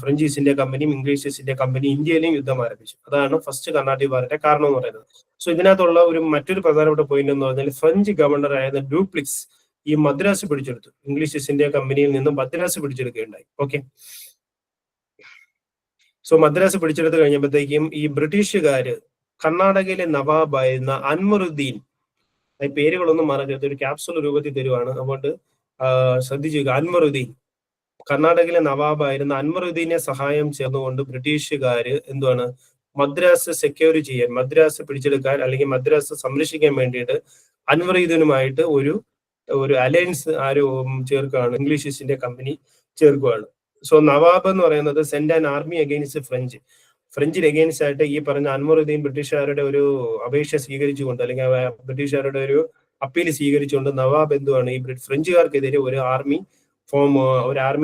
ഫ്രഞ്ച് ഈസ്റ്റ് ഇന്ത്യ കമ്പനിയും ഇംഗ്ലീഷ് ഈസ്റ്റ് ഇന്ത്യ കമ്പനി ഇന്ത്യയിലെയും യുദ്ധം ആരംഭിച്ചു. അതാണ് ഫസ്റ്റ് കർണാട്ടിക് വാറിന്റെ കാരണം എന്ന് പറയുന്നത്. സോ ഇതിനകത്തുള്ള മറ്റൊരു പ്രധാനപ്പെട്ട പോയിന്റ് എന്ന് പറഞ്ഞാൽ ഫ്രഞ്ച് ഗവർണർ ആയിരുന്ന ഡ്യൂപ്ലിക്സ് ഈ മദ്രാസ് പിടിച്ചെടുത്തു. ഇംഗ്ലീഷ് ഈസ്റ്റ് ഇന്ത്യ കമ്പനിയിൽ നിന്നും മദ്രാസ് പിടിച്ചെടുക്കുകയുണ്ടായി. ഓക്കെ, സോ മദ്രാസ് പിടിച്ചെടുത്ത് കഴിഞ്ഞപ്പോഴത്തേക്കും ഈ ബ്രിട്ടീഷുകാര് കർണാടകയിലെ നവാബായിരുന്ന അൻവറുദ്ദീൻ, പേരുകളൊന്നും മറക്കരുത്, ഒരു ക്യാപ്സുൾ രൂപത്തിൽ തരുവാണ്, അതുകൊണ്ട് ശ്രദ്ധിച്ചു. അൻവറുദ്ദീൻ, കർണാടകയിലെ നവാബായിരുന്ന അൻവറുദ്ദീനെ സഹായം ചേർന്നുകൊണ്ട് ബ്രിട്ടീഷുകാര് എന്തുവാണ് മദ്രാസ് സെക്യൂർ ചെയ്യാൻ, മദ്രാസ് പിടിച്ചെടുക്കാൻ അല്ലെങ്കിൽ മദ്രാസ് സംരക്ഷിക്കാൻ വേണ്ടിയിട്ട് അൻവറുദ്ദീനുമായിട്ട് ഒരു അലയൻസ് ചേർക്കുകയാണ്, ഇംഗ്ലീഷ് ഈസ്റ്റ് ഇന്ത്യ കമ്പനി ചേർക്കുകയാണ്. സോ നവാബ് എന്ന് പറയുന്നത് സെൻഡ് ആൻ ആർമി അഗെയിൻസ്റ്റ് ഫ്രഞ്ചിന് അഗെയിൻസ്റ്റ് ആയിട്ട് ഈ പറഞ്ഞ അൻവറുദ്ദീൻ ബ്രിട്ടീഷുകാരുടെ ഒരു അപേക്ഷ സ്വീകരിച്ചുകൊണ്ട് അല്ലെങ്കിൽ ബ്രിട്ടീഷുകാരുടെ ഒരു അപ്പീൽ സ്വീകരിച്ചുകൊണ്ട് നവാബ് എന്തുവാണ് ഈ ഫ്രഞ്ചുകാർക്കെതിരെ ഒരു ആർമി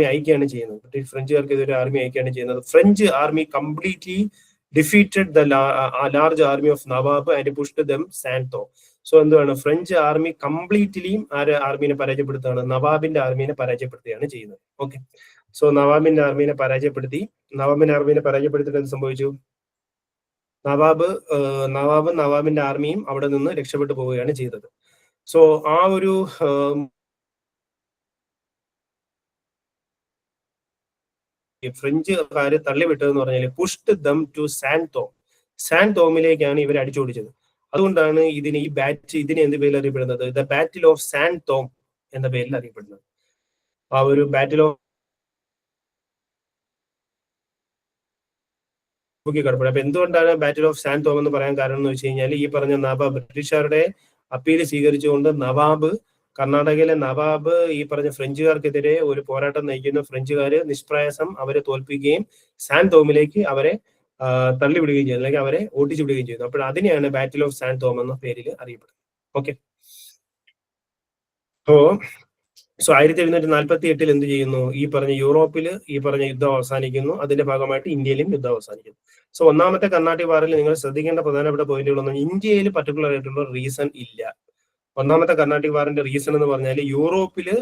അയക്കുകയാണ് ചെയ്യുന്നത്. ഫ്രഞ്ചുകാർക്കെതിരെ ഒരു ആർമി അയക്കുകയാണ് ചെയ്യുന്നത്. French army completely defeated the large army of Nawab and pushed them Santhome. So എന്തുവാണ് ഫ്രഞ്ച് ആർമി കംപ്ലീറ്റ്ലി ആർമീനെ പരാജയപ്പെടുത്തുകയാണ്, നവാബിന്റെ ആർമീനെ പരാജയപ്പെടുത്തുകയാണ് ചെയ്യുന്നത്. ഓക്കെ, സോ നവാബിന്റെ ആർമീനെ പരാജയപ്പെടുത്തിയിട്ട് എന്ത് സംഭവിച്ചു? നവാബിന്റെ ആർമിയും അവിടെ നിന്ന് രക്ഷപ്പെട്ടു പോവുകയാണ് ചെയ്തത്. സോ ആ ഒരു ഫ്രഞ്ചുകാര് തള്ളിവിട്ടതെന്ന് പറഞ്ഞാൽ പുഷ്ഡ് ദം ടു സാൻതോമിലേക്കാണ് ഇവർ അടിച്ചോടിച്ചത്. അതുകൊണ്ടാണ് ഇതിനെ എന്ത് പേരിൽ അറിയപ്പെടുന്നത്? ദ ബാറ്റിൽ ഓഫ് സാൻതോം എന്ന പേരിൽ അറിയപ്പെടുന്നത്. ആ ഒരു ബാറ്റിൽ ഓഫ് കിടപ്പുണ്ട്. അപ്പൊ എന്തുകൊണ്ടാണ് ബാറ്റിൽ ഓഫ് സാൻതോം എന്ന് പറയാൻ കാരണം എന്ന് വെച്ച് കഴിഞ്ഞാൽ ഈ പറഞ്ഞ ബ്രിട്ടീഷുകാരുടെ അപ്പീൽ സ്വീകരിച്ചുകൊണ്ട് കർണാടകയിലെ നവാബ് ഈ പറഞ്ഞ ഫ്രഞ്ചുകാർക്കെതിരെ ഒരു പോരാട്ടം നയിക്കുന്ന ഫ്രഞ്ചുകാര് നിഷ്പ്രയാസം അവരെ തോൽപ്പിക്കുകയും സാൻതോമിലേക്ക് അവരെ തള്ളിവിടുകയും ചെയ്യുന്നു, അല്ലെങ്കിൽ അവരെ ഓട്ടിച്ചു വിടുകയും ചെയ്യുന്നു. അപ്പോൾ അതിനെയാണ് ബാറ്റിൽ ഓഫ് സാൻതോം എന്ന പേരിൽ അറിയപ്പെടുന്നത്. ഓക്കെ, സോ 1748 എന്ത് ചെയ്യുന്നു? ഈ പറഞ്ഞ യൂറോപ്പിൽ ഈ പറഞ്ഞ യുദ്ധം അവസാനിക്കുന്നു. അതിന്റെ ഭാഗമായിട്ട് ഇന്ത്യയിലും യുദ്ധം അവസാനിക്കുന്നു. സോ ഒന്നാമത്തെ കർണാട്ടിക് വാറിൽ നിങ്ങൾ ശ്രദ്ധിക്കേണ്ട പ്രധാനപ്പെട്ട പോയിന്റുകളൊന്നും ഇന്ത്യയിൽ പർട്ടിക്കുലർ ആയിട്ടുള്ള റീസൺ ഇല്ല. ഒന്നാമത്തെ കർണാട്ടിക് വാറിന്റെ റീസൺ എന്ന് പറഞ്ഞാൽ യൂറോപ്പില്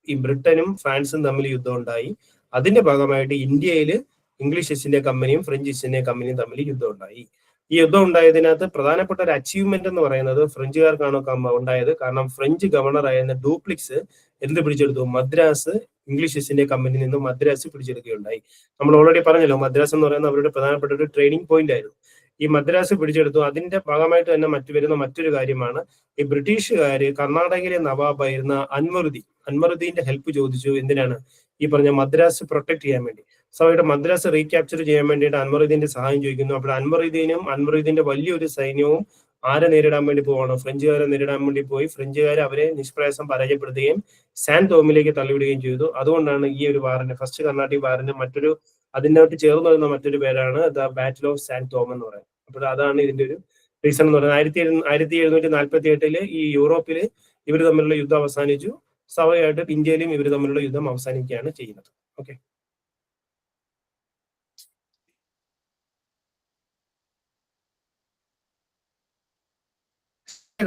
ഈ ബ്രിട്ടനും ഫ്രാൻസും തമ്മിൽ യുദ്ധം ഉണ്ടായി. അതിന്റെ ഭാഗമായിട്ട് ഇന്ത്യയിൽ ഇംഗ്ലീഷ് ഈസ്റ്റ് ഇന്ത്യ കമ്പനിയും ഫ്രഞ്ച് ഈസ്റ്റ് ഇന്ത്യ കമ്പനിയും തമ്മിൽ യുദ്ധം ഉണ്ടായി. ഈ യുദ്ധം ഉണ്ടായതിനകത്ത് പ്രധാനപ്പെട്ട ഒരു അച്ചീവ്മെന്റ് എന്ന് പറയുന്നത് ഫ്രഞ്ചുകാർക്കാണ് ഉണ്ടായത്. കാരണം ഫ്രഞ്ച് ഗവർണർ ആയിരുന്ന ഡൂപ്ലിക്സ് എന്ത് പിടിച്ചെടുത്തു? മദ്രാസ് ഇംഗ്ലീഷ് ഈസ്റ്റ് ഇന്ത്യ കമ്പനിയിൽ നിന്ന് മദ്രാസ് പിടിച്ചെടുക്കുകയുണ്ടായി. നമ്മൾ ഓൾറെഡി പറഞ്ഞല്ലോ, മദ്രാസ് എന്ന് പറയുന്നത് അവരുടെ പ്രധാനപ്പെട്ട ഒരു ട്രെയിനിങ് പോയിന്റ് ആയിരുന്നു. ഈ മദ്രാസ് പിടിച്ചെടുത്തു. അതിന്റെ ഭാഗമായിട്ട് തന്നെ വരുന്ന മറ്റൊരു കാര്യമാണ്, ഈ ബ്രിട്ടീഷുകാര് കർണാടകയിലെ നവാബായിരുന്ന അൻവറുദ്ദീന്റെ ഹെൽപ്പ് ചോദിച്ചു. എന്തിനാണ്? ഈ പറഞ്ഞ മദ്രാസ് പ്രൊട്ടക്ട് ചെയ്യാൻ വേണ്ടി. സോ അവരുടെ മദ്രാസ് റീക്യാപ്ചർ ചെയ്യാൻ വേണ്ടിയിട്ട് അൻവറുദ്ദീന്റെ സഹായം ചോദിക്കുന്നു. അപ്പോൾ അൻവറുദ്ദീന്റെ വലിയൊരു സൈന്യവും ആരെ നേരിടാൻ വേണ്ടി പോവാണ്? ഫ്രഞ്ചുകാരെ നേരിടാൻ വേണ്ടി പോയി. ഫ്രഞ്ചുകാർ അവരെ നിഷ്പ്രയാസം പരാജയപ്പെടുത്തുകയും സാൻ തോമിലേക്ക് തള്ളിവിടുകയും ചെയ്തു. അതുകൊണ്ടാണ് ഈ ഒരു വാറിന്, ഫസ്റ്റ് കർണാട്ടിക് വാറിന് അതിനോട്ട് ചേർന്ന് വരുന്ന മറ്റൊരു പേരാണ് ദ ബാറ്റിൽ ഓഫ് സാൻ തോം എന്ന് പറയുന്നത്. അപ്പോൾ അതാണ് ഇതിന്റെ ഒരു റീസൺ എന്ന് പറയുന്നത്. 1748 ഈ യൂറോപ്പിൽ ഇവർ തമ്മിലുള്ള യുദ്ധം അവസാനിച്ചു. സ്വാഭാവികമായിട്ട് ഇന്ത്യയിലും ഇവർ തമ്മിലുള്ള യുദ്ധം അവസാനിക്കുകയാണ് ചെയ്യുന്നത്. ഓക്കെ,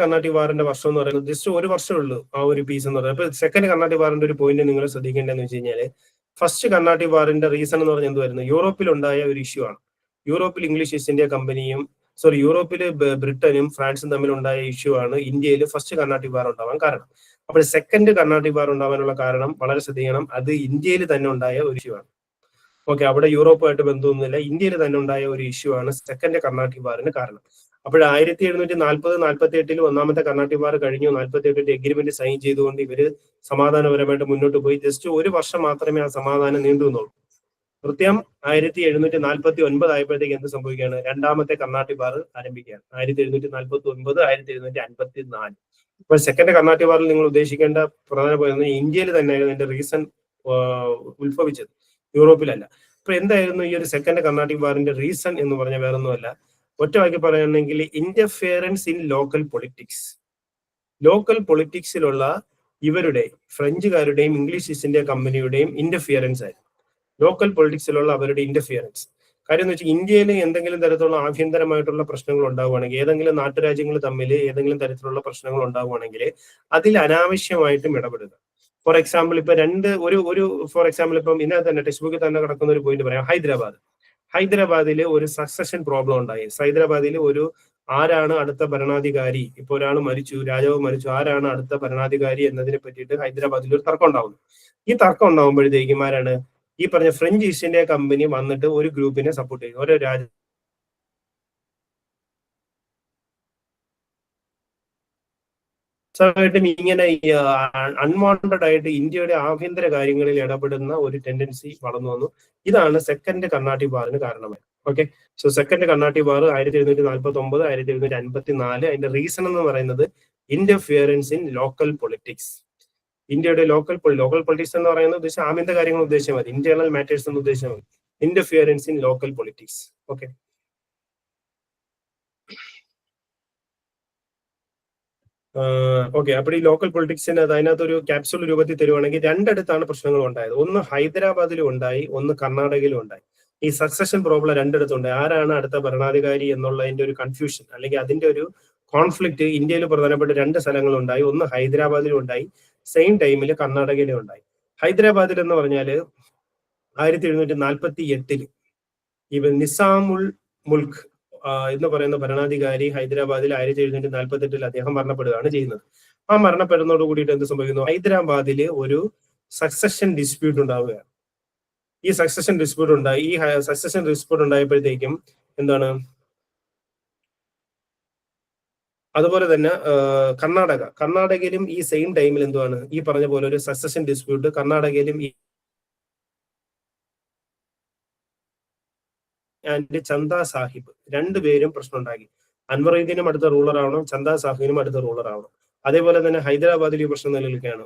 കർണാട്ടിക് വാറിന്റെ വർഷം എന്ന് പറയുന്നത് ജസ്റ്റ് ഒരു വർഷമേ ഉള്ളൂ ആ ഒരു പീസ് എന്ന് പറയുന്നത്. അപ്പൊ സെക്കൻഡ് കർണാട്ടിക് വാറിന്റെ ഒരു പോയിന്റ് നിങ്ങൾ ശ്രദ്ധിക്കേണ്ടതെന്ന് വെച്ച് കഴിഞ്ഞാൽ, ഫസ്റ്റ് കർണാട്ടിക് വാറിന്റെ റീസൺ എന്ന് പറഞ്ഞാൽ എന്തുവായിരുന്നു? യൂറോപ്പിൽ ഉണ്ടായ ഒരു ഇഷ്യൂ ആണ്. യൂറോപ്പിൽ ഇംഗ്ലീഷ് ഈസ്റ്റ് ഇന്ത്യ കമ്പനിയും യൂറോപ്പിൽ ബ്രിട്ടനും ഫ്രാൻസും തമ്മിൽ ഉണ്ടായ ഇഷ്യൂ ആണ് ഇന്ത്യയിൽ ഫസ്റ്റ് കർണാട്ടിക് വാർ ഉണ്ടാവാൻ കാരണം. അപ്പോൾ സെക്കൻഡ് കർണാട്ടിക് വാർ ഉണ്ടാവാനുള്ള കാരണം വളരെ ശ്രദ്ധിക്കണം, അത് ഇന്ത്യയിൽ തന്നെ ഉണ്ടായ ഒരു ഇഷ്യൂ ആണ്. ഓക്കെ, അവിടെ യൂറോപ്പുമായിട്ട് ബന്ധമൊന്നുമില്ല, ഇന്ത്യയിൽ തന്നെ ഉണ്ടായ ഒരു ഇഷ്യൂ ആണ് സെക്കൻഡ് കർണാട്ടിക് വാറിന് കാരണം. അപ്പോൾ 1740-48 ഒന്നാമത്തെ കർണാട്ടിക് വാർ കഴിഞ്ഞു. 48 എഗ്രിമെന്റ് സൈൻ ചെയ്തുകൊണ്ട് ഇവര് സമാധാനപരമായിട്ട് മുന്നോട്ട് പോയി. ജസ്റ്റ് ഒരു വർഷം മാത്രമേ ആ സമാധാനം നീണ്ടു നിന്നുള്ളൂ. കൃത്യം 1749 ആയപ്പോഴത്തേക്ക് എന്ത് സംഭവിക്കുകയാണ്? രണ്ടാമത്തെ കർണാട്ടിക് വാർ ആരംഭിക്കുകയാണ്. 1749, 1754. ഇപ്പോൾ സെക്കൻഡ് കർണാട്ടിക് വാറിൽ നിങ്ങൾ ഉദ്ദേശിക്കേണ്ട പ്രധാന ഇന്ത്യയിൽ തന്നെയായിരുന്നു ഇതിന്റെ റീസൺ ഉത്ഭവിച്ചത്, യൂറോപ്പിലല്ല. അപ്പൊ എന്തായിരുന്നു ഈ ഒരു സെക്കൻഡ് കർണാട്ടിക് വാറിന്റെ റീസൺ എന്ന് പറഞ്ഞാൽ വേറൊന്നുമല്ല, ഒറ്റ വാക്കി പറയുകയാണെങ്കിൽ interference in local politics. Local പൊളിറ്റിക്സിലുള്ള ഇവരുടെ ഫ്രഞ്ചുകാരുടെയും ഇംഗ്ലീഷ് ഈസ്റ്റ് ഇന്ത്യ കമ്പനിയുടെയും ഇന്റർഫിയറൻസ് ആയിരുന്നു. ലോക്കൽ പൊളിറ്റിക്സിലുള്ള അവരുടെ ഇന്റർഫിയറൻസ്. കാര്യം എന്ന് വെച്ചാൽ ഇന്ത്യയിൽ എന്തെങ്കിലും തരത്തിലുള്ള ആഭ്യന്തരമായിട്ടുള്ള പ്രശ്നങ്ങൾ ഉണ്ടാവുകയാണെങ്കിൽ, ഏതെങ്കിലും നാട്ടുരാജ്യങ്ങൾ തമ്മിൽ ഏതെങ്കിലും തരത്തിലുള്ള പ്രശ്നങ്ങൾ ഉണ്ടാവുകയാണെങ്കിൽ അതിൽ അനാവശ്യമായിട്ടും ഇടപെടുക. ഫോർ എക്സാമ്പിൾ ഇപ്പൊ ഫോർ എക്സാമ്പിൾ ഇപ്പം ഇതിനകത്ത് തന്നെ ടെക്സ്റ്റ് ബുക്കിൽ തന്നെ കിടക്കുന്ന ഒരു പോയിന്റ് പറയാം. ഹൈദരാബാദിൽ ഒരു സക്സഷൻ പ്രോബ്ലം ഉണ്ടായി. ഹൈദരാബാദിൽ ആരാണ് അടുത്ത ഭരണാധികാരി, ഇപ്പൊ ഒരാൾ മരിച്ചു, രാജാവ് മരിച്ചു, ആരാണ് അടുത്ത ഭരണാധികാരി എന്നതിനെ പറ്റിയിട്ട് ഹൈദരാബാദിൽ ഒരു തർക്കം ഉണ്ടാവുന്നു. ഈ തർക്കം ഉണ്ടാകുമ്പോഴത്തേക്കും ആരാണ് ഈ പറഞ്ഞ ഫ്രഞ്ച് ഈസ്റ്റ് ഇന്ത്യ കമ്പനി വന്നിട്ട് ഒരു ഗ്രൂപ്പിനെ സപ്പോർട്ട് ചെയ്യും. ഓരോ ായിട്ടും ഇങ്ങനെ അൺവാണ്ടഡ് ആയിട്ട് ഇന്ത്യയുടെ ആഭ്യന്തര കാര്യങ്ങളിൽ ഇടപെടുന്ന ഒരു ടെൻഡൻസി വളർന്നു വന്നു. ഇതാണ് സെക്കൻഡ് കർണാട്ടിക് വാറിന് കാരണമായി. ഓക്കെ, സോ സെക്കൻഡ് കർണാട്ടിക് വാർ 1749, 1754. അതിന്റെ റീസൺ എന്ന് പറയുന്നത് ഇന്റർഫിയറൻസ് ഇൻ ലോക്കൽ പൊളിറ്റിക്സ്. ഇന്ത്യയുടെ ലോക്കൽ പൊളിറ്റിക്സ് എന്ന് പറയുന്നത് ഉദ്ദേശം ആഭ്യന്തര കാര്യങ്ങൾ ഉദ്ദേശിച്ചാൽ മതി, ഇന്റേണൽ മാറ്റേഴ്സ് എന്ന് ഉദ്ദേശിച്ചാൽ മതി. Interference in local politics. Okay, അപ്പോൾ ഈ ലോക്കൽ പൊളിറ്റിക്സിന് അതിനകത്ത് ഒരു ക്യാപ്സ്യൂൾ രൂപത്തിൽ തരുവാണെങ്കിൽ രണ്ടിടത്താണ് പ്രശ്നങ്ങൾ ഉണ്ടായത്. ഒന്ന് ഹൈദരാബാദിലും ഉണ്ടായി, ഒന്ന് കർണാടകയിലും ഉണ്ടായി. ഈ സക്സഷൻ പ്രോബ്ലം രണ്ടിടത്തുണ്ട്. ആരാണ് അടുത്ത ഭരണാധികാരി എന്നുള്ളതിന്റെ ഒരു കൺഫ്യൂഷൻ അല്ലെങ്കിൽ അതിന്റെ ഒരു കോൺഫ്ലിക്റ്റ് ഇന്ത്യയിൽ പ്രധാനപ്പെട്ട രണ്ട് സ്ഥലങ്ങളുണ്ടായി. ഒന്ന് ഹൈദരാബാദിലും ഉണ്ടായി, സെയിം ടൈമിൽ കർണാടകയിലും ഉണ്ടായി. ഹൈദരാബാദിൽ എന്ന് പറഞ്ഞാൽ 1748 ഈ നിസാമുൽ മുൽക്ക് എന്ന് പറയുന്ന ഭരണാധികാരി ഹൈദരാബാദിൽ 1748 അദ്ദേഹം മരണപ്പെടുകയാണ് ചെയ്യുന്നത്. ആ മരണപ്പെടുന്നതോട് കൂടിയിട്ട് എന്ത് സംഭവിക്കുന്നു? ഹൈദരാബാദിൽ ഒരു സക്സഷൻ ഡിസ്പ്യൂട്ട് ഉണ്ടാവുകയാണ്. ഈ സക്സഷൻ ഡിസ്പ്യൂട്ട് ഉണ്ടായപ്പോഴത്തേക്കും എന്താണ്, അതുപോലെ തന്നെ കർണാടകയിലും ഈ സെയിം ടൈമിൽ എന്തുവാണ് ഈ പറഞ്ഞ പോലെ ഒരു സക്സഷൻ ഡിസ്പ്യൂട്ട് കർണാടകയിലും ആൻഡ് ചന്ദ സാഹിബ് രണ്ടുപേരും പ്രശ്നം ഉണ്ടാക്കി. അൻവറുദ്ദീനും അടുത്ത റൂളർ ആവണം, ചന്ദ സാഹിബിനും അടുത്ത റൂളർ ആവണം. അതേപോലെ തന്നെ ഹൈദരാബാദിൽ ഈ പ്രശ്നം നിലനിൽക്കുകയാണ്.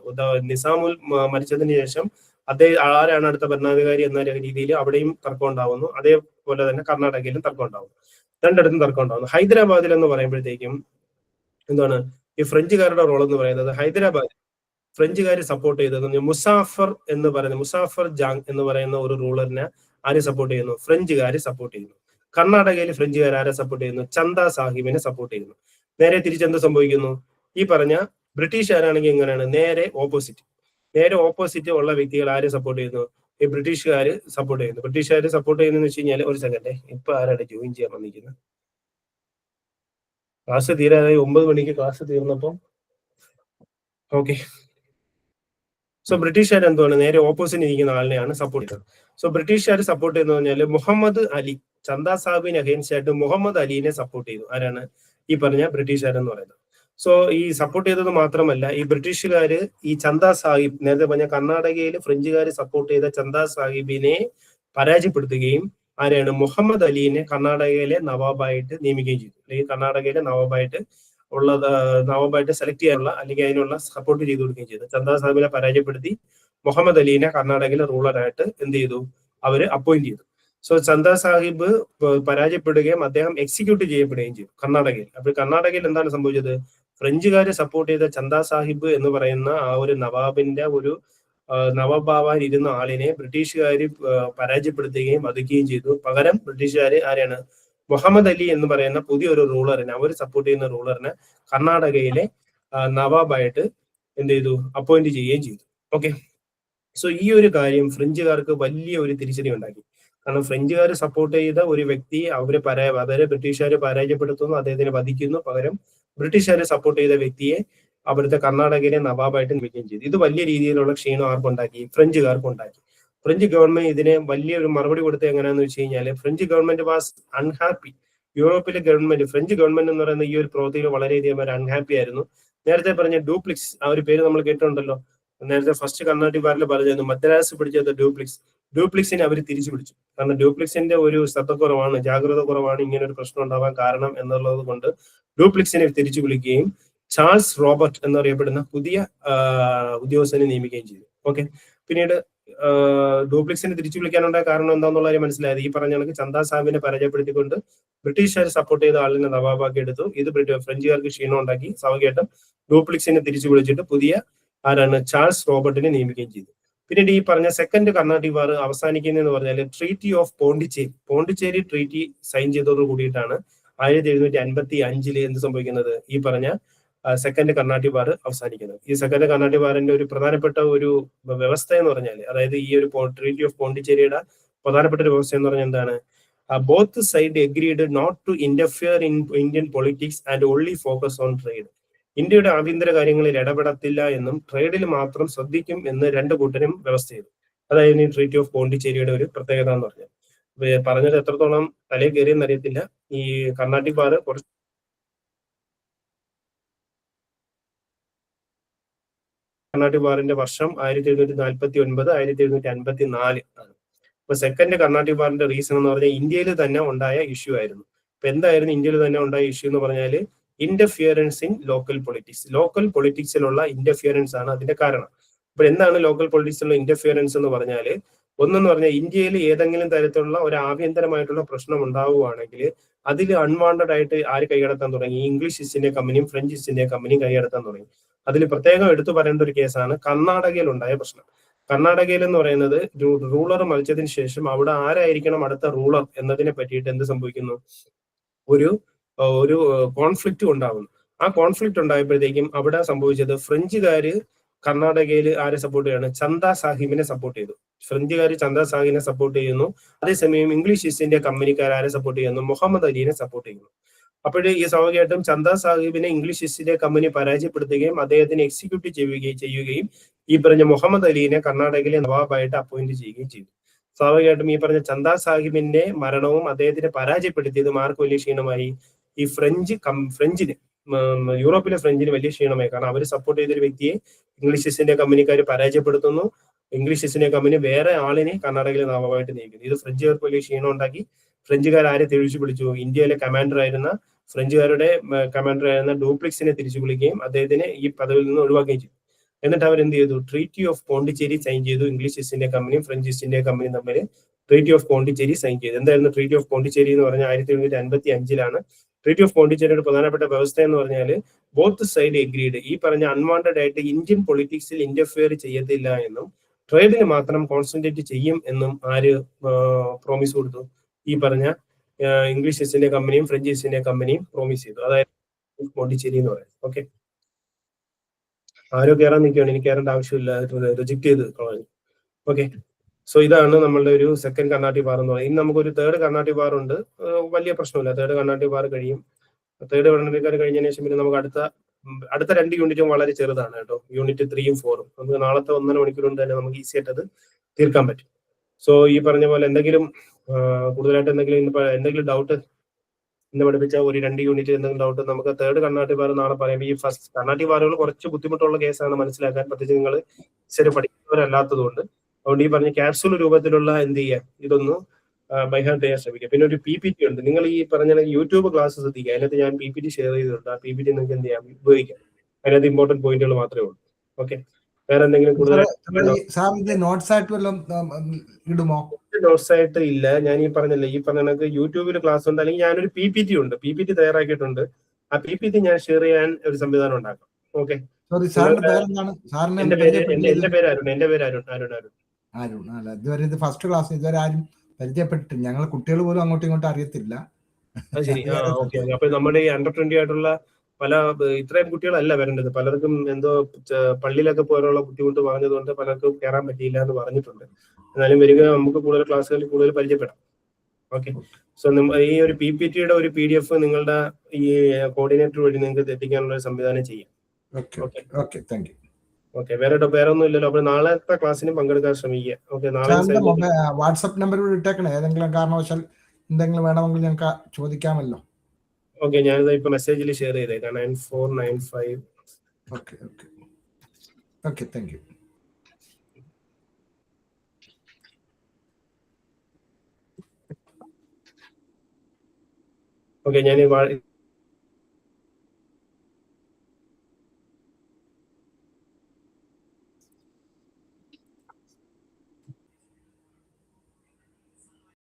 നിസാമുൽ മരിച്ചതിന് ശേഷം അദ്ദേഹം ആരാണ് അടുത്ത ഭരണാധികാരി എന്ന രീതിയിൽ അവിടെയും തർക്കം ഉണ്ടാവുന്നു. അതേപോലെ തന്നെ കർണാടകയിലും തർക്കം ഉണ്ടാവുന്നു, രണ്ടിടത്തും തർക്കം ഉണ്ടാവുന്നു. ഹൈദരാബാദിൽ എന്ന് പറയുമ്പോഴത്തേക്കും എന്താണ് ഈ ഫ്രഞ്ചുകാരുടെ റോൾ എന്ന് പറയുന്നത്? ഹൈദരാബാദ് ഫ്രഞ്ചുകാർ സപ്പോർട്ട് ചെയ്തത് മുസാഫർ ജാങ് എന്ന് പറയുന്ന ഒരു റൂളറിനെ ആരെ സപ്പോർട്ട് ചെയ്യുന്നു? ഫ്രഞ്ചുകാർ സപ്പോർട്ട് ചെയ്യുന്നു. കർണാടകയിൽ ഫ്രഞ്ചുകാർ ആരെ സപ്പോർട്ട് ചെയ്യുന്നു? ചന്ദ സാഹിബിനെ സപ്പോർട്ട് ചെയ്യുന്നു. നേരെ തിരിച്ചെന്ത് സംഭവിക്കുന്നു? ഈ പറഞ്ഞ ബ്രിട്ടീഷുകാരാണെങ്കിൽ എങ്ങനെയാണ്? നേരെ ഓപ്പോസിറ്റ് ഉള്ള വ്യക്തികൾ ആരെ സപ്പോർട്ട് ചെയ്യുന്നു? ഈ ബ്രിട്ടീഷുകാർ സപ്പോർട്ട് ചെയ്യുന്നു. ബ്രിട്ടീഷുകാർ സപ്പോർട്ട് ചെയ്യുന്നതെന്ന് വെച്ച് കഴിഞ്ഞാൽ, ഒരു സെക്കൻഡ്, ഇപ്പൊ ആരാണ് ജോയിൻ ചെയ്യാൻ വന്നിരിക്കുന്നത്? ക്ലാസ് തീരാതായി 9 മണിക്ക് ക്ലാസ് തീർന്നപ്പോൾ ഓക്കെ. സോ ബ്രിട്ടീഷുകാർ എന്തുവാണ് നേരെ ഓപ്പോസിറ്റ് ഇരിക്കുന്ന ആളിനെയാണ് സപ്പോർട്ട് ചെയ്തത്. സോ ബ്രിട്ടീഷുകാർ സപ്പോർട്ട് ചെയ്യുന്ന പറഞ്ഞാൽ മുഹമ്മദ് അലി, ചന്ദാ സാഹിബിന് അഗേൻസ്റ്റ് ആയിട്ട് മുഹമ്മദ് അലീനെ സപ്പോർട്ട് ചെയ്തു. ആരാണ്? ഈ പറഞ്ഞ ബ്രിട്ടീഷുകാരെന്ന് പറയുന്നത്. സോ ഈ സപ്പോർട്ട് ചെയ്തത് മാത്രമല്ല, ഈ ബ്രിട്ടീഷുകാര് ഈ ചന്ദാ സാഹിബ്, നേരത്തെ പറഞ്ഞ കർണാടകയിൽ ഫ്രഞ്ചുകാർ സപ്പോർട്ട് ചെയ്ത ചന്ദാ സാഹിബിനെ പരാജയപ്പെടുത്തുകയും ആരെയാണ്? മുഹമ്മദ് അലീനെ കർണാടകയിലെ നവാബായിട്ട് നിയമിക്കുകയും ചെയ്തു. അല്ലെങ്കിൽ കർണാടകയിലെ നവാബായിട്ട് സെലക്ട് ചെയ്യാനുള്ള അല്ലെങ്കിൽ അതിനുള്ള സപ്പോർട്ട് ചെയ്തു കൊടുക്കുകയും ചെയ്തു. ചന്ദാ സാഹിബിനെ പരാജയപ്പെടുത്തി മുഹമ്മദ് അലീനെ കർണാടകയിലെ റൂളറായിട്ട് എന്ത് ചെയ്തു? അവര് അപ്പോയിന്റ് ചെയ്തു. സോ ചന്ദാ സാഹിബ് പരാജയപ്പെടുകയും അദ്ദേഹം എക്സിക്യൂട്ട് ചെയ്യപ്പെടുകയും ചെയ്തു കർണാടകയിൽ. അപ്പോൾ കർണാടകയിൽ എന്താണ് സംഭവിച്ചത്? ഫ്രഞ്ചുകാര് സപ്പോർട്ട് ചെയ്ത ചന്ദാ സാഹിബ് എന്ന് പറയുന്ന ആ ഒരു നവാബിന്റെ ഒരു നവാബാവാൻ ഇരുന്ന ആളിനെ ബ്രിട്ടീഷുകാര് പരാജയപ്പെടുത്തുകയും വധിക്കുകയും ചെയ്തു. പകരം ബ്രിട്ടീഷുകാര് ആരെയാണ്? മുഹമ്മദ് അലി എന്ന് പറയുന്ന പുതിയൊരു റൂളറിനെ, അവർ സപ്പോർട്ട് ചെയ്യുന്ന റൂളറിനെ കർണാടകയിലെ നവാബായിട്ട് എന്ത് ചെയ്തു? അപ്പോയിന്റ് ചെയ്യുകയും ചെയ്തു. ഓക്കെ. സോ ഈ ഒരു കാര്യം ഫ്രഞ്ചുകാർക്ക് വലിയ ഒരു തിരിച്ചടി ഉണ്ടാക്കി. കാരണം ഫ്രഞ്ചുകാർ സപ്പോർട്ട് ചെയ്ത ഒരു വ്യക്തി അവരെ ബ്രിട്ടീഷുകാർ പരാജയപ്പെടുത്തുന്നു, അദ്ദേഹത്തിനെ വധിക്കുന്നു. പകരം ബ്രിട്ടീഷുകാർ സപ്പോർട്ട് ചെയ്ത വ്യക്തിയെ അവിടുത്തെ കർണാടകയിലെ നവാബായിട്ട് നിയമിക്കുകയും ചെയ്തു. ഇത് വലിയ രീതിയിലുള്ള ക്ഷീണം ആർക്കുണ്ടാക്കി? ഫ്രഞ്ചുകാർക്ക് ഉണ്ടാക്കി. ഫ്രഞ്ച് ഗവൺമെന്റ് ഇതിനെ വലിയൊരു മറുപടി കൊടുത്തത് എങ്ങനെയാന്ന് വെച്ച് കഴിഞ്ഞാൽ, ഫ്രഞ്ച് ഗവൺമെന്റ് വാസ് അൺഹാപ്പി. യൂറോപ്പിലെ ഗവൺമെന്റ്, ഫ്രഞ്ച് ഗവൺമെന്റ് എന്ന് പറയുന്ന ഈ ഒരു പ്രവൃത്തിയിൽ വളരെയധികം ഒരു അൺഹാപ്പി ആയിരുന്നു. നേരത്തെ പറഞ്ഞ ഡ്യൂപ്ലിക്സ്, ആ ഒരു പേര് നമ്മൾ കേട്ടിട്ടുണ്ടല്ലോ. നേരത്തെ ഫസ്റ്റ് കർണാട്ടിക് വാറിൽ പറഞ്ഞത് മദ്രാസ് പിടിച്ചത് ഡ്യൂപ്ലിക്സിനെ അവർ തിരിച്ചു പിടിച്ചു. കാരണം ഡ്യൂപ്ലിക്സിന്റെ ഒരു ശ്രദ്ധക്കുറവാണ്, ജാഗ്രത കുറവാണ് ഇങ്ങനെ ഒരു പ്രശ്നം ഉണ്ടാവാൻ കാരണം എന്നുള്ളത് കൊണ്ട് ഡ്യൂപ്ലിക്സിനെ തിരിച്ചു വിളിക്കുകയും ചാൾസ് റോബർട്ട് എന്നറിയപ്പെടുന്ന പുതിയ ഉദ്യോഗസ്ഥനെ നിയമിക്കുകയും ചെയ്തു. ഓക്കെ. പിന്നീട് ഡ്യൂപ്ലിക്സിനെ തിരിച്ചു വിളിക്കാനുണ്ടായ കാരണം എന്താണെന്നുള്ള കാര്യം മനസ്സിലായത്. ഈ പറഞ്ഞ കണക്ക് ചന്ദാ സാഹിബിനെ പരാജയപ്പെടുത്തിക്കൊണ്ട് ബ്രിട്ടീഷുകാർ സപ്പോർട്ട് ചെയ്ത ആളിനെ നവാബാക്കി എടുത്തു. ഇത് ഫ്രഞ്ചുകാർക്ക് ക്ഷീണം ഉണ്ടാക്കി. സ്വാഭാവികമായിട്ടും ഡ്യൂപ്ലിക്സിനെ തിരിച്ചു വിളിച്ചിട്ട് പുതിയ ആരാണ്? ചാൾസ് റോബർട്ടിനെ നിയമിക്കുകയും ചെയ്തു. പിന്നീട് ഈ പറഞ്ഞ സെക്കൻഡ് കർണാട്ടിക് വാർ അവസാനിക്കുന്നതെന്ന് പറഞ്ഞാൽ treaty of Pondicherry treaty sign ചെയ്തതോട് കൂടിയിട്ടാണ് 1755 എന്ത് സംഭവിക്കുന്നത്? ഈ പറഞ്ഞ സെക്കൻഡ് കർണാട്ടിക് വാർ അവസാനിക്കുന്നത്. ഈ സെക്കൻഡ് കർണാട്ടിക് വാറിന്റെ ഒരു പ്രധാനപ്പെട്ട ഒരു വ്യവസ്ഥ എന്ന് പറഞ്ഞാൽ, അതായത് ഈ ഒരു ട്രീറ്റി ഓഫ് പോണ്ടിച്ചേരിയുടെ പ്രധാനപ്പെട്ട ഒരു വ്യവസ്ഥ എന്ന് പറഞ്ഞാൽ എന്താണ്? Both side agreed not to interfere in Indian politics and only focus on trade. ഇന്ത്യയുടെ ആഭ്യന്തര കാര്യങ്ങളിൽ ഇടപെടത്തില്ല എന്നും ട്രേഡിൽ മാത്രം ശ്രദ്ധിക്കും എന്ന് രണ്ട് കൂട്ടരും വ്യവസ്ഥ ചെയ്തു. അതായത് ഈ ട്രീറ്റി ഓഫ് പോണ്ടിച്ചേരിയുടെ ഒരു പ്രത്യേകത എന്ന് പറഞ്ഞാൽ. പറഞ്ഞത് എത്രത്തോളം തലയിൽ കയറിയെന്ന് അറിയത്തില്ല. ഈ കർണാട്ടിക് വാർ കുറച്ച് കർണാട്ടിക് വാറിന്റെ വർഷം 1749 1754 ആണ്. അപ്പൊ സെക്കൻഡ് കർണാട്ടിക് വാറിന്റെ റീസൺ എന്ന് പറഞ്ഞാൽ ഇന്ത്യയിൽ തന്നെ ഉണ്ടായ ഇഷ്യൂ ആയിരുന്നു. അപ്പൊ എന്തായിരുന്നു ഇന്ത്യയിൽ തന്നെ ഉണ്ടായ ഇഷ്യൂ എന്ന് പറഞ്ഞാൽ ഇന്റർഫിയറൻസ് ഇൻ ലോക്കൽ പൊളിറ്റിക്സിലുള്ള ഇന്റർഫിയറൻസ് ആണ് അതിന്റെ കാരണം. അപ്പൊ എന്താണ് ലോക്കൽ പൊളിറ്റിക്സിലുള്ള ഇന്റർഫിയറൻസ് എന്ന് പറഞ്ഞാൽ? ഒന്നെന്ന് പറഞ്ഞാൽ ഇന്ത്യയിൽ ഏതെങ്കിലും തരത്തിലുള്ള ഒരു ആഭ്യന്തരമായിട്ടുള്ള പ്രശ്നം ഉണ്ടാവുകയാണെങ്കിൽ അതിൽ അൺവാണ്ടഡ് ആയിട്ട് ആര് കൈയടത്താൻ തുടങ്ങി? ഇംഗ്ലീഷ് ഈസ്റ്റ് ഇന്ത്യ കമ്പനിയും ഫ്രഞ്ച് ഈസ്റ്റ് ഇന്ത്യ കമ്പനിയും കൈയടത്താൻ തുടങ്ങി. അതിൽ പ്രത്യേകം എടുത്തു പറയേണ്ട ഒരു കേസാണ് കർണാടകയിൽ ഉണ്ടായ പ്രശ്നം. കർണാടകയിൽ എന്ന് പറയുന്നത് റൂളർ മരിച്ചതിന് ശേഷം അവിടെ ആരായിരിക്കണം അടുത്ത റൂളർ എന്നതിനെ പറ്റിയിട്ട് എന്ത് സംഭവിക്കുന്നു? ഒരു കോൺഫ്ലിക്റ്റ് ഉണ്ടാവുന്നു. ആ കോൺഫ്ലിക്റ്റ് ഉണ്ടായപ്പോഴത്തേക്കും അവിടെ സംഭവിച്ചത് ഫ്രഞ്ചുകാര് കർണാടകയിൽ ആരെ സപ്പോർട്ട് ചെയ്യാണ്? ചന്ദാ സാഹിബിനെ സപ്പോർട്ട് ചെയ്തു. ഫ്രഞ്ചുകാർ ചന്ദാ സാഹിബിനെ സപ്പോർട്ട് ചെയ്യുന്നു. അതേസമയം ഇംഗ്ലീഷ് ഈസ്റ്റ് ഇന്ത്യ കമ്പനിക്കാർ ആരെ സപ്പോർട്ട് ചെയ്യുന്നു? മുഹമ്മദ് അലീനെ സപ്പോർട്ട് ചെയ്യുന്നു. അപ്പോഴേ ഈ സ്വാഭാവികമായിട്ടും ചന്ദാ സാഹിബിനെ ഇംഗ്ലീഷ് ഈസ്റ്റ് ഇന്ത്യ കമ്പനി പരാജയപ്പെടുത്തുകയും അദ്ദേഹത്തിനെ എക്സിക്യൂട്ട് ചെയ്യുകയും ഈ പറഞ്ഞ മുഹമ്മദ് അലീനെ കർണാടകയിലെ നവാബായിട്ട് അപ്പോയിന്റ് ചെയ്യുകയും ചെയ്തു. സ്വാഭാവികമായിട്ടും ഈ പറഞ്ഞ ചന്ദാ സാഹിബിന്റെ മരണവും അദ്ദേഹത്തിനെ പരാജയപ്പെടുത്തിയതും ആർക്ക് വലിയ ക്ഷീണമായി? ഈ ഫ്രഞ്ചിന്, യൂറോപ്പിലെ ഫ്രഞ്ചിന് വലിയ ക്ഷീണമായി. കാരണം അവർ സപ്പോർട്ട് ചെയ്തൊരു വ്യക്തിയെ ഇംഗ്ലീഷ് ഈസ്റ്റ് ഇന്ത്യ കമ്പനിക്കാർ പരാജയപ്പെടുത്തുന്നു. ഇംഗ്ലീഷ് ഈസ്റ്റ് ഇന്ത്യ കമ്പനി വേറെ ആളിനെ കർണാടകയിലെ നവാബായിട്ട് നിയമിക്കുന്നു. ഇത് ഫ്രഞ്ചുകാർക്ക് വലിയ ക്ഷീണം ഉണ്ടാക്കി. ഫ്രഞ്ചുകാർ ആരെ തിരിച്ചു വിളിച്ചു? ഇന്ത്യയിലെ ഫ്രഞ്ചുകാരുടെ കമാൻഡർ ആയിരുന്ന ഡ്യൂപ്ലിക്സിനെ തിരിച്ചു വിളിക്കുകയും അദ്ദേഹത്തിനെ ഈ പദവിയിൽ നിന്ന് ഒഴിവാക്കുകയും ചെയ്തു. എന്നിട്ട് അവർ എന്ത് ചെയ്തു? ട്രീറ്റി ഓഫ് പോണ്ടിച്ചേരി സൈൻ ചെയ്തു. ഇംഗ്ലീഷ് ഈസ്റ്റ് ഇന്ത്യ കമ്പനിയും ഫ്രഞ്ച് ഈസ്റ്റ് ഇന്ത്യ കമ്പനിയും തമ്മിൽ ട്രീറ്റി ഓഫ് പോണ്ടിച്ചേരി സൈൻ ചെയ്തു. എന്തായിരുന്നു ട്രീറ്റി ഓഫ് പോണ്ടിച്ചേരി എന്ന് പറഞ്ഞാൽ 1755 ട്രീറ്റി ഓഫ് പോണ്ടിച്ചേരിയുടെ പ്രധാനപ്പെട്ട വ്യവസ്ഥ എന്ന് പറഞ്ഞാൽ ബോത്ത് സൈഡ് എഗ്രീഡ്, ഈ പറഞ്ഞ അൺവാണ്ടഡ് ആയിട്ട് ഇന്ത്യൻ പൊളിറ്റിക്സിൽ ഇന്റർഫിയർ ചെയ്യത്തില്ല എന്നും ട്രേഡിന് മാത്രം കോൺസെൻട്രേറ്റ് ചെയ്യും എന്നും ആര് പ്രോമിസ് കൊടുത്തു? ഈ പറഞ്ഞ ഇംഗ്ലീഷ് ഈസ്റ്റ് ഇന്ത്യ കമ്പനിയും ഫ്രഞ്ച് ഈസ്റ്റ് ഇന്ത്യ കമ്പനിയും പ്രോമിസ് ചെയ്തു. അതായത് പോണ്ടിച്ചേരി എന്ന് പറയുന്നത്. ഓക്കെ. ആരോ കയറാൻ നിൽക്കുകയാണ്, എനിക്ക് കയറേണ്ട ആവശ്യമില്ല, റിജക്ട് ചെയ്ത് കളഞ്ഞു. ഓക്കെ. സോ ഇതാണ് നമ്മളുടെ ഒരു സെക്കൻഡ് കർണാട്ടിക് വാർ എന്ന് പറയുന്നത്. ഇനി നമുക്കൊരു തേർഡ് കർണാട്ടിക് വാർ ഉണ്ട്. വലിയ പ്രശ്നമില്ല, തേർഡ് കർണാട്ടിക് വാർ കഴിയും. തേർഡ് പഠനക്കാർ കഴിഞ്ഞതിന് ശേഷം പിന്നെ നമുക്ക് അടുത്ത 2 യൂണിറ്റും വളരെ ചെറുതാണ് കേട്ടോ. യൂണിറ്റ് 3ഉം 4ഉം നമുക്ക് നാളത്തെ 1.5 മണിക്കൂർ കൊണ്ട് തന്നെ നമുക്ക് ഈസി ആയിട്ട് അത് തീർക്കാൻ പറ്റും. സോ ഈ പറഞ്ഞ പോലെ എന്തെങ്കിലും കൂടുതലായിട്ട് എന്തെങ്കിലും ഡൗട്ട് ഇന്ന് പഠിപ്പിച്ച ഒരു 2 യൂണിറ്റ് എന്തെങ്കിലും ഡൗട്ട് നമുക്ക് തേർഡ് കർണാട്ടിക് ബാർ നാളെ പറയാം. ഈ ഫസ്റ്റ് കർണാട്ടിക് ബാറുകൾ കുറച്ച് ബുദ്ധിമുട്ടുള്ള കേസാണ് മനസ്സിലാക്കാൻ, പ്രത്യേകിച്ച് നിങ്ങൾ ശരി പഠിക്കുന്നവരല്ലാത്തതുകൊണ്ട്. അതുകൊണ്ട് ഈ പറഞ്ഞ ക്യാപ്സൂൾ രൂപത്തിലുള്ള എന്ത് ചെയ്യുക, ഇതൊന്ന് ബൈഹാർട്ട് ചെയ്യാൻ ശ്രമിക്കുക. പിന്നെ ഒരു PPT ഉണ്ട്. നിങ്ങൾ ഈ പറഞ്ഞ യൂട്യൂബ് ക്ലാസ് ശ്രദ്ധിക്കുക. അതിനകത്ത് ഞാൻ PPT ഷെയർ ചെയ്തിട്ടുണ്ട്. ആ PPT നിങ്ങൾക്ക് എന്ത് ചെയ്യാം, ഉപയോഗിക്കാം. അതിനകത്ത് ഇമ്പോർട്ടന്റ് പോയിന്റുകൾ മാത്രമേ ഉള്ളൂ. ഓക്കെ, വേറെ എന്തെങ്കിലും കൂടുതൽ നോട്ട്സ് ആയിട്ട് വല്ലതും ഇടുമോ? നോട്ട്സ് ആയിട്ട് ഇല്ല. ഞാൻ ഈ പറഞ്ഞില്ല, ഈ പറഞ്ഞ യൂട്യൂബിൽ ക്ലാസ് ഉണ്ട്, അല്ലെങ്കിൽ ഞാനൊരു PPT ഉണ്ട്, PPT തയ്യാറാക്കിയിട്ടുണ്ട്. ആ PPT ഞാൻ ഷെയർ ചെയ്യാൻ ഒരു സംവിധാനം ഉണ്ടാക്കാം. ഓക്കെ, എന്റെ പേര് അരുൺ. അല്ല, ഇതുവരെ ഇത് ഫസ്റ്റ് ക്ലാസ്, ഇതുവരെ ആരും പരിചയപ്പെട്ടിട്ടില്ല. ഞങ്ങൾ കുട്ടികൾ പോലും അങ്ങോട്ടും ഇങ്ങോട്ടും അറിയത്തില്ല. ശരി, ഓക്കെ. അപ്പൊ നമ്മുടെ ഈ അണ്ടർ 20 ആയിട്ടുള്ള പല ഇത്രയും കുട്ടികളല്ല വരേണ്ടത്. പലർക്കും എന്തോ പള്ളിയിലൊക്കെ പോകാനുള്ള ബുദ്ധിമുട്ട് പറഞ്ഞതുകൊണ്ട് പലർക്കും കയറാൻ പറ്റിയില്ല എന്ന് പറഞ്ഞിട്ടുണ്ട്. എന്നാലും വരിക, നമുക്ക് കൂടുതൽ ക്ലാസ്സുകളിൽ കൂടുതൽ പരിചയപ്പെടാം. ഓക്കെ, സോ ഈ ഒരു PPTയുടെ ഒരു PDF നിങ്ങളുടെ ഈ കോർഡിനേറ്റർ വഴി നിങ്ങൾക്ക് എത്തിക്കാനുള്ള ഒരു സംവിധാനം ചെയ്യാം. Okay, thank you. ഓക്കെ, വേറെ ഒന്നും ഇല്ലല്ലോ. അപ്പൊ നാളത്തെ ക്ലാസ്സിന് പങ്കെടുക്കാൻ ശ്രമിക്കുക. ഓക്കെ, നാളെ വാട്സ്ആപ്പ് നമ്പർ ഇട്ടേക്കണേ. ഏതെങ്കിലും കാരണവശാൽ എന്തെങ്കിലും വേണമെങ്കിൽ ഞങ്ങൾക്ക് ചോദിക്കാമല്ലോ. ഓക്കെ, ഞാനിത് ഇപ്പൊ മെസ്സേജിൽ ഷെയർ ചെയ്തേക്കാം. 9495. Okay, thank you. ഓക്കെ, ഞാൻ